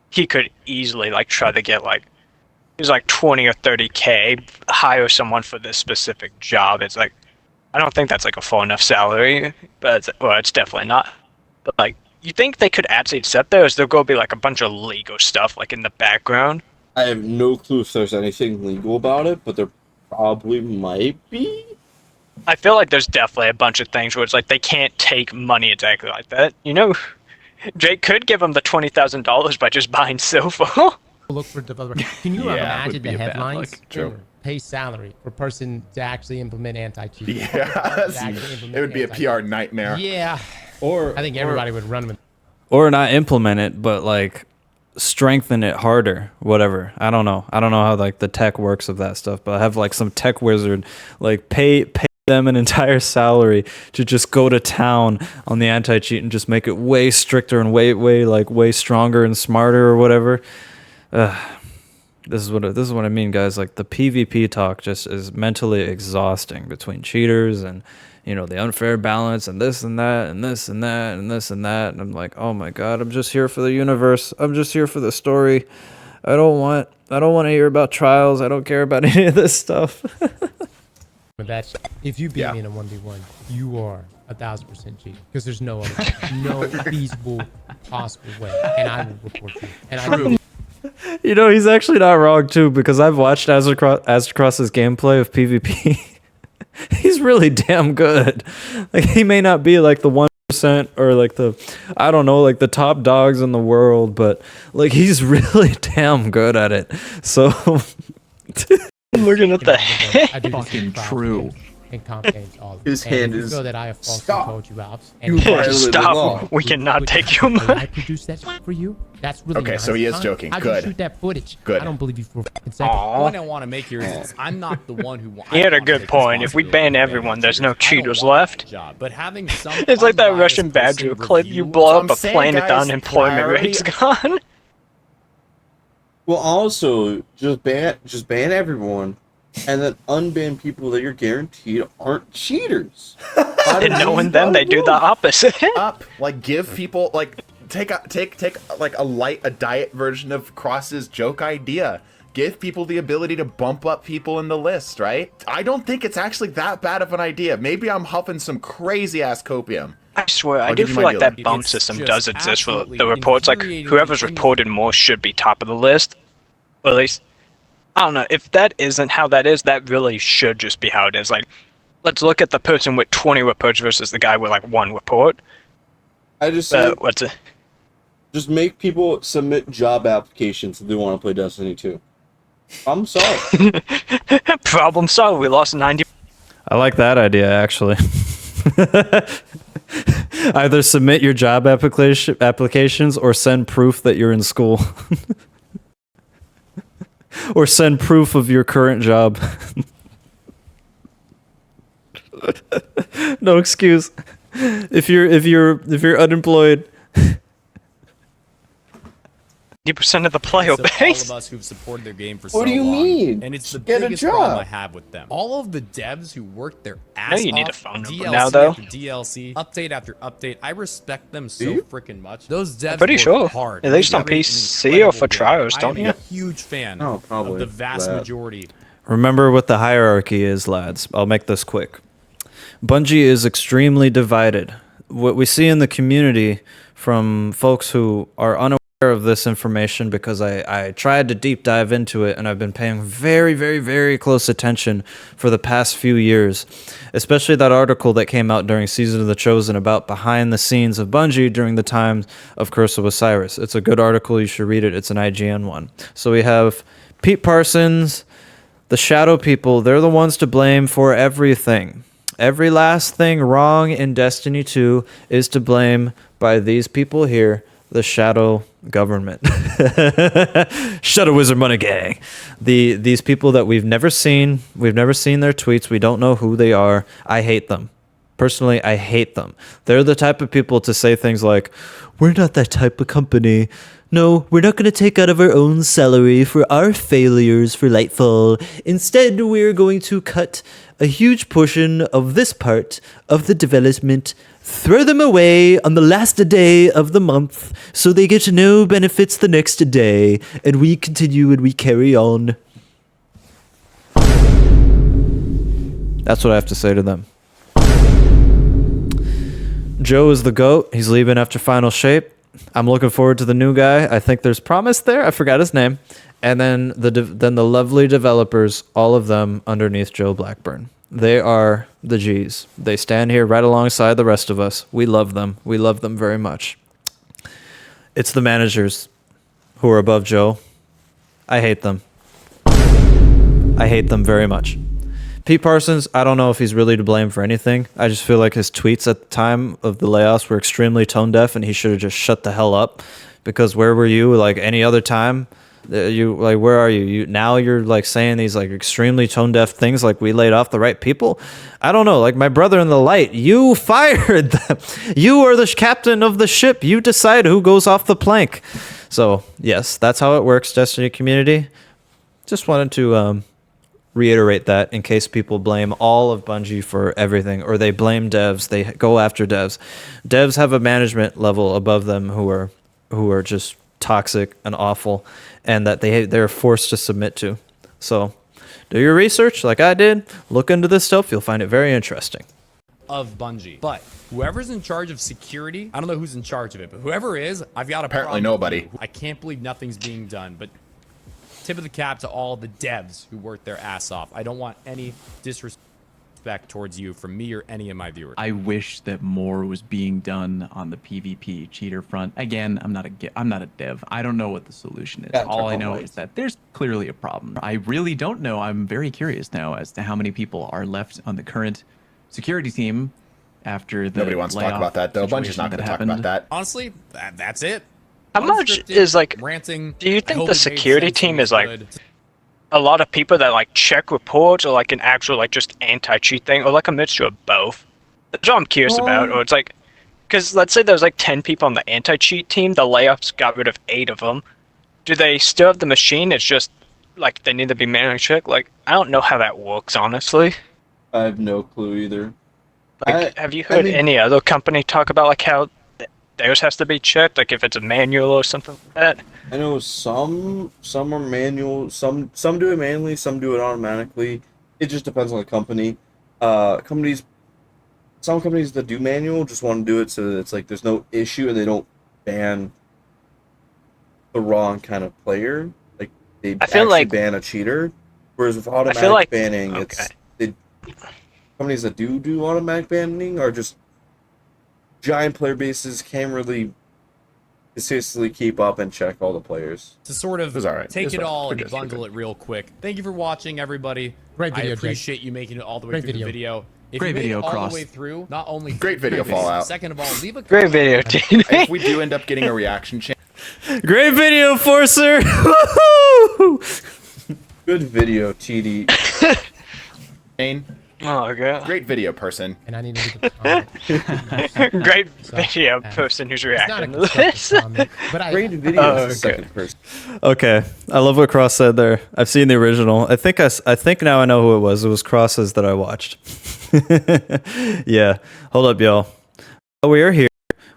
he could easily like try to get like, he's like 20 or 30K, hire someone for this specific job. It's like, I don't think that's like a full enough salary, but it's definitely not. But like, you think they could actually accept that, or is there going to be like a bunch of legal stuff like in the background? I have no clue if there's anything legal about it, but there probably might be. I feel like there's definitely a bunch of things where it's like they can't take money exactly like that. You know, Jake could give them the $20,000 by just buying silver. Look for a developer. Can you Yeah, imagine would be the a bad headlines? look. True. Pay salary for person to actually implement anti-cheat. yeah, To actually implement it would be a anti-cheat. PR nightmare. Yeah, Or I think everybody would run with. or not implement it, but like strengthen it harder. Whatever. I don't know. I don't know how like the tech works of that stuff, but I have like some tech wizard like pay them an entire salary to just go to town on the anti-cheat and just make it way stricter and way stronger and smarter or whatever. This is what I mean, guys. Like, the PvP talk just is mentally exhausting between cheaters and, you know, the unfair balance and this and that and this and that and this and that. And I'm like, oh my god, I'm just here for the universe. I'm just here for the story. I don't want to hear about trials. I don't care about any of this stuff. With that, if you beat Yeah. me in a 1v1, you are 1,000% cheating because there's no feasible possible way, and I will report you. And I You know, he's actually not wrong too, because I've watched Astacross's gameplay of PvP. He's really damn good. Like, he may not be like the 1% or like the, I don't know, like the top dogs in the world, but like he's really damn good at it. So Looking at the I do this in Fucking trials true. games and comp games all His and hand if you is- feel that I have falsely Stop. told you out. You And violated the law. stop. We cannot Would- take your would I money. produce that for you? That's really Okay, nice. so he is Huh? joking. How'd Good. you shoot that footage? Good. I don't believe you for a fucking second. The Aw. point I want to make here is I'm not the one who wants. He had a good point. If we ban everyone, there's no cheaters left. Job, but having some It's like that unbiased Russian badger person clip. review- You blow I'm up a saying, planet, the guys, unemployment priority- rate's gone. Well, also just ban everyone, and then unban people that you're guaranteed aren't cheaters. And knowing them, they do the opposite. Up, like, give people, like, take like a diet version of Cross's joke idea. give people the ability to bump up people in the list, right? I don't think it's actually that bad of an idea. Maybe I'm huffing some crazy ass copium. I swear, I I'll do give you feel my like that dealer. bump It's system just does exist for absolutely the reports. Like, infuriatingly whoever's reported more should be top of the list. Or at least, I don't know. If that isn't how that is, that really should just be how it is. Like, let's look at the person with 20 reports versus the guy with, like, 1 report. I just say, What's it? just make people submit job applications if they want to play Destiny 2. I'm sorry. Problem solved. We lost 90. I like that idea, actually. Either submit your job applications or send proof that you're in school. Or send proof of your current job. No excuse. If you're unemployed. 90% of the player Of all base. of us who've supported their game for so What do you long, mean? and it's the Get a biggest problem job. I have with them. All of the devs who work their know ass you need a off, phone number DLC now, though. after DLC, update after update. I respect them so you? freaking much. Those devs pretty work sure. hard. At least They on create an PC or incredible for game. trials, I don't am you? a huge fan Oh, of probably the vast that. majority. Remember what the hierarchy is, lads. I'll make this quick. Bungie is extremely divided. What we see in the community from folks who are unaware of this information, because I tried to deep dive into it and I've been paying very, very, very close attention for the past few years, especially that article that came out during Season of the Chosen about behind the scenes of Bungie during the times of Curse of Osiris. It's a good article. You should read it. It's an IGN one. So we have Pete Parsons, the Shadow people. They're the ones to blame for everything. Every last thing wrong in Destiny 2 is to blame by these people here, the Shadow government. Shadow Wizard Money Gang. These people that we've never seen their tweets, we don't know who they are. I hate them. Personally, I hate them. They're the type of people to say things like, we're not that type of company. No, we're not going to take out of our own salary for our failures for Lightfall. Instead, we're going to cut a huge portion of this part of the development, throw them away on the last day of the month so they get no benefits the next day, and we continue and we carry on. That's what I have to say to them. Joe is the GOAT. He's leaving after Final Shape. I'm looking forward to the new guy. I think there's promise there. I forgot his name. And then the lovely developers, all of them underneath Joe Blackburn. They are the G's. They stand here right alongside the rest of us. We love them. We love them very much. It's the managers who are above Joe. I hate them. I hate them very much. Pete Parsons, I don't know if he's really to blame for anything. I just feel like his tweets at the time of the layoffs were extremely tone deaf, and he should have just shut the hell up. Because where were you like any other time? Where are you? Now you're like saying these like extremely tone deaf things, like we laid off the right people. I don't know. Like my brother in the light, you fired them. You are the captain of the ship. You decide who goes off the plank. So yes, that's how it works, Destiny community. Just wanted to reiterate that in case people blame all of Bungie for everything, or they blame devs. They go after devs. Devs have a management level above them who are just toxic and awful, and that they're forced to submit to. So do your research like I did. Look into this stuff. You'll find it very interesting. Of Bungie. But whoever's in charge of security, I don't know who's in charge of it, but whoever is, I've got a Apparently problem with nobody. you. I can't believe nothing's being done, but tip of the cap to all the devs who work their ass off. I don't want any disrespect towards you from me or any of my viewers. I wish that more was being done on the PvP cheater front. Again, I'm not a dev. I don't know what the solution is. Yeah, All I know right. is that there's clearly a problem. I really don't know. I'm very curious now as to how many people are left on the current security team after the Nobody wants to talk layoff about that, though. Bungie's situation not going to that talk happened. about that. Honestly, that's it. How much Unscripted, is like? ranting? Do you I think hope the it made security sense and team was is like good. a lot of people that like check reports, or like an actual like just anti-cheat thing, or like a mixture of both? That's what I'm curious about. Or it's like, because let's say there's like 10 people on the anti-cheat team, the layoffs got rid of 8 of them. Do they still have the machine? It's just like they need to be manually checked. Like I don't know how that works, honestly. I have no clue either. Like, have you heard any other company talk about like how theirs has to be checked, like if it's a manual or something like that? I know some are manual, some do it manually, some do it automatically. It just depends on the company. Some companies that do manual just want to do it so that it's like there's no issue and they don't ban the wrong kind of player. Like they I feel actually like- ban a cheater. Whereas with automatic feel like- banning, okay. companies that do automatic banning are just giant player bases, can't really consistently keep up and check all the players. To sort of was all right. take It's it fine. all We're and good. We're bundle good. it real quick. Thank you for watching, everybody. Great video, I Jake. appreciate you making it all the way Great through video. the video. If Great you made video, it all Cross. the way through, not only Great video, Fallout. Second of all, leave a Great video, dude. If we do end up getting a reaction channel, Great video, Forcer. Good video, TD. Oh god. great video person. And I need to leave a comment. Great So, video uh, person who's It's not a reacting to this. constructive comment, but Great video Oh, is the okay. second person. Okay, I love what Cross said there. I've seen the original. I think now I know who it was. It was Cross's that I watched. Yeah, hold up, y'all. We are here.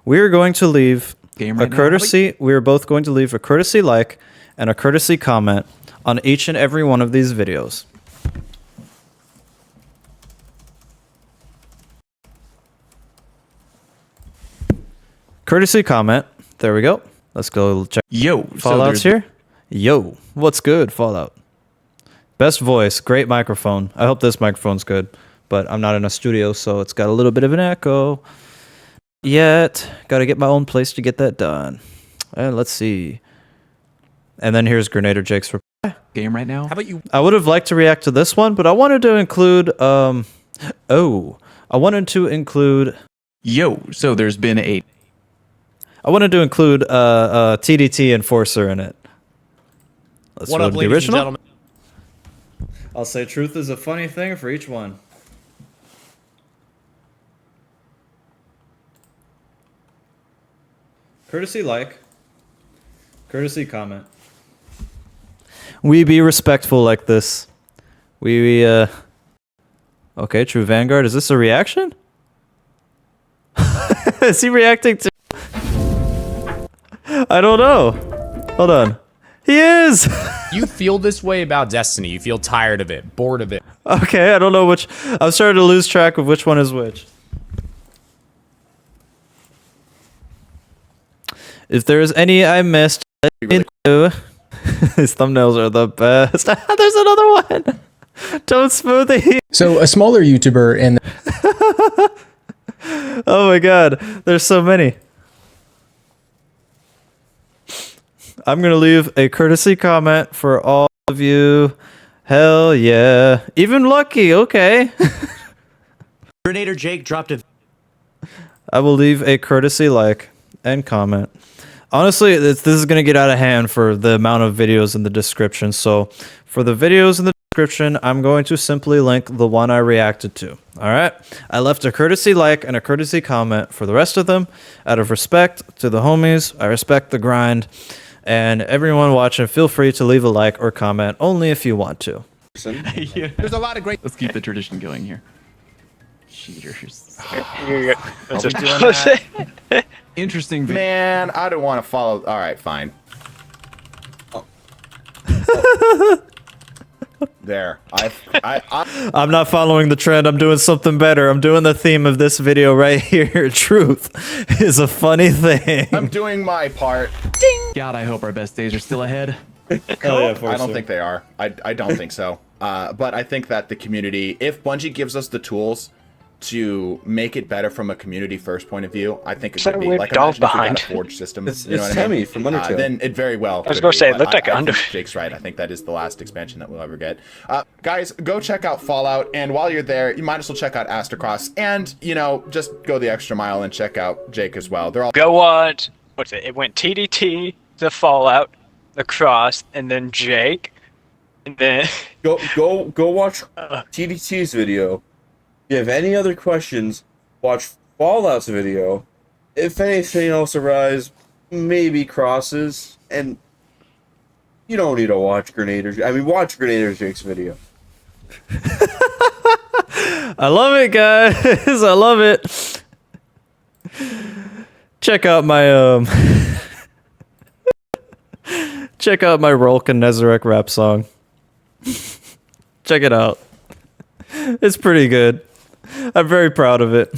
We are going to leave Game a right now. courtesy. We are both going to leave a courtesy like and a courtesy comment on each and every one of these videos. Courtesy comment. There we go. Let's go check Yo, Fallout's here. Yo, what's good, Fallout? Best voice, great microphone. I hope this microphone's good, but I'm not in a studio, so it's got a little bit of an echo. Yet, gotta get my own place to get that done. And let's see. And then here's Grenader Jake's reply. Game right now. How about you? I would have liked to react to this one, but I wanted to include Yo, so there's been a TDT Enforcer in it. Let's What go up, to the ladies and original. gentlemen? I'll say truth is a funny thing for each one. Courtesy like. Courtesy comment. We be respectful like this. Okay, True Vanguard. Is this a reaction? Is he reacting to... I don't know. Hold on. He is! You feel this way about Destiny. You feel tired of it, bored of it. Okay, I don't know which... I'm starting to lose track of which one is which. If there's any I missed, let me know. His thumbnails are the best. There's another one! Don't smoothie! So a smaller YouTuber and Oh my god, there's so many. I'm gonna leave a courtesy comment for all of you. Hell yeah. Even Lucky, okay. Grenader Jake dropped a I will leave a courtesy like and comment. Honestly, this is going to get out of hand for the amount of videos in the description. So for the videos in the description, I'm going to simply link the one I reacted to. All right. I left a courtesy like and a courtesy comment for the rest of them. Out of respect to the homies, I respect the grind. And everyone watching, feel free to leave a like or comment only if you want to. Yeah. there's a lot of great. Let's keep the tradition going here. Cheaters. That's Are we just doing that? Interesting video. Man, I don't want to follow. All right, fine. There. I'm not following the trend. I'm doing something better. I'm doing the theme of this video right here. Truth is a funny thing. I'm doing my part. God, I hope our best days are still ahead. Oh, yeah, I don't think they are. I don't think so. But I think that the community, if Bungie gives us the tools to make it better from a community first point of view, I think it that could be weird like dog imagine if we behind? got a forge system. It's you know what I Temmie mean? from Undertale. Then it very well. I was could gonna be, say, it but looked like I Under- think Jake's right. I think that is the last expansion that we'll ever get. Guys, go check out Fallout, and while you're there, you might as well check out Astrocross, and just go the extra mile and check out Jake as well. They're all go watch. What's it? It went TDT, the Fallout, the Cross, and then Jake, and then Go watch TDT's video. If you have any other questions, watch Fallout's video. If anything else arises, maybe Crosses, and you don't need to watch Grenader. I mean, watch Grenader Jake's video. I love it, guys. I love it. Check out my Check out my Rolk and Nezarek rap song. Check it out. It's pretty good. I'm very proud of it.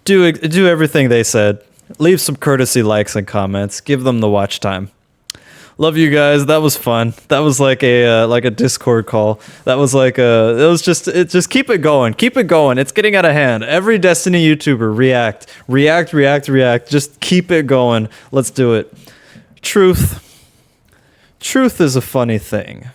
Do everything they said. Leave some courtesy likes and comments. Give them the watch time. Love you guys. That was fun. That was like a Discord call. That was like just keep it going. Keep it going. It's getting out of hand. Every Destiny YouTuber react. Just keep it going. Let's do it. Truth is a funny thing.